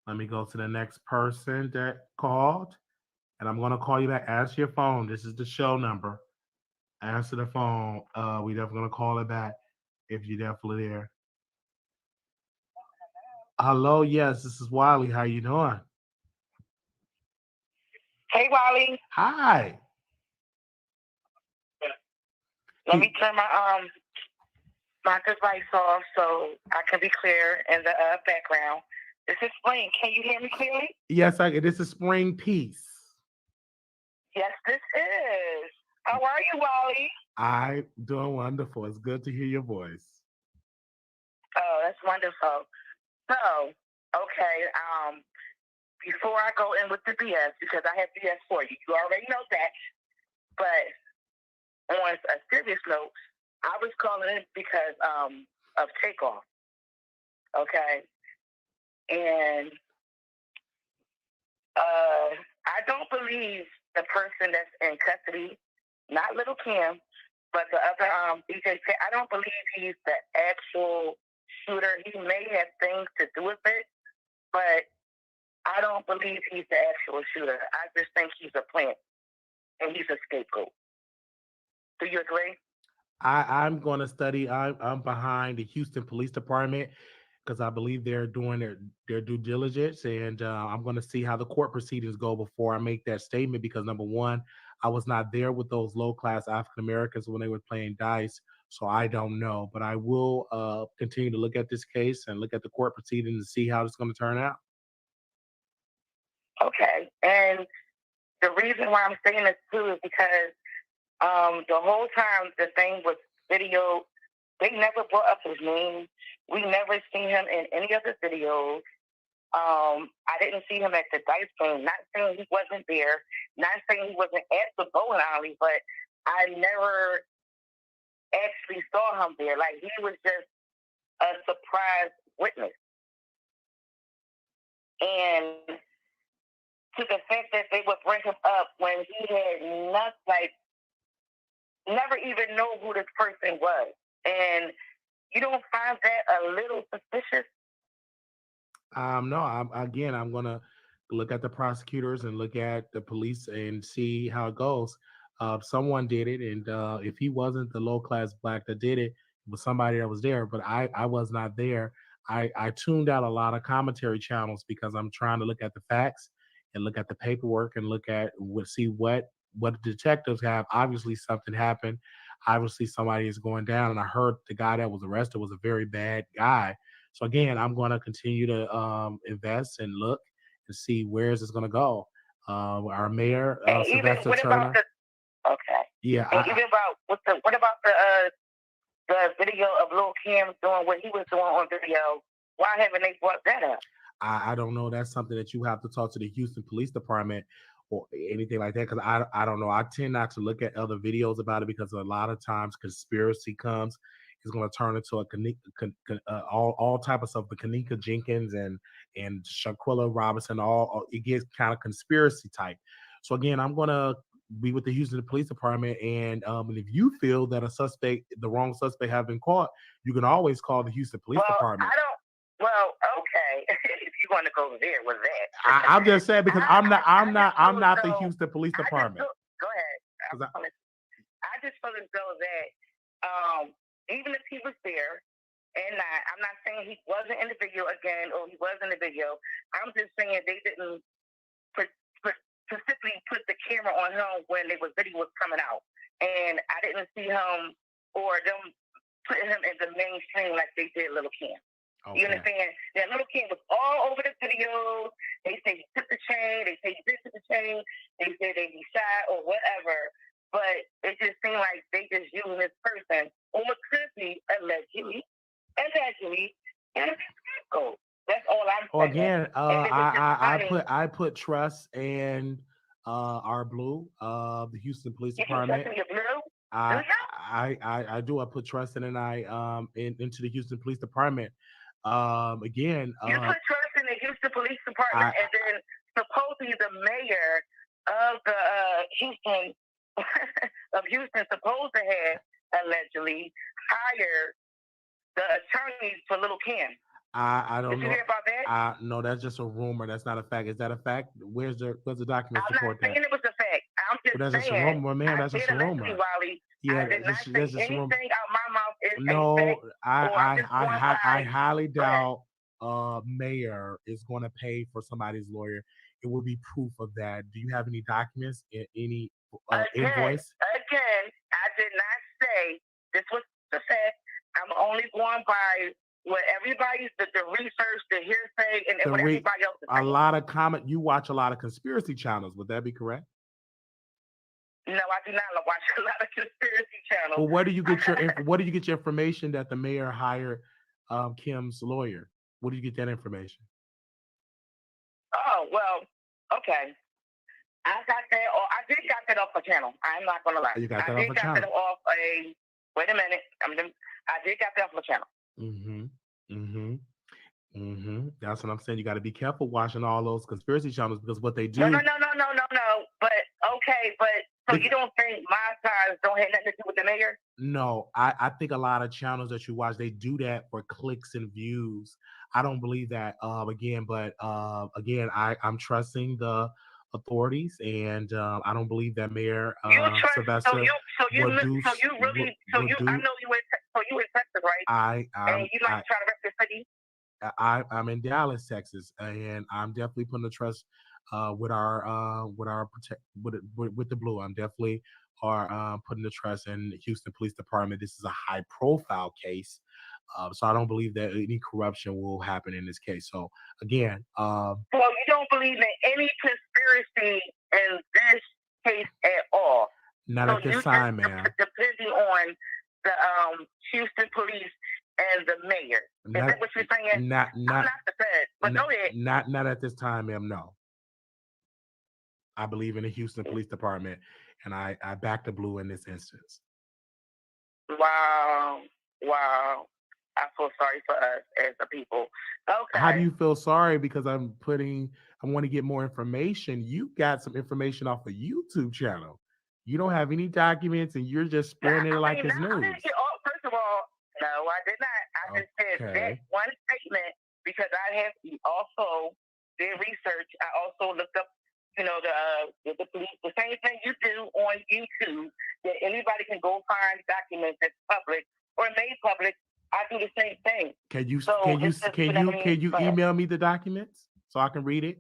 Let me go to the next person that called. And I'm going to call you back. Answer your phone. This is the show number. Answer the phone. We definitely going to call it back if you're definitely there. Hello, yes, this is Wiley. How you doing? Hey, Wiley. Hi. Let me turn my device off so I can be clear in the background. This is Spring. Can you hear me clearly? Yes, this is Spring Peace. Yes, this is. How are you, Wiley? I'm doing wonderful. It's good to hear your voice. Oh, that's wonderful. So, okay, before I go in with the BS, because I have BS for you. You already know that. But on a serious note, I was calling in because of Takeoff. Okay? And I don't believe the person that's in custody, not Little Kim, but the other DJ, I don't believe he's the actual shooter. He may have things to do with it, but I don't believe he's the actual shooter. I just think he's a plant and he's a scapegoat. Do you agree? I'm going to study. I'm behind the Houston Police Department because I believe they're doing their due diligence, and I'm going to see how the court proceedings go before I make that statement. Because number one, I was not there with those low class African Americans when they were playing dice, so I don't know. But I will continue to look at this case and look at the court proceedings and see how it's going to turn out. Okay. And the reason why I'm saying this too is because the whole time the thing was video, they never brought up his name. We never seen him in any of the videos. I didn't see him at the dice game. Not saying he wasn't there. Not saying he wasn't at the bowling alley, but I never actually saw him there. Like, he was just a surprise witness. And to the fact that they would bring him up when he had not, like, never even know who this person was. And you don't find that a little suspicious? No, I'm going to look at the prosecutors and look at the police and see how it goes. Someone did it, and if he wasn't the low class black that did it, it was somebody that was there, but I was not there. I tuned out a lot of commentary channels because I'm trying to look at the facts and look at the paperwork and look at see what the detectives have. Obviously, something happened. Obviously, somebody is going down, and I heard the guy that was arrested was a very bad guy. So again, I'm going to continue to invest and look and see where is this going to go. Our mayor, And even Sylvester what Turner. about the okay? Yeah, And even about what about the video of Lil Kim doing what he was doing on video? Why haven't they brought that up? I don't know. That's something that you have to talk to the Houston Police Department or anything like that, because I don't know. I tend not to look at other videos about it because a lot of times conspiracy comes. It's going to turn into all type of stuff. The Kanika Jenkins and Shaquilla Robinson, all it gets kind of conspiracy type. So again, I'm going to be with the Houston Police Department, and if you feel that the wrong suspect have been caught, you can always call the Houston Police Department. Well, okay. If you want to go there with that, I'm just saying because I'm not the Houston Police Department. Go ahead. I just feel as though that even if he was there, and I'm not saying he wasn't in the video again or he was in the video. I'm just saying they didn't specifically put the camera on him when the video was coming out, and I didn't see him or them putting him in the mainstream like they did Lil Kim. Okay. You understand? Now, Lil Kim was all over the videos. They say he took the chain. They say he did took the chain. They say that he shot or whatever. But it just seemed like they just using this person, or could be allegedly, and a scapegoat. That's all I'm saying. Again, I put trust in our Blue, the Houston Police Department. You trust in your Blue? I do. I put trust in, and into the Houston Police Department. Again, you put trust in the Houston Police Department, and then supposedly the mayor of the Houston supposed to have allegedly hired the attorneys for Lil Kim. I don't know. Did you hear about that? No, that's just a rumor. That's not a fact. Is that a fact? Where's the document support that? I'm not saying it was a fact. I'm just that's saying. Just a rumor, man. That's just a rumor. Wiley. Yeah, I did not say that's just anything a rumor. out my mouth is no, a fact. I highly doubt mayor is going to pay for somebody's lawyer. It will be proof of that. Do you have any documents, any invoice? Again, I did not say this was the fact. I'm only going by what everybody's the research, the hearsay, and what everybody else is saying. A lot of you watch a lot of conspiracy channels. Would that be correct? No, I do not watch a lot of conspiracy channels. Well, where do you get your information that the mayor hired Kim's lawyer? Where do you get that information? Oh, well, okay. I did got that off a channel. I'm not gonna lie. You got that off a channel. That off a. Wait a minute. I did got that off a channel. That's what I'm saying. You got to be careful watching all those conspiracy channels because what they do. No. But okay, so you don't think my sides don't have nothing to do with the mayor? No, I think a lot of channels that you watch, they do that for clicks and views. I don't believe that. I'm trusting the authorities, and I don't believe that Mayor You trust Sylvester would do. so you really so would you I do. know you in Texas, right? I And I'm you like to try to rep your city. I'm in Dallas, Texas, and I'm definitely putting the trust with our protect with the blue. I'm definitely are putting the trust in the Houston Police Department. This is a high profile case, so I don't believe that any corruption will happen in this case. So again, So you don't believe in any conspiracy in this case at all. not So at you this just time, man. depending on the Houston police and the mayor. Is Not that what you're saying? not I'm not not the Fed, but not go ahead. not at this time, ma'am. No, I believe in the Houston Police Department, and I back the blue in this instance. Wow. Wow. I feel sorry for us as a people. How do Okay. you feel sorry? Because I want to get more information. You got some information off a YouTube channel. You don't have any documents, and you're just spreading it like it's I didn't news. get all, first of all, no, I did not. I just said that Okay. one statement because I have also did research. I also looked up, the police, the same thing you do on YouTube, that anybody can go find documents that's public or made public. I do the same thing. Can you So can you it's just, can you can you email me the documents so I can read it?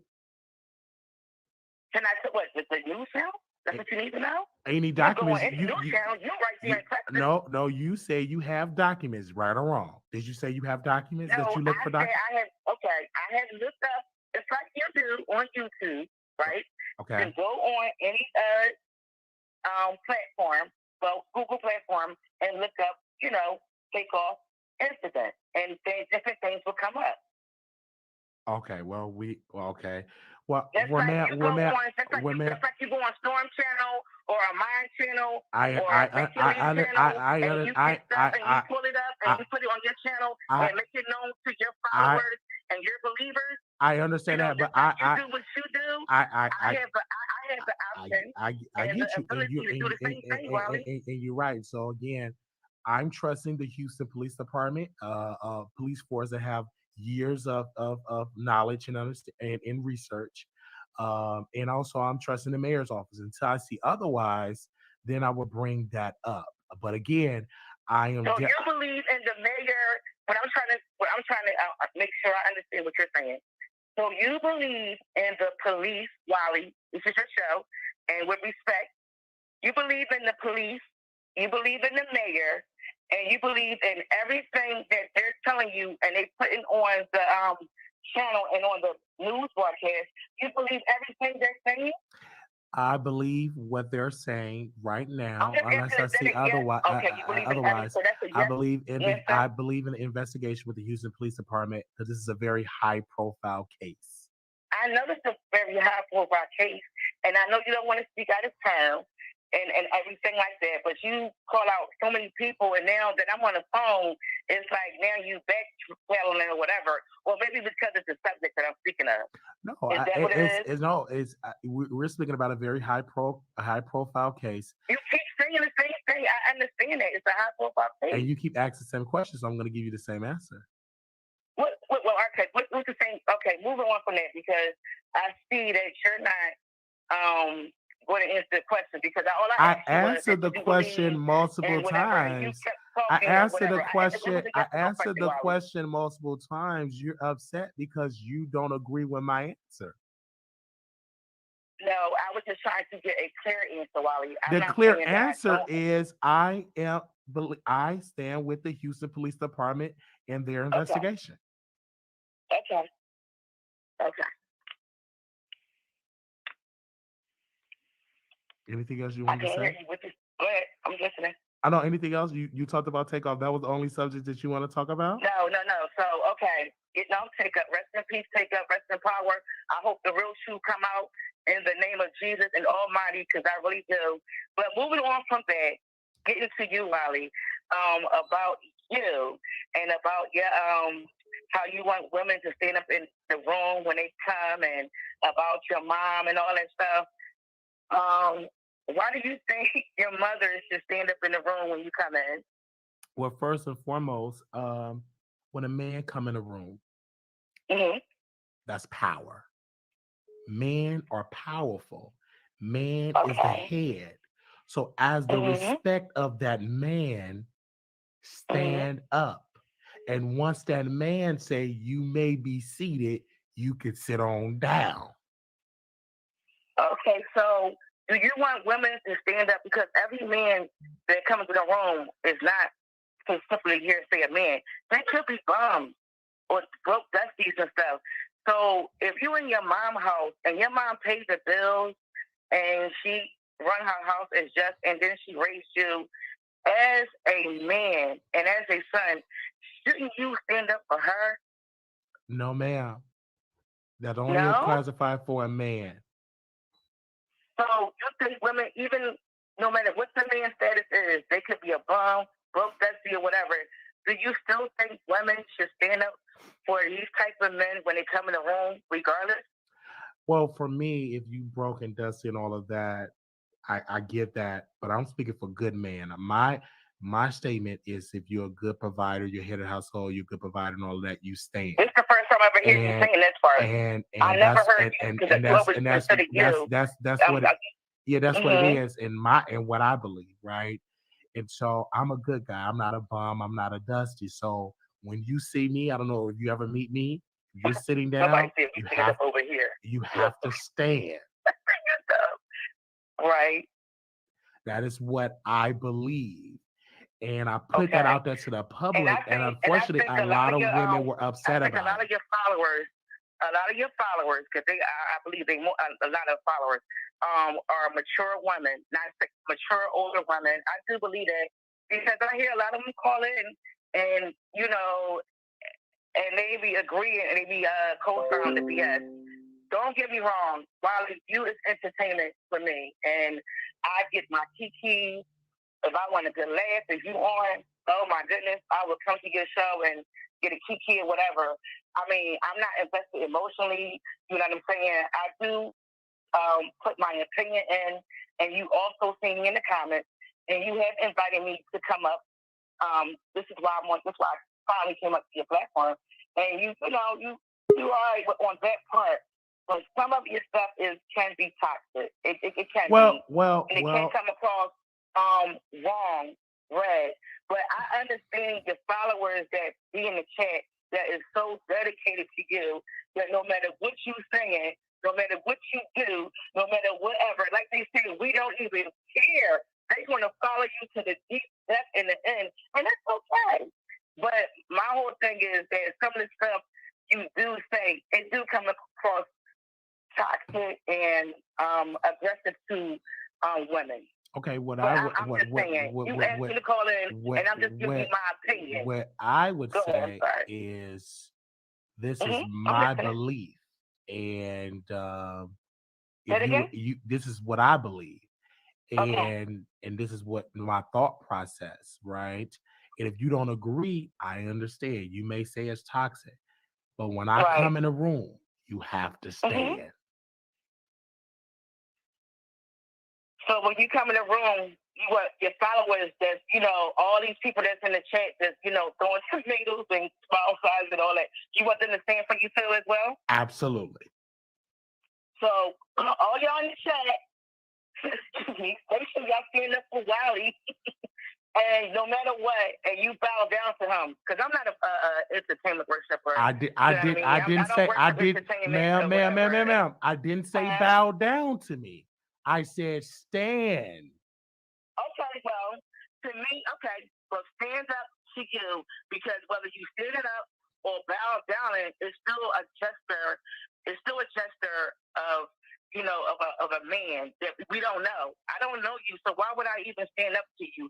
Can I put what the news channel? That's what you need to know. Any You go on documents? any news channel. You right there in Texas. No. You say you have documents, right or wrong? Did you say you have documents that No, you look I for said documents? I have looked up. It's like you do on YouTube, right? You Okay. can go on any platform, well, Google platform, and look up, takeoff incident, and different things will come up. Okay. Well, okay. Well, Just well, like man, you well, go man, on, well, man. just like you go on Storm Channel or a Mind Channel I or I a I Regular I Channel, and you I get stuff and you pull it up and you put it on your channel I and make it known to your I followers and your believers. I understand that, but just like you do what you do. I I have the option I and the get you, ability to do the same thing, Wally. and you're right. So again, I'm trusting the Houston Police Department, police force that have years of knowledge and understand and research, and also I'm trusting the mayor's office. Until I see otherwise, then I will bring that up. But again, I am. So you believe in the mayor? What I'm trying to make sure I understand what you're saying. So you believe in the police, Wiley? This is your show, and with respect, you believe in the police. You believe in the mayor, and you believe in everything that they're telling you, and they putting on the channel and on the news broadcast. You believe everything they're saying? I believe what they're saying right now, just unless I asking see if that is yes. otherwise. Okay, you believe in Otherwise, so that's a I yes believe answer? I believe in the investigation with the Houston Police Department because this is a very high profile case. I know this is a very high profile case, and I know you don't want to speak out of turn and everything like that, but you call out so many people, and now that I'm on the phone, it's like now you backpedaling or whatever, or maybe because it's the subject that I'm speaking of. No, Is that what it is? no, we're speaking about a very high profile case, You keep saying the same thing. I understand that it's a high profile case. and you keep asking the same questions, so I'm going to give you the same answer. Well, okay. What's the same? Okay, moving on from that because I see that you're not going to answer the question because all I answered the question multiple times. I answered the question. I answered the question multiple times. You're upset because you don't agree with my answer. No, I was just trying to get a clear answer, Wally. The clear answer is I stand with the Houston Police Department in their investigation. Okay. Anything else you want to say? Go ahead. I'm listening. I know. Anything else? You talked about takeoff. That was the only subject that you want to talk about? No. So, okay. Take up. Rest in peace. Take up. Rest in power. I hope the real shoe come out in the name of Jesus and Almighty, because I really do. But moving on from that, getting to you, Wiley, about you and about your how you want women to stand up in the room when they come, and about your mom and all that stuff. Why do you think your mother should stand up in the room when you come in? Well, first and foremost, when a man come in a room, Mm-hmm. that's power. men are powerful. Man is the head. So as the respect of that man, stand up. And once that man say you may be seated, you can sit on down. Okay, so do you want women to stand up? Because every man that comes to the room is not simply here to say a man. They could be bums or broke dusties and stuff. So if you in your mom's house and your mom pays the bills and she run her house as just, and then she raised you as a man and as a son, shouldn't you stand up for her? No, ma'am. That only No? classified for a man. So you think women, even no matter what the man's status is, they could be a bum, broke, dusty, or whatever. Do you still think women should stand up for these type of men when they come in the room, regardless? Well, for me, if you broke and dusty and all of that, I get that, but I'm speaking for good man. My statement is if you're a good provider, you're head of the household, you're a good provider and all of that, you stand. This is the first time I ever hear you saying this part. And I never heard you because that's whoever considered you. that's what that's what it is in what I believe, right? And so I'm a good guy. I'm not a bum. I'm not a dusty. So when you see me, I don't know if you ever meet me, if you're sitting down, you have to stand. Right. That is what I believe. And I put that out there to the public, and unfortunately, a lot of women were upset about it. A lot of your followers, because I believe a lot of followers are mature women, not mature older women. I do believe that because I hear a lot of them call in, and and they be agreeing and they be co-signing the BS. Don't get me wrong, Wiley, you is entertainment for me, and I get my Keke. If I want a good laugh, if you on, oh my goodness, I will come to your show and get a Keke or whatever. I mean, I'm not invested emotionally. You know what I'm saying? I do put my opinion in, and you also see me in the comments, and you have invited me to come up. This is why I finally came up to your platform, and you all right on that part. But some of your stuff can be toxic. It can be. And it can come across wrong, red. But I understand your followers that be in the chat that is so dedicated to you that no matter what you saying, no matter what you do, no matter whatever, like they say, we don't even care. They're going to follow you to the deep depth in the end, and that's okay. But my whole thing is that some of the stuff you do say, it do come across toxic and aggressive to women. Okay, I'm just saying, you asked me to call in, and I'm just giving you my opinion. What I would say is, this is my belief, and this is what I believe, and this is what my thought process, right? And if you don't agree, I understand. You may say it's toxic, but when I come in a room, you have to stand. So when you come in the room, your followers, that's all these people that's in the chat, that's throwing tomatoes and small size and all that. You want them to stand for you too as well? Absolutely. So all y'all in the chat, make sure y'all stand up for Wiley, and no matter what, and you bow down to him, because I'm not a entertainment worshiper. I didn't say bow down to me. I said stand. Okay, well, to me, well, stand up to you, because whether you stand it up or bow down, it's still a gesture. It's still a gesture of of a man that we don't know. I don't know you, so why would I even stand up to you?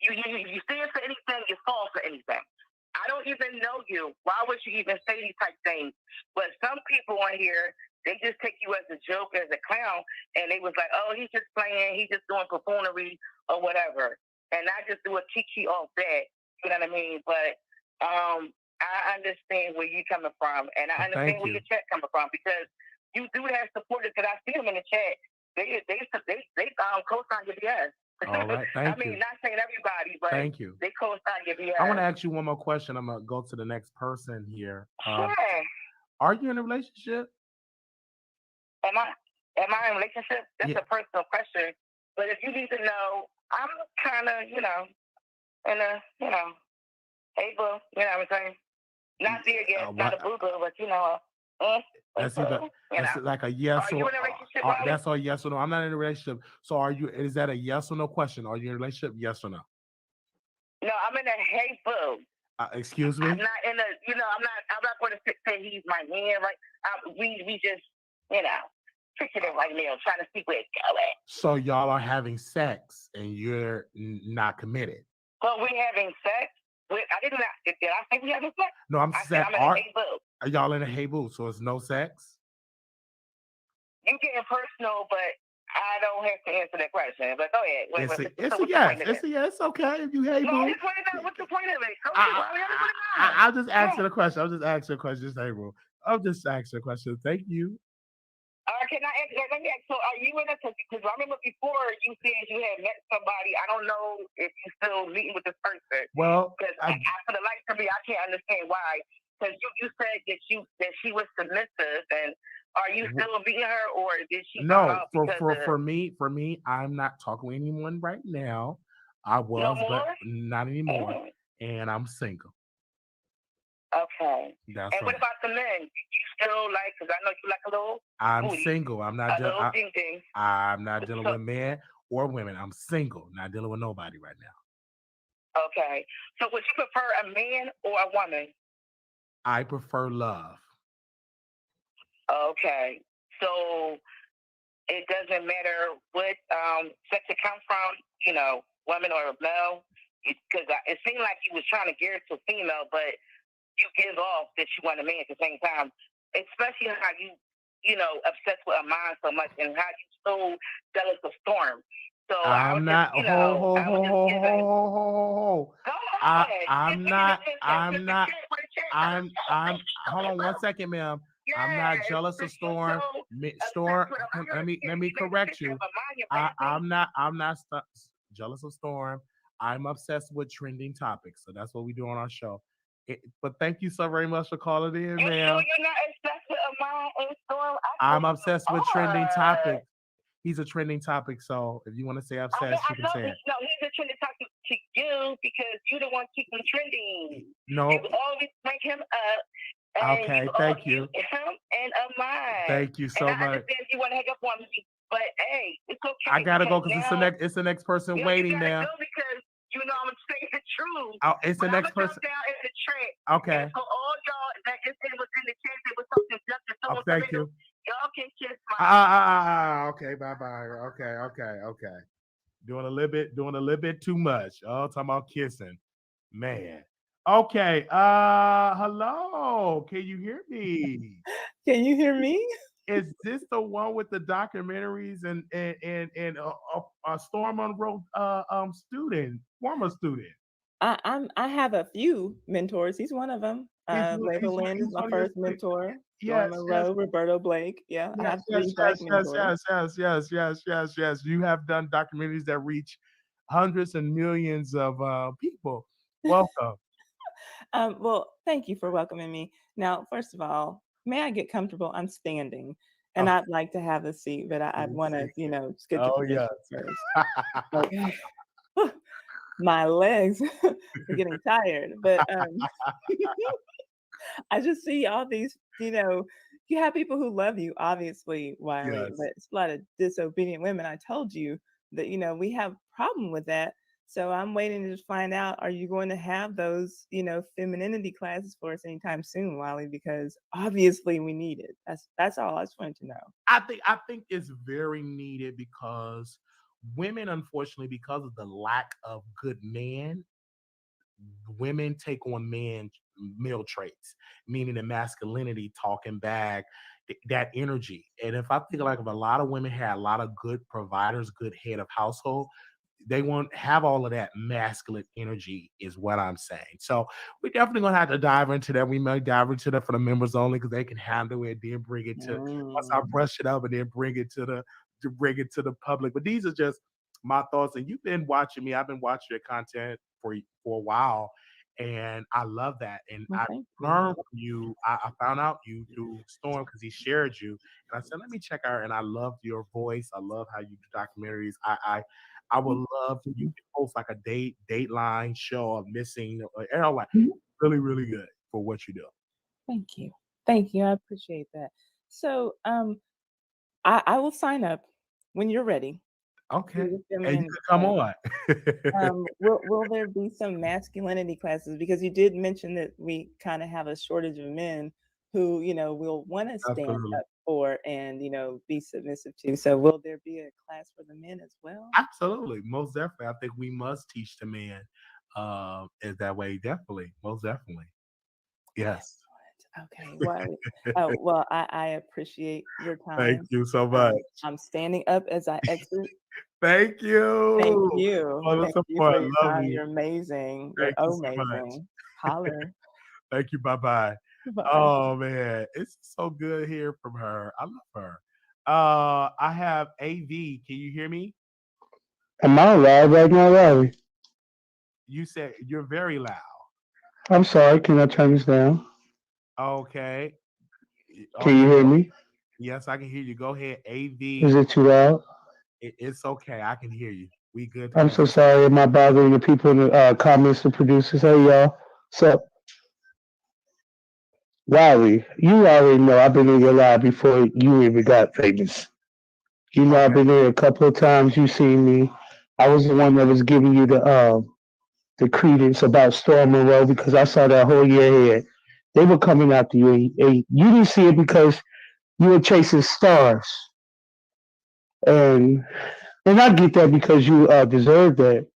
You stand for anything, you fall for anything. I don't even know you. Why would you even say these type things? But some people on here, they just take you as a joke, as a clown, and they was like, oh, he's just playing, he's just doing buffoonery or whatever. And I just do a Keke off that. You know what I mean? But I understand where you're coming from, and I understand where your chat coming from, because you do have supporters, because I see them in the chat. They co-sign your BS. All right, thank you. I mean, not saying everybody, but thank you. They co-sign your BS. I want to ask you one more question. I'm gonna go to the next person here. Sure. Are you in a relationship? Am I in a relationship? That's Yeah. a personal question. But if you need to know, I'm kind of, in a, hey boo, you know what I'm saying? Not there yet, not a boo boo, but That's either that's like a yes Are you or in a relationship, Wiley? that's a yes or no. I'm not in a relationship. So are you? Is that a yes or no question? Are you in a relationship? Yes or no? No, I'm in a hey boo. Excuse me. I'm not in a, I'm not going to say he's my man. Like we just, fixing it right now, trying to see where it's going. So y'all are having sex and you're not committed. So we having sex. Did I say we having sex? No, I'm saying I'm in a hey boo. are y'all in a hey boo? So it's no sex. You getting personal, but I don't have to answer that question. But go ahead. It's a yes. It's a yes. It's okay if you hey boo. What's the point of it? I'll just answer the question. I'm just asking a question. Just hey boo. I'm just asking a question. Thank you. Can I ask? Let me ask. So, are you in a? Because I remember before you said you had met somebody. I don't know if you're still meeting with this person. Well, because for the life of me, I can't understand why. Because you said that she was submissive, and are you still meeting her, or did she? No, for me, I'm not talking with anyone right now. I was, but not anymore, and I'm single. Okay. That's and right. what about the men? You still like? Because I know you like a little. I'm booty, single. I'm not. I'm not dealing So- with men or women. I'm single. Not dealing with nobody right now. Okay. So would you prefer a man or a woman? I prefer love. Okay. So it doesn't matter what sex it comes from, woman or male, because it seemed like you was trying to gear it to female, but you give off that you want a man at the same time, especially how you obsessed with a mind so much and how you so jealous of Storm. So I'm not. Go ahead. I'm not. Hold on one second, ma'am. Yes, I'm not jealous of Storm. Storm. Let me correct you. I'm not jealous of Storm. I'm obsessed with trending topics, so that's what we do on our show. But thank you so very much for calling in, ma'am. You're not obsessed with a mind and Storm. I'm obsessed with trending topics. He's a trending topic, so if you want to say obsessed, you can say it. No, he's a trending topic to you because you're the one keeping trending. No. You always bring him up. Okay, thank you. Him and a mind. Thank you so I much. understand you want to hang up on me, but hey, it's okay. I gotta go because it's the next person waiting now. You gotta go because I'm saying the truth. It's the next person. Down in the track. Okay. And so all y'all that just was in the chat, they was talking just thank you. Y'all can kiss my. Okay, bye. Okay. Doing a little bit too much. Oh, talking about kissing. Man. Okay. Hello. Can you hear me? Can you hear me? Is this the one with the documentaries and a Storm Monroe former student? I have a few mentors. He's one of them. Label Lynn is my first mentor. Yes, Monroe, Roberto Blake. Yeah, I have three Black mentors. Yes. You have done documentaries that reach hundreds and millions of people. Welcome. Well, thank you for welcoming me. Now, first of all, may I get comfortable? I'm standing, and I'd like to have a seat, but I'd want to, get your position first. Okay. My legs are getting tired, but I just see all these, you have people who love you, obviously, Wiley, but it's a lot of disobedient women. I told you that, we have a problem with that. So I'm waiting to just find out, are you going to have those, femininity classes for us anytime soon, Wiley? Because obviously we need it. That's all I just wanted to know. I think it's very needed because women, unfortunately, because of the lack of good men, women take on male traits, meaning the masculinity, talking back, that energy. And if I think if a lot of women had a lot of good providers, good head of household, they won't have all of that masculine energy, is what I'm saying. So we're definitely gonna have to dive into that. We might dive into that for the members only because they can handle it, then bring it to once I brush it up and then bring it to the public. But these are just my thoughts. And you've been watching me. I've been watching your content for a while. And I love that. And Well, I thank you. learned from you. I found out you through Storm because he shared you. And I said, let me check out. And I loved your voice. I love how you do documentaries. I would love for you to post like a dateline show of missing. And I'm like, really, really good for what you do. Thank you. Thank you. I appreciate that. So I will sign up when you're ready. Okay. to the And you feminine can come class. on. Will there be some masculinity classes? Because you did mention that we kind of have a shortage of men who, will want to stand Absolutely. up for and, be submissive to. So will there be a class for the men as well? Absolutely. Most definitely. I think we must teach the men in that way. Definitely. Most definitely. Yes. Okay. Well, I appreciate your Thank time. you so much. I'm standing up as I exit. Thank you. Thank you. For the Thank you support. for your Love time. you. You're amazing. You're Thank you so much. amazing. Holler. Thank you. Bye-bye. Bye. Oh man, it's so good to hear from her. I love her. I have AV. Can you hear me? Am I live right now, Larry? You said you're very loud. I'm sorry. Can I turn this down? Okay. Can you hear me? Yes, I can hear you. Go ahead, AV. Is it too loud? It's okay. I can hear you. We good. I'm so sorry. Am I bothering the people in the comments, the producers? Hey, y'all. So, Wiley, you already know I've been in your live before you even got famous. You know, I've been there a couple of times. You seen me. I was the one that was giving you the credence about Storm Monroe because I saw that whole year ahead. They were coming after you, and you didn't see it because you were chasing stars, and I get that because you deserve that.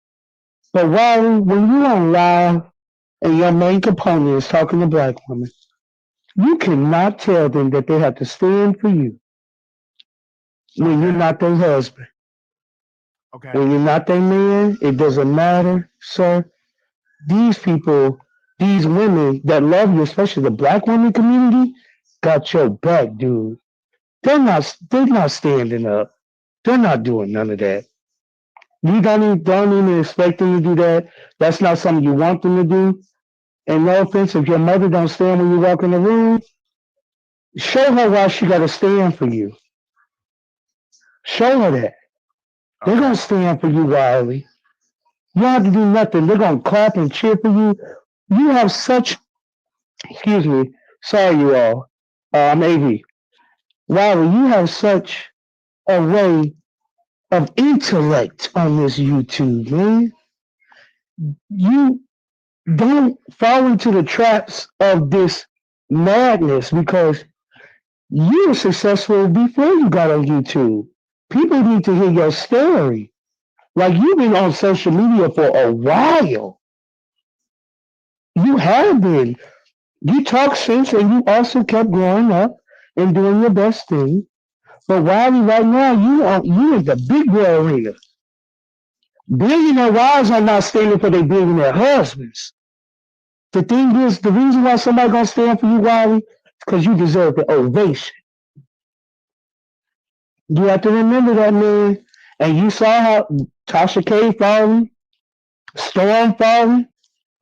But Wiley, when you on live and your main component is talking to black women, you cannot tell them that they have to stand for you when you're not their husband. Okay. When you're not their man, it doesn't matter, sir. These people, these women that love you, especially the black women community, got your back, dude. They're not standing up. They're not doing none of that. You don't even expect them to do that. That's not something you want them to do. And no offense, if your mother don't stand when you walk in the room, show her why she got to stand for you. Show her that. They're going to stand for you, Wiley. You don't have to do nothing. They're going to clap and cheer for you. You have such, excuse me, sorry you all, I'm AV. Wiley, you have such a way of intellect on this YouTube, man. You don't fall into the traps of this madness because you were successful before you got on YouTube. People need to hear your story. Like you've been on social media for a while. You have been. You talk sense and you also kept growing up and doing your best thing. But Wiley, right now, you in the big boy arena. Billionaire wives are not standing for their billionaire husbands. The thing is, the reason why somebody gonna stand for you, Wiley, is because you deserve the ovation. You have to remember that, man. And you saw how Tasha K falling, Storm falling.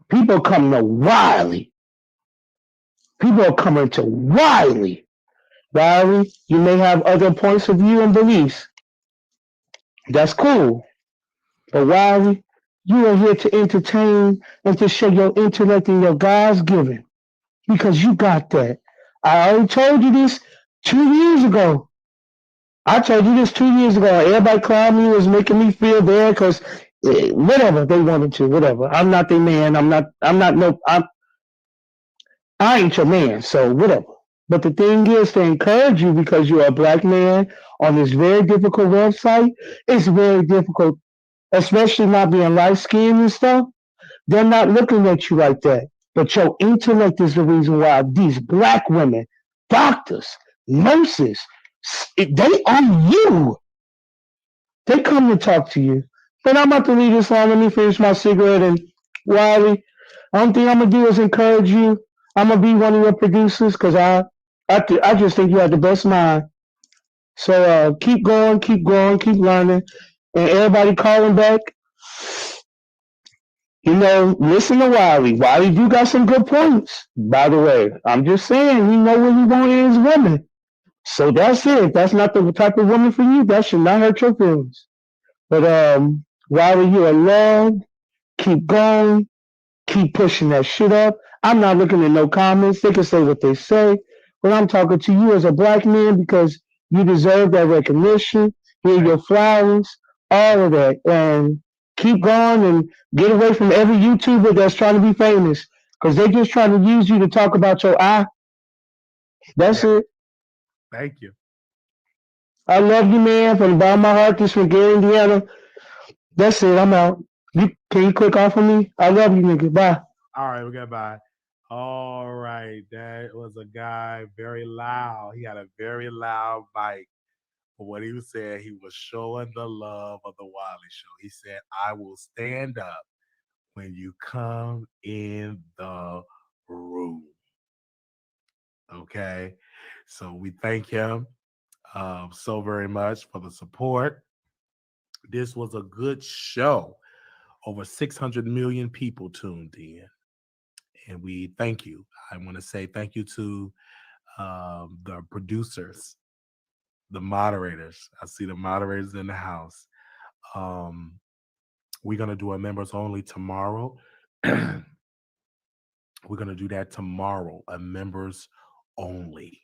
People coming to Wiley. People are coming to Wiley. Wiley, you may have other points of view and beliefs. That's cool. But Wiley, you are here to entertain and to show your intellect and your God's given. Because you got that. I already told you this 2 years ago. I told you this 2 years ago. Everybody clowned me, was making me feel bad because whatever they wanted to, whatever. I'm not their man. I ain't your man, so whatever. But the thing is to encourage you because you're a black man on this very difficult website. It's very difficult, especially not being light skinned and stuff. They're not looking at you like that. But your intellect is the reason why these black women, doctors, nurses, they own you. They come to talk to you. But I'm about to leave this on. Let me finish my cigarette. And Wiley, only thing I'm going to do is encourage you. I'm going to be one of your producers because I just think you have the best mind. So keep going, keep growing, keep learning. And everybody calling back, You know, listen to Wiley. Wiley do got some good points. By the way, I'm just saying, you know what he want in his women. So that's it. If that's not the type of woman for you, that should not hurt your feelings. But Wiley, you are loved. Keep going. Keep pushing that shit up. I'm not looking at no comments. They can say what they say. But I'm talking to you as a black man because you deserve that recognition. Hear your flowers, all of that. And keep going and get away from every YouTuber that's trying to be famous. Because they just trying to use you to talk about your eye. That's it. Thank you. I love you, man, from the bottom of my heart. This from Gary, Indiana. That's it. I'm out. Can you click off of me? I love you, nigga. Bye. All right, we got bye. All right, that was a guy very loud. He had a very loud mic. But what he was saying, he was showing the love of the Wiley Show. He said, I will stand up when you come in the room. Okay. So we thank him so very much for the support. This was a good show. Over 600 million people tuned in. And we thank you. I want to say thank you to the producers, the moderators. I see the moderators in the house. We're going to do a members only tomorrow. We're going to do that tomorrow, a members only.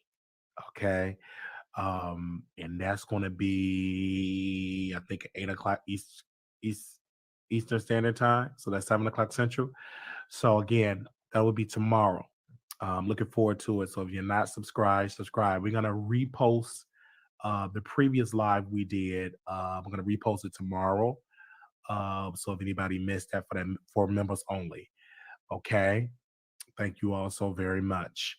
Okay. And that's going to be, I think, 8 o'clock Eastern Standard Time. So that's 7 o'clock Central. So again, that will be tomorrow. Looking forward to it. So if you're not subscribed, subscribe. We're going to repost the previous live we did. We're going to repost it tomorrow. So if anybody missed that, for members only. Okay. Thank you all so very much.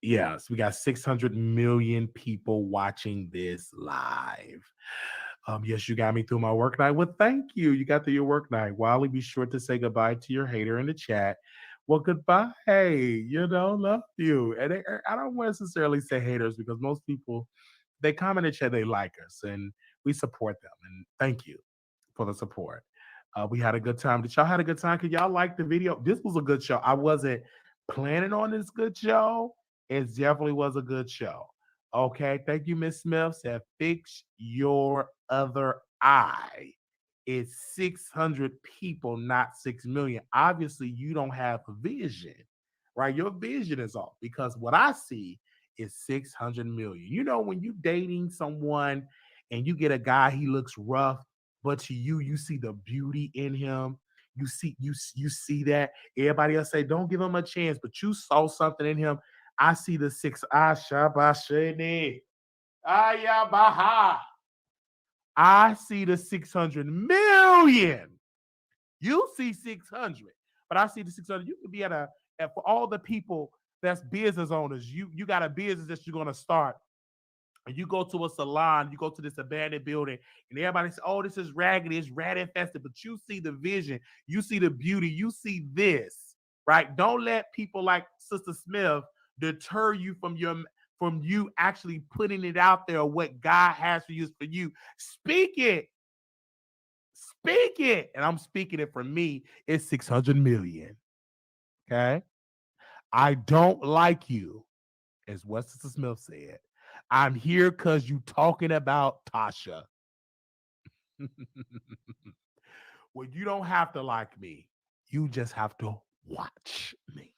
Yes, we got 600 million people watching this live. Yes, you got me through my work night. Well, thank you. You got through your work night. Wiley, be sure to say goodbye to your hater in the chat. Well, goodbye. Love you. And I don't necessarily say haters because most people, they comment and chat, they like us, and we support them. And thank you for the support. We had a good time. Did y'all have a good time? Could y'all like the video? This was a good show. I wasn't planning on this good show. It definitely was a good show. Okay. Thank you, Miss Smith. Said fix your other eye. It's 600 people, not 6 million. Obviously, you don't have a vision, right? Your vision is off because what I see is 600 million. You know, when you dating someone and you get a guy, he looks rough, but to you, you see the beauty in him. You see that. Everybody else say, don't give him a chance, but you saw something in him. I see the 6 Ashabashene. Ayabaha. I see the 600 million. You see 600, but I see the 600. You could be for all the people that's business owners. You got a business that you're gonna start. And you go to a salon, you go to this abandoned building, and everybody says, oh, this is raggedy, it's rat infested. But you see the vision, you see the beauty, you see this, right? Don't let people like Sister Smith deter you from you actually putting it out there. What God has for you. Speak it. Speak it. And I'm speaking it for me. It's 600 million. Okay. I don't like you, as what Sister Smith said. I'm here because you talking about Tasha. Well, you don't have to like me. You just have to watch me.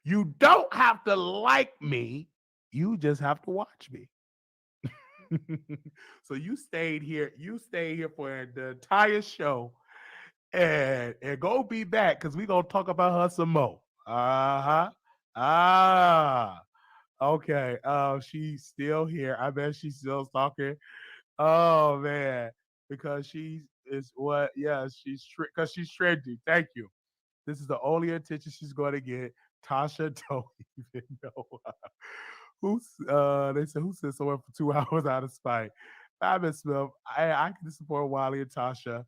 You don't have to like me. You just have to watch me. So you stayed here. You stayed here for the entire show. And go be back because we're going to talk about her some more. Okay. She's still here. I bet she's still talking. Oh man, because she's trendy. Thank you. This is the only attention she's going to get. Tasha don't even know. They said who said somewhere for 2 hours out of spite. I Miss Smith. I can support Wiley and Tasha.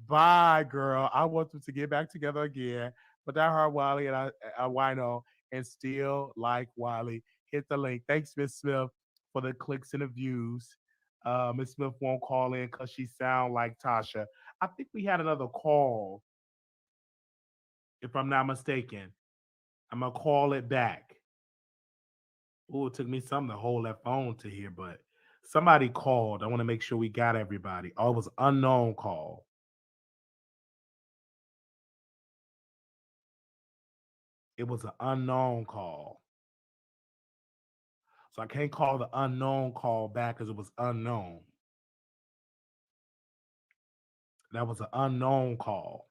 Bye, girl. I want them to get back together again. But that heart Wiley and I Wino and still like Wiley. Hit the link. Thanks, Miss Smith, for the clicks and the views. Miss Smith won't call in because she sound like Tasha. I think we had another call, if I'm not mistaken. I'm gonna call it back. Oh, it took me something to hold that phone to hear, but somebody called. I want to make sure we got everybody. Oh, it was unknown call. It was an unknown call. So I can't call the unknown call back because it was unknown. That was an unknown call.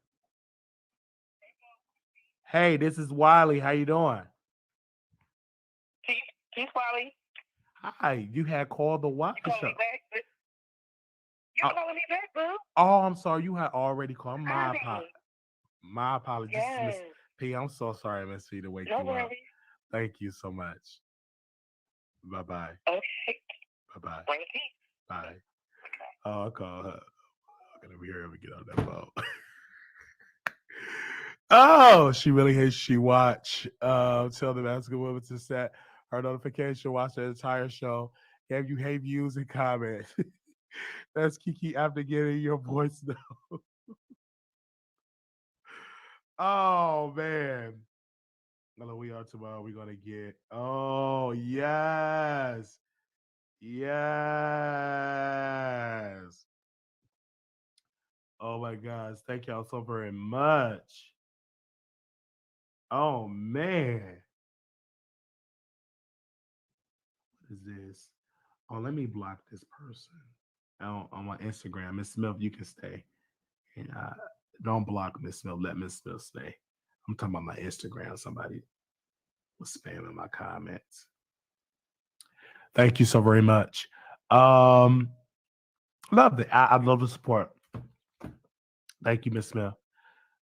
Hey, this is Wiley. How you doing? Keith Wiley. Hi, you had called the Wiley You calling Show. me back? You calling me back, boo? Oh, I'm sorry. You had already called. Honey. My apologies, Miss Yes. P. I'm so sorry, Miss P, to wake No you up. worries. Thank you so much. Bye bye. Okay. Bye bye. Bring peace. Bye. Oh, I'll call her. I'm gonna be here when we get on that phone. Oh, she really hates she watch. Tell the basketball women to set her notification, watch the entire show. Have you hate views and comments. That's Keke after getting your voice note. Oh man. Hello, we are tomorrow. We're gonna get. Oh yes. Yes. Oh my gosh. Thank y'all so very much. Oh man. What is this? Oh, let me block this person on my Instagram. Miss Smith, you can stay. And don't block Miss Smith. Let Miss Smith stay. I'm talking about my Instagram. Somebody was spamming my comments. Thank you so very much. Love it. I love the support. Thank you, Miss Smith,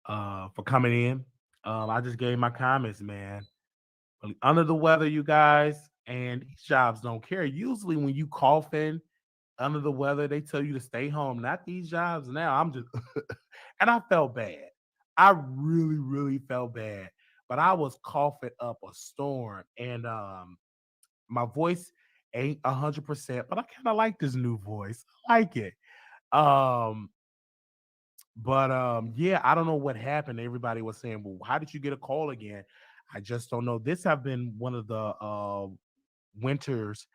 for coming in. I just gave my comments, man. Really under the weather, you guys, and these jobs don't care. Usually, when you coughing under the weather, they tell you to stay home. Not these jobs now. I'm just, and I felt bad. I really, really felt bad. But I was coughing up a storm, and my voice ain't 100%, but I kind of like this new voice. I like it. Um, but yeah, I don't know what happened. Everybody was saying, "Well, how did you get a call again?" I just don't know. This have been one of the winters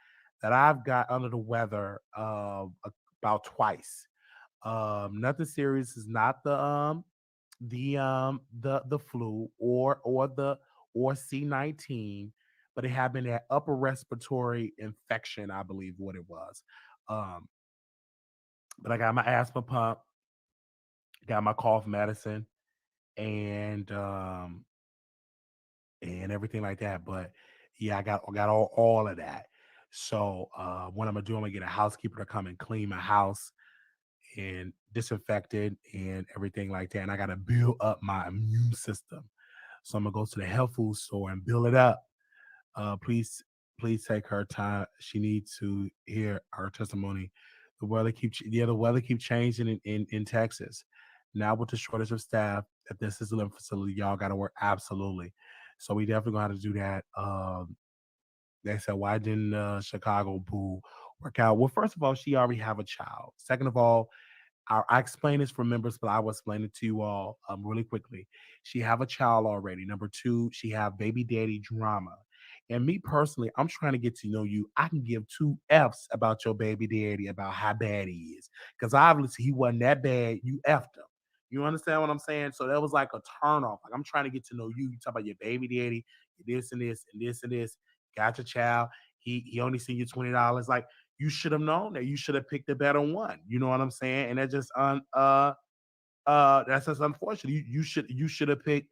that I've got under the weather about twice. Nothing serious. Is not the flu or C-19, but it had been that upper respiratory infection, I believe what it was. Um, but I got my asthma pump, got my cough medicine, and and everything like that. But yeah, I got all of that. So what I'm gonna do, I'm gonna get a housekeeper to come and clean my house and disinfect it and everything like that. And I gotta build up my immune system. So I'm gonna go to the health food store and build it up. Please take her time. She needs to hear our testimony. The weather keeps changing in Texas. Now with the shortage of staff at this assisted facility, y'all got to work absolutely. So we definitely gonna have to do that. They said, why didn't Chicago Boo work out? Well, first of all, she already have a child. Second of all, I explain this for members, but I will explain it to you all really quickly. She have a child already. Number two, she have baby daddy drama. And me personally, I'm trying to get to know you. I can give two F's about your baby daddy, about how bad he is. Because obviously he wasn't that bad. You effed him. You understand what I'm saying? So that was like a turn off. Like I'm trying to get to know you. You talk about your baby daddy, this and this and this and this. Got your child. He only sent you $20. Like you should have known that. You should have picked a better one. You know what I'm saying? And that's just unfortunate. You should have picked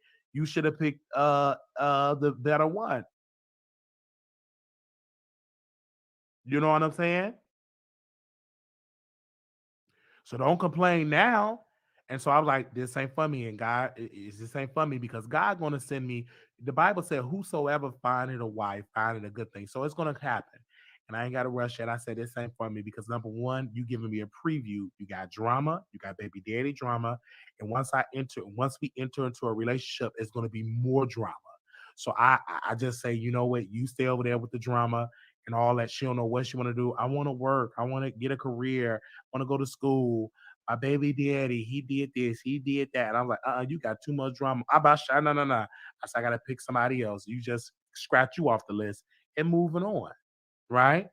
the better one. You know what I'm saying? So don't complain now. And so I was like, this ain't for me. And God, this ain't for me because God gonna send me. The Bible said, whosoever findeth a wife, findeth a good thing. So it's gonna happen. And I ain't gotta rush it. I said this ain't for me because number one, you giving me a preview. You got drama, you got baby daddy drama. And once we enter into a relationship, it's gonna be more drama. So I just say, you know what, you stay over there with the drama, and all that. She don't know what she want to do. I want to work. I want to get a career. I want to go to school. My baby daddy, he did this, he did that. And I'm like, you got too much drama. I about no, no, no. I said, I gotta pick somebody else. You just scratch you off the list and moving on, right?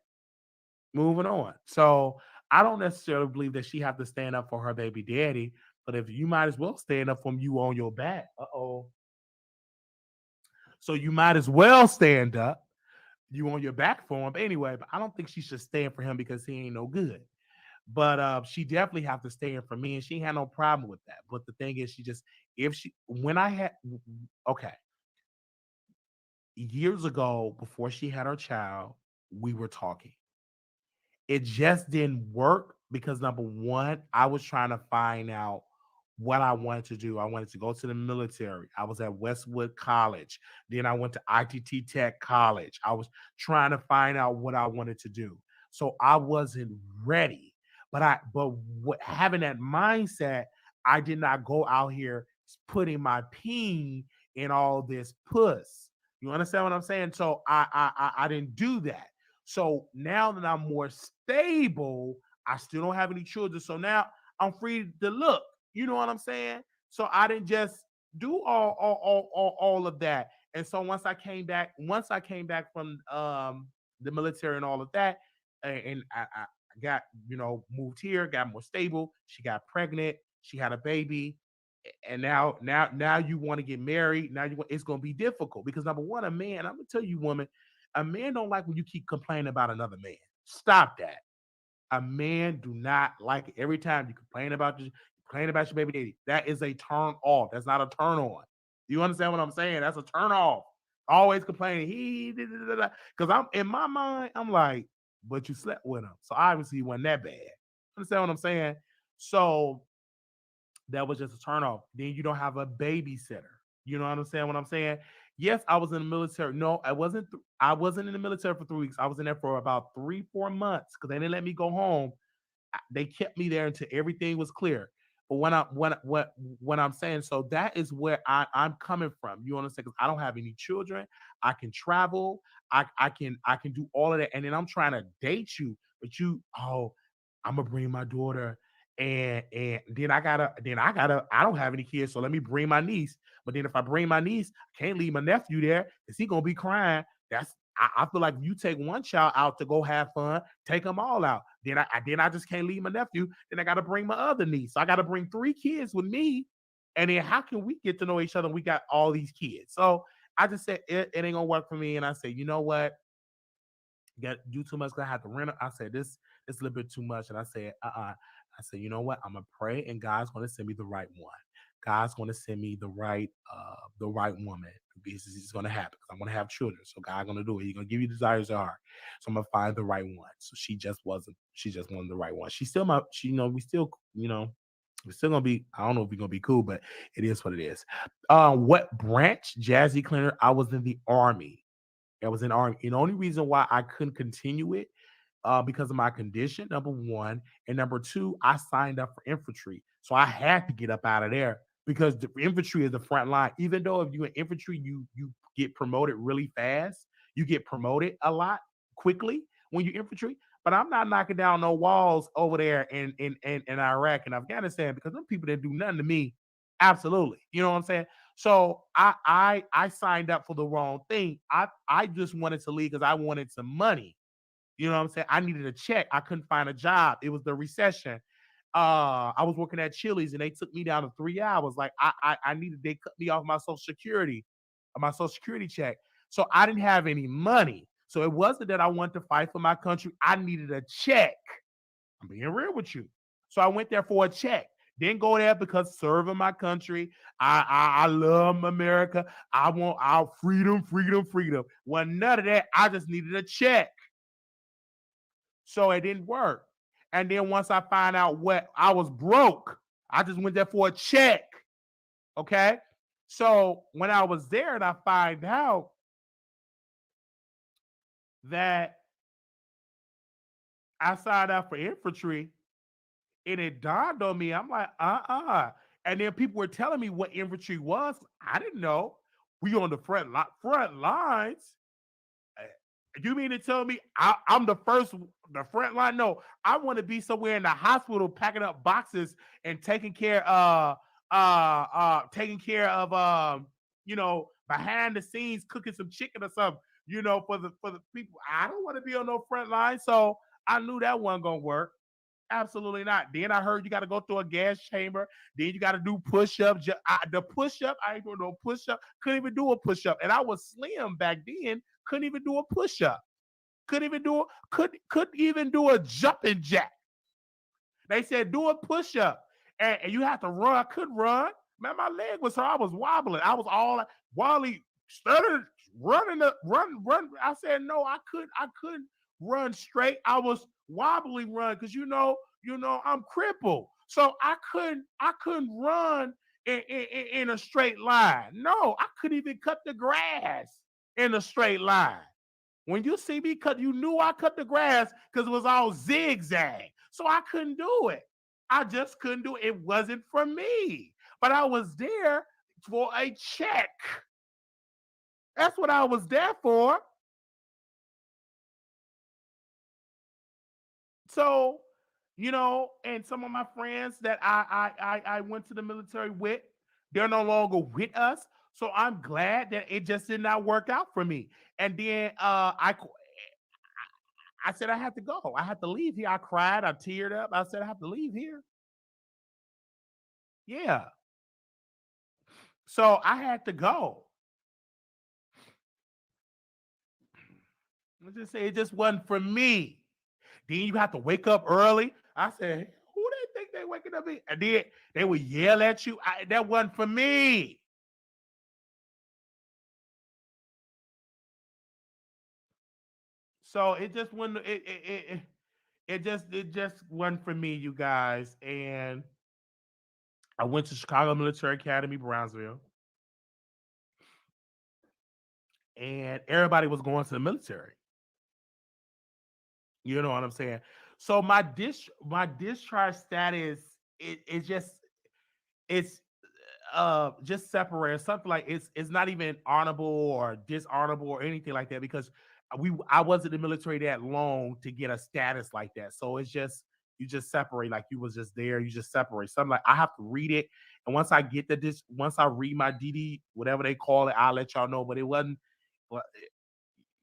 Moving on. So I don't necessarily believe that she have to stand up for her baby daddy, but if you might as well stand up for him, you on your back. So you might as well stand up. You on your back for him. But anyway, but I don't think she should stand for him because he ain't no good. But she definitely have to stand for me, and she had no problem with that. But the thing is, she just if she when I had okay years ago before she had her child, we were talking. It just didn't work because number one, I was trying to find out what I wanted to do. I wanted to go to the military. I was at Westwood College. Then I went to ITT Tech College. I was trying to find out what I wanted to do. So I wasn't ready. But having that mindset, I did not go out here putting my peen in all this puss. You understand what I'm saying? So I didn't do that. So now that I'm more stable, I still don't have any children. So now I'm free to look. You know what I'm saying? So I didn't just do all of that. And so once I came back from the military and all of that, and I got, moved here, got more stable. She got pregnant, she had a baby, and now you want to get married. Now it's gonna be difficult because number one, a man, I'm gonna tell you, woman, a man don't like when you keep complaining about another man. Stop that. A man do not like it. Every time you complain about your baby daddy, that is a turn off. That's not a turn on. You understand what I'm saying? That's a turn off. Always complaining. Because I'm in my mind, I'm like, but you slept with him. So obviously it wasn't that bad. Understand what I'm saying? So that was just a turn off. Then you don't have a babysitter. You know what I'm saying? What I'm saying? Yes, I was in the military. No, I wasn't. I wasn't in the military for 3 weeks. I was in there for about 3-4 months because they didn't let me go home. They kept me there until everything was clear. But when I'm saying, so that is where I'm coming from. You understand? Because I don't have any children. I can travel. I can do all of that. And then I'm trying to date you, but I'm gonna bring my daughter, and then I don't have any kids, so let me bring my niece. But then if I bring my niece, I can't leave my nephew there because he gonna be crying. I feel like if you take one child out to go have fun, take them all out. Then I just can't leave my nephew. Then I got to bring my other niece. So I got to bring 3 kids with me. And then how can we get to know each other? We got all these kids. So I just said it ain't gonna work for me. And I said, you know what? Got do too much. I have to rent. I said this a little bit too much. And I said, I said, you know what? I'm gonna pray, and God's gonna send me the right one. God's gonna send me the right woman. This is gonna happen because I'm gonna have children. So God's gonna do it. He's gonna give you desires of heart. So I'm gonna find the right one. So she just wasn't. She just wasn't the right one. She still my. She we're still gonna be. I don't know if we're gonna be cool, but it is what it is. What branch? Jazzy Cleaner. I was in the army. I was in the army. And the only reason why I couldn't continue it because of my condition, number one. And number two, I signed up for infantry. So I had to get up out of there because the infantry is the front line. Even though if you're in infantry, you get promoted really fast. You get promoted a lot quickly when you're infantry. But I'm not knocking down no walls over there in Iraq and Afghanistan because them people didn't do nothing to me. Absolutely. You know what I'm saying? So I signed up for the wrong thing. I just wanted to leave because I wanted some money. You know what I'm saying? I needed a check. I couldn't find a job. It was the recession. I was working at Chili's and they took me down to 3 hours. Like they cut me off my social security check. So I didn't have any money. So it wasn't that I wanted to fight for my country. I needed a check. I'm being real with you. So I went there for a check. Didn't go there because serving my country. I love America. I want our freedom, freedom, freedom. Well, none of that. I just needed a check. So it didn't work. And then once I find out what I was broke, I just went there for a check. Okay. So when I was there and I find out that I signed up for infantry and it dawned on me, I'm like, And then people were telling me what infantry was. I didn't know. We on the front lines. You mean to tell me I'm the front line? No, I want to be somewhere in the hospital packing up boxes and taking care of behind the scenes cooking some chicken or something, for the people. I don't want to be on no front line. So I knew that wasn't gonna work. Absolutely not. Then I heard you got to go through a gas chamber. Then you got to do push-ups. The push-up, I ain't doing no push-up. Couldn't even do a push-up. And I was slim back then. Couldn't even do a push-up. Couldn't even do a jumping jack. They said do a push-up. And you have to run. I couldn't run. Man, my leg was hurt. I was wobbling. I was all like, Wally stuttered, run. I said, no, I couldn't run straight. I was wobbly run because I'm crippled. So I couldn't run in a straight line. No, I couldn't even cut the grass in a straight line. When you see me cut, you knew I cut the grass because it was all zigzag. So I couldn't do it. I just couldn't do it. It wasn't for me. But I was there for a check. That's what I was there for. So, and some of my friends that I went to the military with, they're no longer with us. So I'm glad that it just did not work out for me. And then I said I had to go. I had to leave here. I cried. I teared up. I said I have to leave here. Yeah. So I had to go. Let's just say it just wasn't for me. Then you have to wake up early. I said, who they think they waking up? And then they would yell at you. That wasn't for me. So it just wasn't. It just wasn't for me, you guys. And I went to Chicago Military Academy, Brownsville, and everybody was going to the military. You know what I'm saying? So my discharge status, it's just separate, something like it's not even honorable or dishonorable or anything like that, because I wasn't in the military that long to get a status like that. So it's just you just separate, like you was just there, you just separate. Something like I have to read it, and once I get once I read my DD, whatever they call it, I'll let y'all know. But it wasn't. But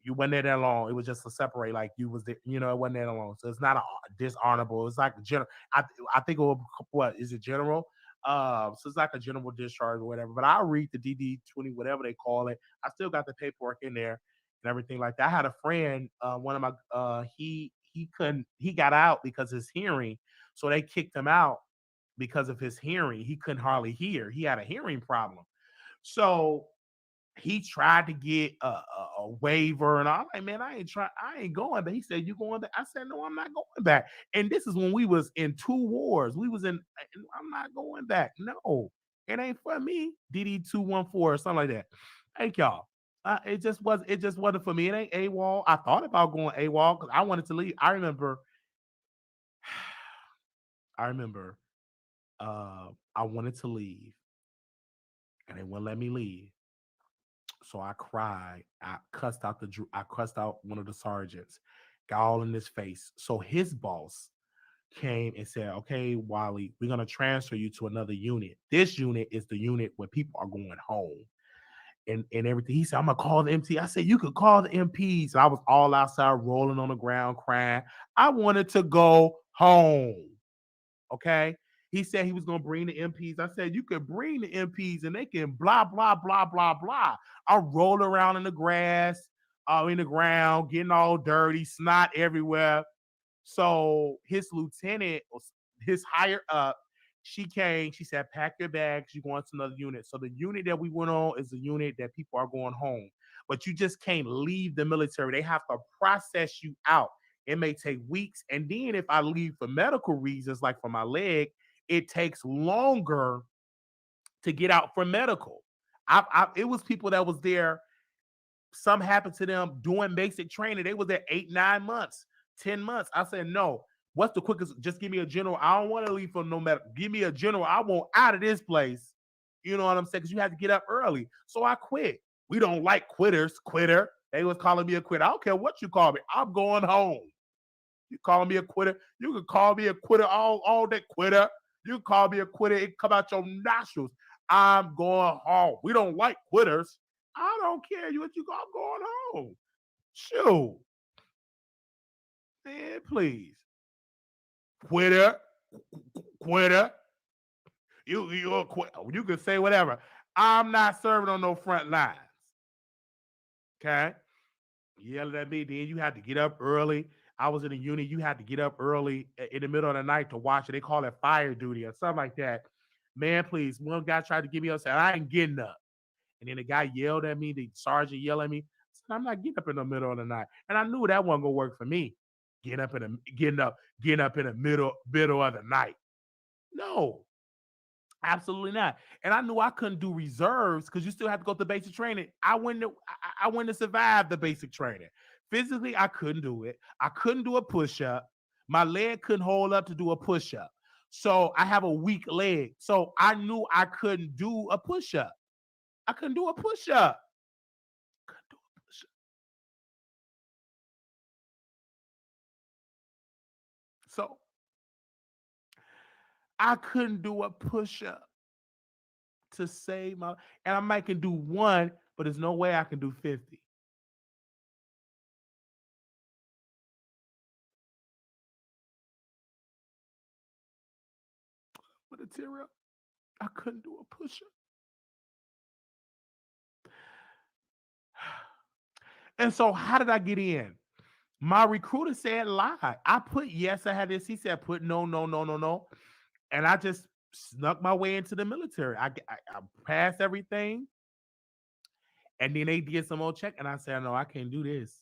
you wasn't there that long. It was just to separate, like you was there, it wasn't there that long. So it's not a dishonorable. It's like a general. I think it was, what is it, general? So it's like a general discharge or whatever. But I'll read the DD-20, whatever they call it. I still got the paperwork in there and everything like that. I had a friend, one of my he got out because his hearing. So they kicked him out because of his hearing. He couldn't hardly hear. He had a hearing problem. So he tried to get a waiver, and I'm like, man, I ain't going back. He said, you going back? I said, no, I'm not going back. And this is when we was in 2 wars. I'm not going back. No, it ain't for me. DD-214 or something like that. Thank y'all. It just wasn't for me. It ain't AWOL. I thought about going AWOL because I wanted to leave. I remember I wanted to leave, and they wouldn't let me leave. So I cried. I cussed out one of the sergeants, got all in his face. So his boss came and said, okay, Wiley, we're going to transfer you to another unit. This unit is the unit where people are going home and everything. He said, I'm going to call the MP. I said, you could call the MP. So I was all outside rolling on the ground crying. I wanted to go home. Okay. He said he was going to bring the MPs. I said, you could bring the MPs and they can blah, blah, blah, blah, blah. I rolled around in the grass, in the ground, getting all dirty, snot everywhere. So his lieutenant, his higher up, she came, she said, pack your bags, you're going to another unit. So the unit that we went on is the unit that people are going home. But you just can't leave the military. They have to process you out. It may take weeks. And then if I leave for medical reasons, like for my leg, it takes longer to get out for medical. It was people that was there. Some happened to them doing basic training. They was there 8, 9 months, 10 months. I said, no, what's the quickest? Just give me a general. I don't want to leave for no medical. Give me a general. I want out of this place. You know what I'm saying? Because you have to get up early. So I quit. We don't like quitters. Quitter. They was calling me a quitter. I don't care what you call me. I'm going home. You calling me a quitter? You can call me a quitter all day, quitter. You call me a quitter. It come out your nostrils. I'm going home. We don't like quitters. I don't care what you I'm going home. Shoot. Man, please. Quitter. Quitter. You can say whatever. I'm not serving on no front lines. Okay? Yelling at me. Then you had to get up early. I was in a unit. You had to get up early in the middle of the night to watch it. They call it fire duty or something like that. Man, please. One guy tried to get me up. Said, I ain't getting up. And then the guy yelled at me. The sergeant yelled at me. I said, I'm not getting up in the middle of the night. And I knew that wasn't gonna work for me. Getting up in the middle of the night. No, absolutely not. And I knew I couldn't do reserves because you still have to go through basic training. I wouldn't have survived the basic training. Physically, I couldn't do it. I couldn't do a push-up. My leg couldn't hold up to do a push-up. So I have a weak leg. So I knew I couldn't do a push-up. I couldn't do a push-up. So I couldn't do a push-up to save my, and I might can do one, but there's no way I can do 50. With a tear up, I couldn't do a push-up. And so how did I get in? My recruiter said lie. I put yes, I had this. He said put no. And I just snuck my way into the military. I passed everything. And then they did some more check. And I said, no, I can't do this.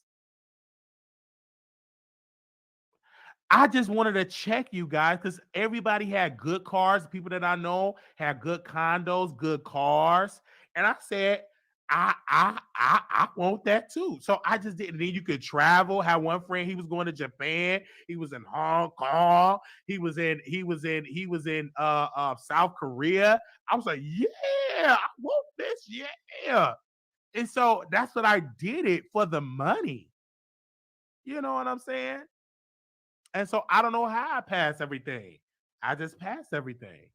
I just wanted to check you guys because everybody had good cars. People that I know had good condos, good cars. And I said, I want that too. So I just didn't. Then you could travel. Had one friend, he was going to Japan. He was in Hong Kong. He was in South Korea. I was like, yeah, I want this. Yeah. And so that's what I did it for the money. You know what I'm saying? And so I don't know how I passed everything. I just passed everything.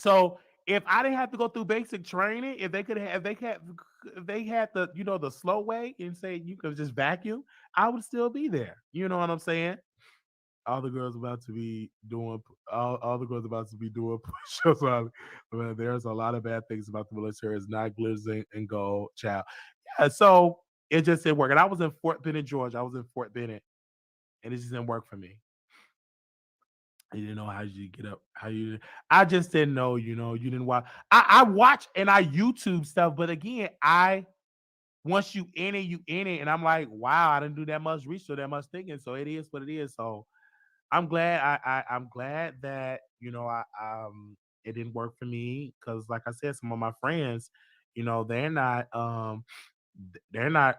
So if I didn't have to go through basic training, if they had the the slow way and say you could just vacuum, I would still be there. You know what I'm saying? All the girls about to be doing push-ups. There's a lot of bad things about the military. It's not glitter and gold, child. Yeah, so it just didn't work. And I was in Fort Bennett, Georgia. And it just didn't work for me. You didn't know how you get up, I just didn't know, you didn't watch. I watch and I YouTube stuff, but again, once you in it, and I'm like, wow, I didn't do that much research, that much thinking, so it is what it is. So I'm glad I'm glad that it didn't work for me because, like I said, some of my friends, they're not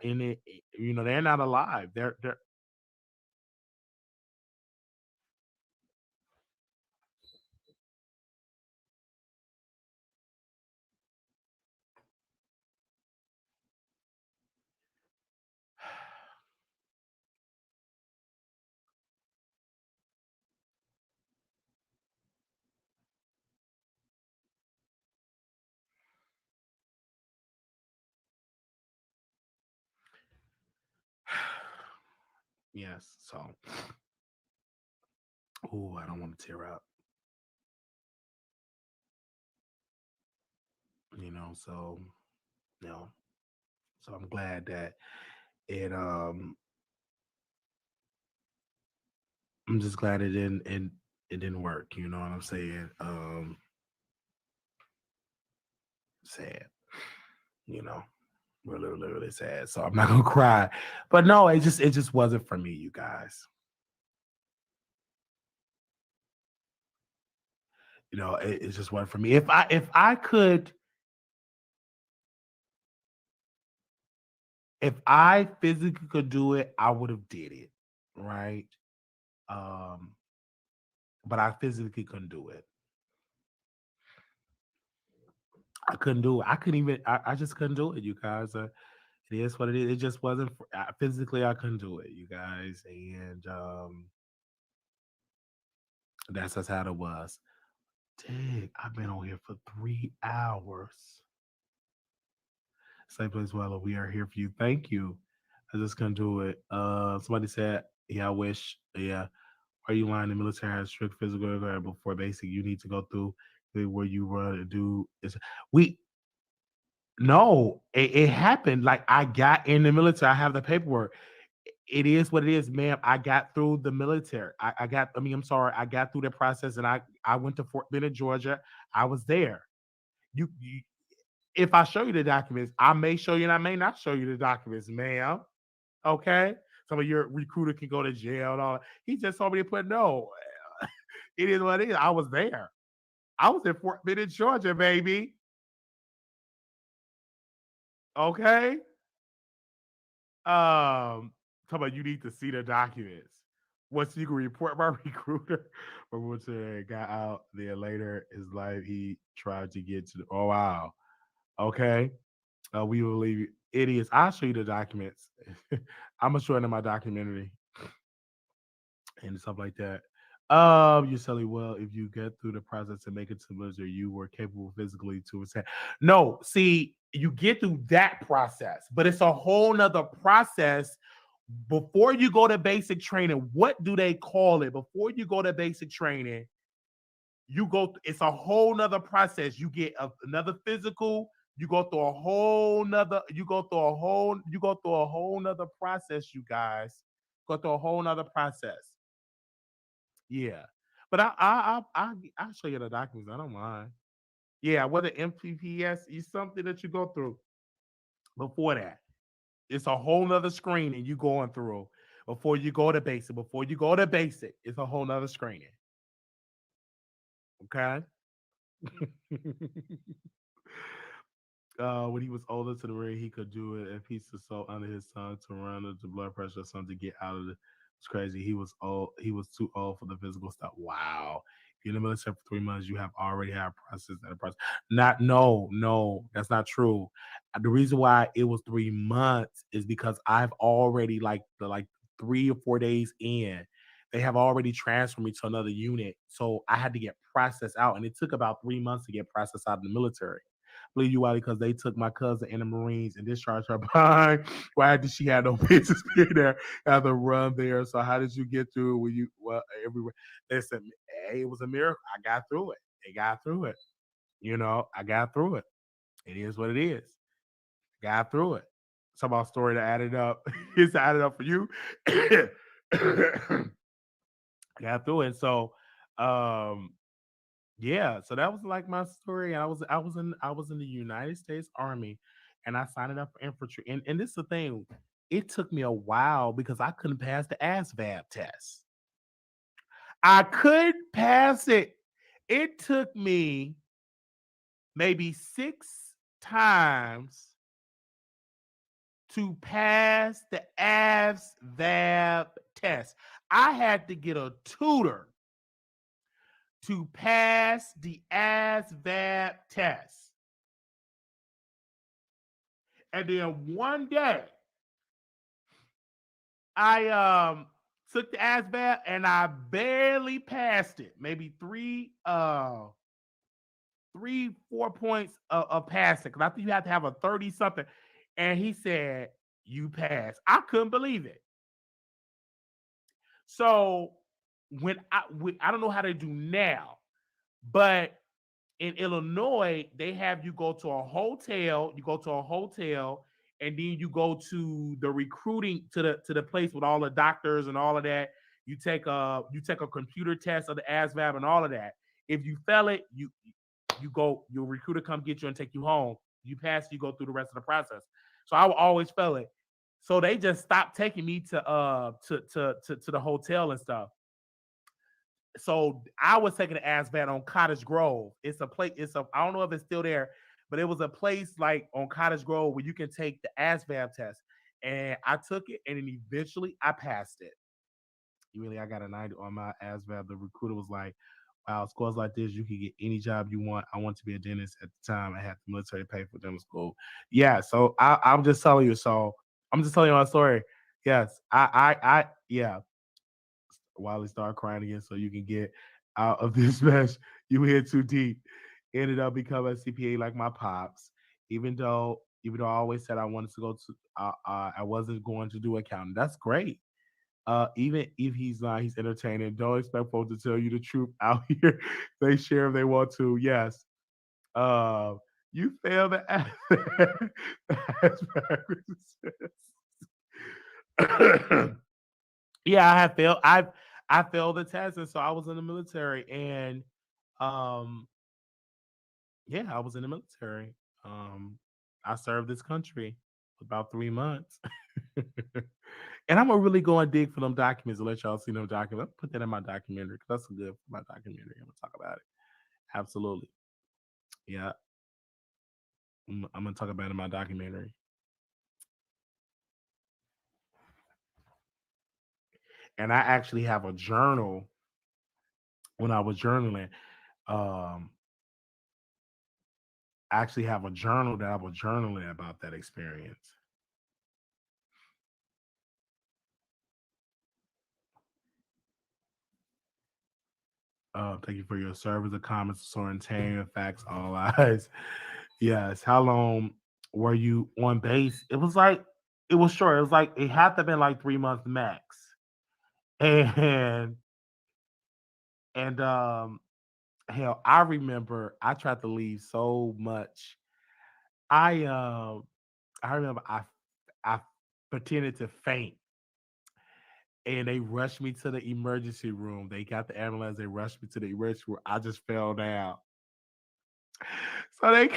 in it, they're not alive. They're yes. So, I don't want to tear up. So so I'm glad that it I'm just glad it didn't work, you know what I'm saying? Sad, you know, really, really, really sad. So I'm not gonna cry. But no, it just wasn't for me, you guys. It just wasn't for me. If I physically could do it, I would have did it, right? Um, but I physically couldn't do it. I couldn't do it. I couldn't even. I just couldn't do it, you guys. It It is what it is. It just wasn't physically. I couldn't do it, you guys, and that's just how it was. Dang, I've been on here for 3 hours. Same place, well, we are here for you. Thank you. I just couldn't do it. Somebody said, "Yeah, I wish." Yeah, are you lying? The military has strict physical requirement before basic. You need to go through where you run and do. We no, it happened. Like I got in the military. I have the paperwork. It is what it is, ma'am. I got through the military. I got. I mean, I'm sorry. I got through the process, and I went to Fort Benning, Georgia. I was there. You if I show you the documents, I may show you and I may not show you the documents, ma'am. Okay. Some of your recruiter can go to jail and all. He just told me to put no. It is what it is. I was there. I was in Fort Benning, Georgia, baby. Okay. Talking about you need to see the documents. Once you can report my recruiter, but once I got out there later, his life he tried to get to. Oh wow. Okay. We will leave you idiots. I'll show you the documents. I'm gonna show it in my documentary and stuff like that. You're telling well, if you get through the process and make it to the military, you were capable physically to ascend. No, see, you get through that process, but it's a whole nother process before you go to basic training. What do they call it? Before you go to basic training, it's a whole nother process. You get another physical. You go through a whole nother. You go through a whole nother process. You guys go through a whole nother process. Yeah, but I'll show you the documents. I don't mind. Yeah, whether MPPS is something that you go through before that. It's a whole nother screening you going through before you go to basic. Before you go to basic, it's a whole nother screening. Okay. When he was older to the ring, he could do it a piece of salt under his tongue to run the blood pressure or something to get out of the. It's crazy. He was old. He was too old for the physical stuff. Wow. If you're in the military for 3 months, you have already had a process and a process. No, that's not true. The reason why it was 3 months is because I've already like 3 or 4 days in. They have already transferred me to another unit. So I had to get processed out. And it took about 3 months to get processed out of the military. Believe you, Wiley, because they took my cousin in the Marines and discharged her behind. Why did she have no business being there? Have to run there. So how did you get through when you everywhere? They said, hey, it was a miracle. I got through it. They got through it. I got through it. It is what it is. Got through it. Some about story that added up. It's added up for you. Got through it. So yeah, so that was like my story. I was in the United States Army and I signed up for infantry. And this is the thing, it took me a while because I couldn't pass the ASVAB test. I couldn't pass it. It took me maybe 6 times to pass the ASVAB test. I had to get a tutor to pass the ASVAB test. And then one day, I took the ASVAB and I barely passed it. Maybe 4 points of passing. Because I think you have to have a 30 something. And he said, you passed. I couldn't believe it. So when I don't know how they do now, but in Illinois, they have you go to a hotel. You go to a hotel, and then you go to the recruiting to the place with all the doctors and all of that. You take a computer test of the ASVAB and all of that. If you fail it, you go. Your recruiter come get you and take you home. You pass, you go through the rest of the process. So I would always fail it. So they just stopped taking me to the hotel and stuff. So I was taking the ASVAB on Cottage Grove. It's a place. I don't know if it's still there, but it was a place like on Cottage Grove where you can take the ASVAB test. And I took it, and then eventually I passed it. Really, I got a 90 on my ASVAB. The recruiter was like, Wow, scores like this, you can get any job you want. I want to be a dentist at the time. I had the military pay for dental school. Yeah, so I'm just telling you. So I'm just telling you my story. Yes, yeah. Wiley started crying again, so you can get out of this mess. You hit too deep. Ended up becoming a CPA like my pops. Even though I always said I wanted to go to, I wasn't going to do accounting. That's great. Even if he's not, he's entertaining. Don't expect folks to tell you the truth out here. They share if they want to. Yes. Uh, you failed the yeah, I have failed. I failed the test, and so I was in the military, and um, yeah, I was in the military. Um, I served this country for about 3 months. And I'm gonna really go and dig for them documents and let y'all see them documents. I'll put that in my documentary because that's good for my documentary. I'm gonna talk about it. Absolutely. Yeah. I'm gonna talk about it in my documentary. And I actually have a journal when I was journaling. Um, I actually have a journal that I was journaling about that experience. Thank you for your service. The comments soaring tame facts, all eyes. Yes. How long were you on base? It was short. It was like it had to have been like 3 months max. And and hell, I remember I tried to leave so much. I um I remember I pretended to faint and they rushed me to the emergency room. They got the ambulance, they rushed me to the emergency room. I just fell down. So they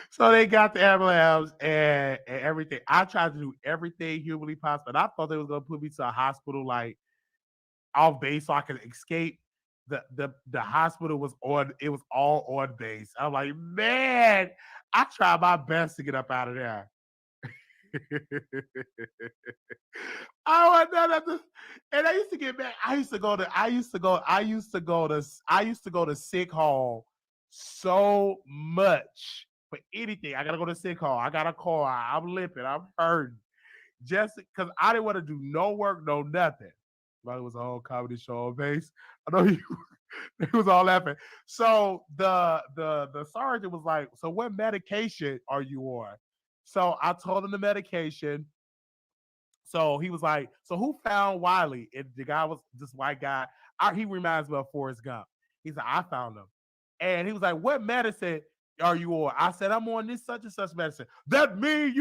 so they got the ambulance and everything. I tried to do everything humanly possible. And I thought they was gonna put me to a hospital like off base so I could escape. The hospital was on, it was all on base. I'm like, man, I tried my best to get up out of there. Oh, no, and I used to get back. I used to go to sick hall so much for anything. I gotta go to sick hall. I got a call. I'm limping. I'm hurting. Just because I didn't want to do no work, no nothing. But it was a whole comedy show on base. I know you it was all laughing. So the sergeant was like, so what medication are you on? So I told him the medication. So he was like, so who found Wiley? And the guy was this white guy. He reminds me of Forrest Gump. He said, I found him. And he was like, what medicine are you on? I said, I'm on this such and such medicine. That mean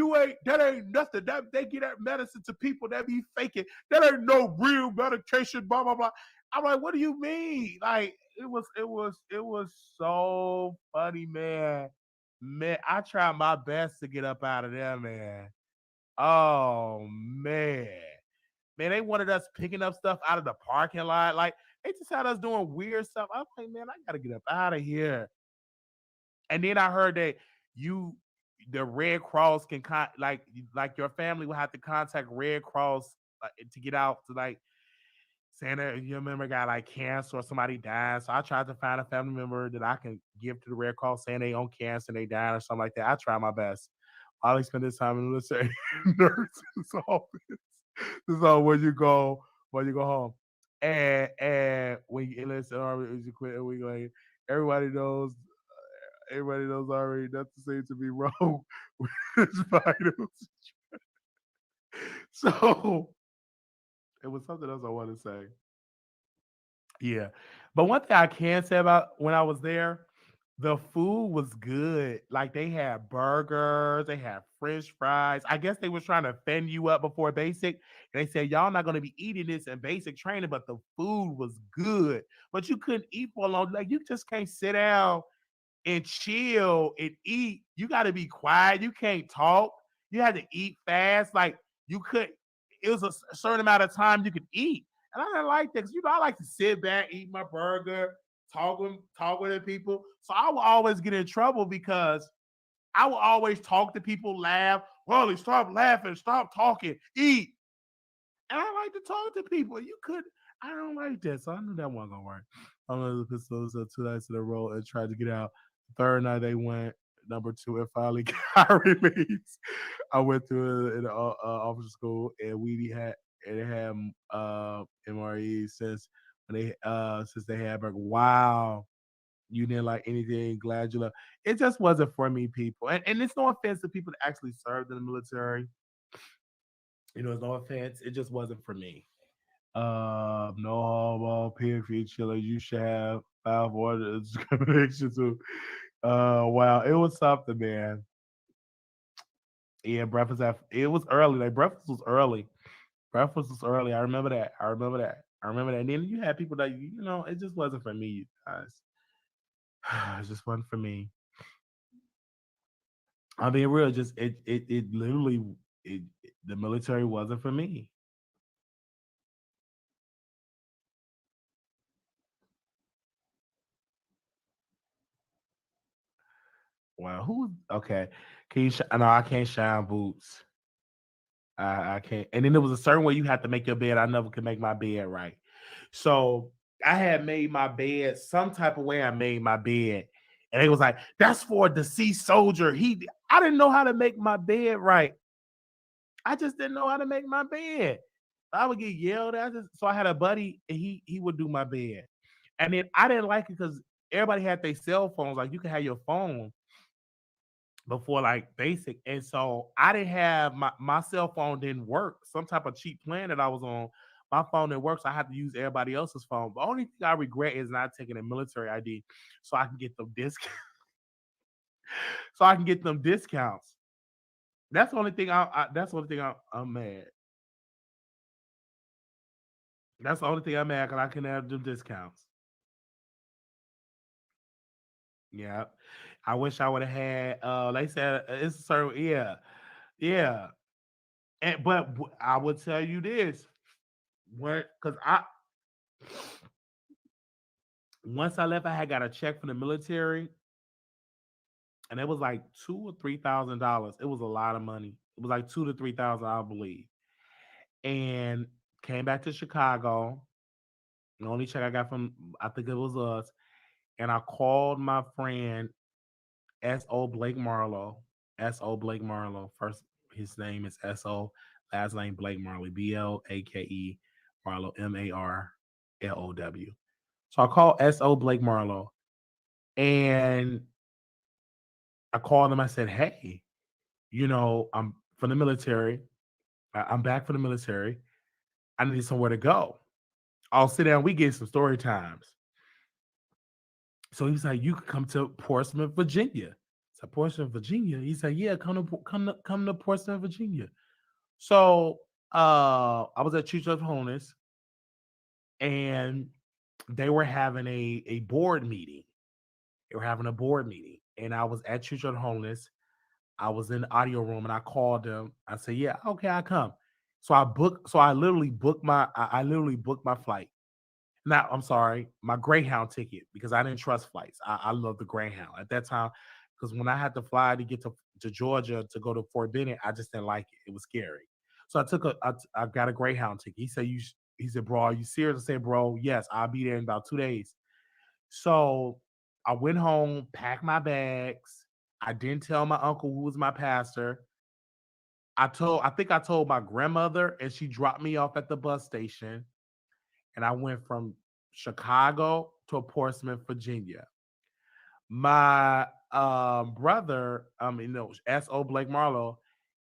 that ain't nothing. That they get that medicine to people that be faking. That ain't no real medication, blah, blah, blah. I'm like, what do you mean? Like, it was so funny, man. Man, I tried my best to get up out of there, man. Oh man. Man, they wanted us picking up stuff out of the parking lot. Like they just had us doing weird stuff. I'm like, man, I gotta get up out of here. And then I heard that you the Red Cross can like your family will have to contact Red Cross to get out to like saying that your member got like cancer or somebody died. So I tried to find a family member that I can give to the Red Cross saying they own cancer and they died or something like that. I tried my best. I spend this time in the military nurse's office. This is all when you go home. And when you enlist in the army, you quit, and we like everybody knows already nothing seems to be wrong with his vitals. So it was something else I wanted to say. Yeah. But one thing I can say about when I was there, the food was good. Like they had burgers, they had French fries. I guess they was trying to fend you up before basic. And they said, y'all not gonna be eating this in basic training, but the food was good. But you couldn't eat for a long, like you just can't sit down and chill and eat. You gotta be quiet. You can't talk. You had to eat fast. Like you could, it was a certain amount of time you could eat. And I didn't like that because I like to sit back, eat my burger, talk with the people. So I would always get in trouble because I would always talk to people, laugh. Well, stop laughing, stop talking, eat. And I like to talk to people. I don't like that. So I knew that wasn't gonna work. I'm gonna put those 2 nights in a row and tried to get out. Third night they went. Number 2 and finally got released. I went to an officer school and they had MRE since they had burger. Wow. You didn't like anything, glad you love. It just wasn't for me, people. And it's no offense to people that actually served in the military. It's no offense. It just wasn't for me. No homo, pig feet chiller. You should have 5 orders conviction to. Wow, it was something, man. Yeah, it was early. Like breakfast was early. Breakfast was early. I remember that. And then you had people that it just wasn't for me, you guys. It just wasn't for me. I mean, real. Just it literally the military wasn't for me. Well, who? Okay, can you? No, I can't shine boots. I can't. And then there was a certain way you had to make your bed. I never could make my bed right. So I had made my bed some type of way. I made my bed, and it was like, "That's for a deceased soldier." I didn't know how to make my bed right. I just didn't know how to make my bed. I would get yelled at. So I had a buddy, and he would do my bed, and then I didn't like it because everybody had their cell phones. Like you can have your phone before like basic. And so I didn't have my cell phone didn't work. Some type of cheap plan that I was on, my phone didn't work. So I had to use everybody else's phone. The only thing I regret is not taking a military ID so I can get them discounts. So I can get them discounts. That's the only thing that's the only thing I'm mad. That's the only thing I'm mad because I can have them discounts. Yeah. I wish I would have had they said it's a certain yeah. Yeah. But I would tell you this. What? Because once I left, I had got a check from the military, and it was like $2,000 or $3,000. It was a lot of money. It was like 2,000 to 3,000, I believe. And came back to Chicago. The only check I got from I think it was us, and I called my friend S.O. Blake Marlowe. S.O. Blake Marlowe. First, his name is S.O. Last name Blake Marley. Blake Marlowe. Marlow. So I called S.O. Blake Marlowe and I called him. I said, "Hey, I'm from the military. I'm back from the military. I need somewhere to go. I'll sit down. We get some story times." So he's like, "You can come to Portsmouth, Virginia." So Portsmouth, Virginia. He said, "Yeah, come to Portsmouth, Virginia." So I was at Church of Holiness, and they were having a board meeting. They were having a board meeting, and I was at Church of Holiness. I was in the audio room, and I called them. I said, "Yeah, okay, I come." So I literally booked I literally booked my flight. Now, I'm sorry, my Greyhound ticket because I didn't trust flights. I love the Greyhound at that time because when I had to fly to get to Georgia to go to Fort Benning, I just didn't like it. It was scary. So I got a Greyhound ticket. He said, "Bro, are you serious?" I said, "Bro, yes, I'll be there in about 2 days." So I went home, packed my bags. I didn't tell my uncle who was my pastor. I think I told my grandmother, and she dropped me off at the bus station. And I went from Chicago to Portsmouth, Virginia. My brother, S.O. Blake Marlowe,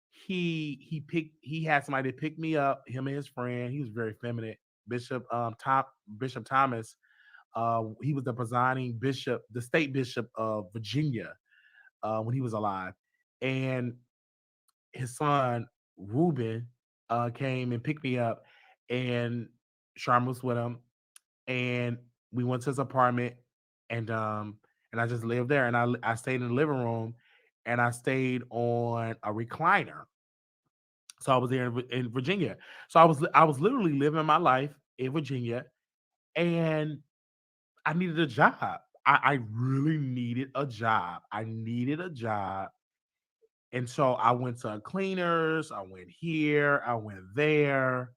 he had somebody to pick me up, him and his friend. He was very feminine. Bishop Thomas, he was the presiding bishop, the state bishop of Virginia, when he was alive. And his son, Reuben, came and picked me up, and Sharm was with him, and we went to his apartment, and I just lived there, and I stayed in the living room, and I stayed on a recliner. So I was there in Virginia. So I was literally living my life in Virginia, and I needed a job. I really needed a job. I needed a job. And so I went to cleaners, I went here, I went there,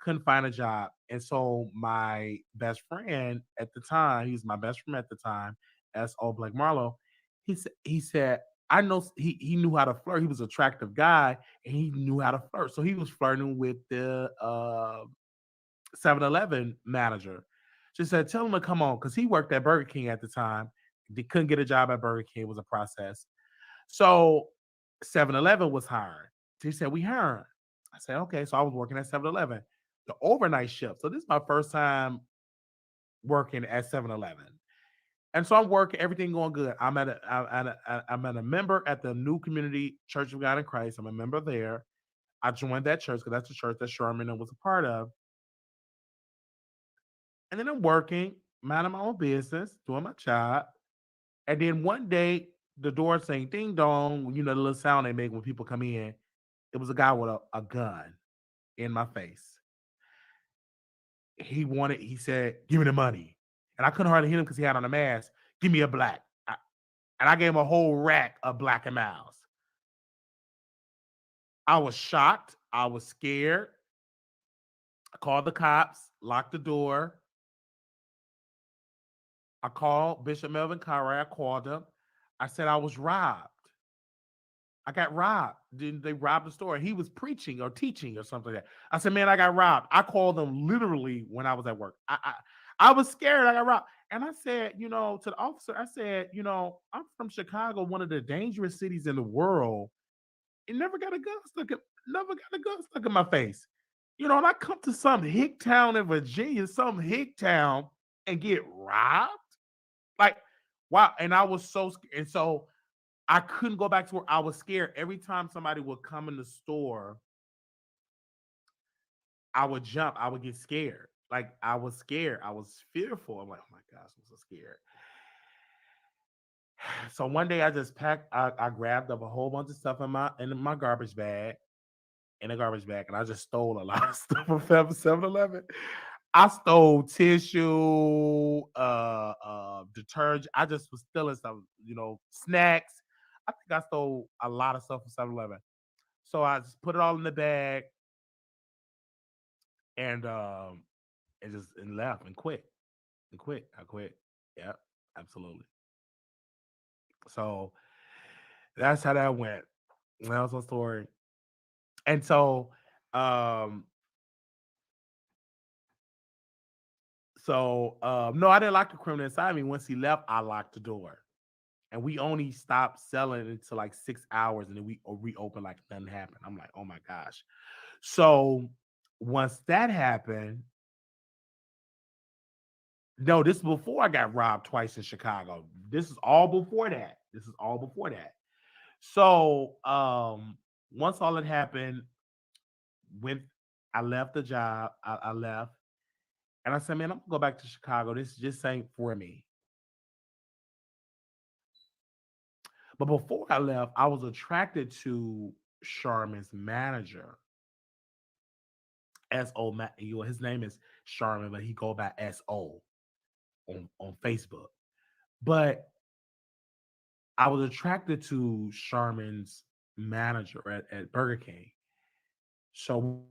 couldn't find a job. And so my best friend at the time, he was my best friend at the time, S.O. Blake Marlowe, he said, I know he knew how to flirt. He was an attractive guy and he knew how to flirt. So he was flirting with the 7-Eleven manager. She said, tell him to come on, because he worked at Burger King at the time. They couldn't get a job at Burger King. It was a process. So 7-Eleven was hiring. She said, we hiring. I said, okay. So I was working at 7-Eleven, the overnight shift. So this is my first time working at 7-Eleven. And so I'm working, everything going good. I'm at a member at the New Community Church of God in Christ. I'm a member there. I joined that church because that's the church that Sherman was a part of. And then I'm working, minding my own business, doing my job. And then one day, the door saying ding dong, the little sound they make when people come in. It was a guy with a gun in my face. He said, give me the money. And I couldn't hardly hit him because he had on a mask. Give me a black. And I gave him a whole rack of Black and Miles. I was shocked. I was scared. I called the cops, locked the door. I called Bishop Melvin Conroy. I called him. I said I was robbed. I got robbed. They robbed the store. He was preaching or teaching or something like that. I said, man, I got robbed. I called them literally when I was at work. I was scared. I got robbed. And I said, to the officer, I said, I'm from Chicago, one of the dangerous cities in the world. And never got a gun stuck in my face. And I come to some hick town in Virginia, some hick town, and get robbed. Like, wow. And I was so scared. And so I couldn't go back to work. I was scared. Every time somebody would come in the store, I would jump. I would get scared. Like, I was scared. I was fearful. I'm like, oh my gosh, I'm so scared. So one day I just packed, I grabbed up a whole bunch of stuff in my garbage bag, and I just stole a lot of stuff from 7-Eleven. I stole tissue, detergent. I just was stealing stuff, snacks. I think I stole a lot of stuff from 7-Eleven. So I just put it all in the bag and left and quit. I quit. Yeah, absolutely. So that's how that went. That was my story. And so no, I didn't lock the criminal inside me. Once he left, I locked the door. And we only stopped selling until like 6 hours, and then we reopened like nothing happened. I'm like, oh my gosh. So once that happened, no, this is before I got robbed twice in Chicago. This is all before that. So once all that happened, I left the job. I left. And I said, man, I'm gonna go back to Chicago. This just ain't for me. But before I left, I was attracted to Charmin's manager. S.O. His name is Charmin, but he go by S.O. on Facebook. But I was attracted to Charmin's manager at Burger King. So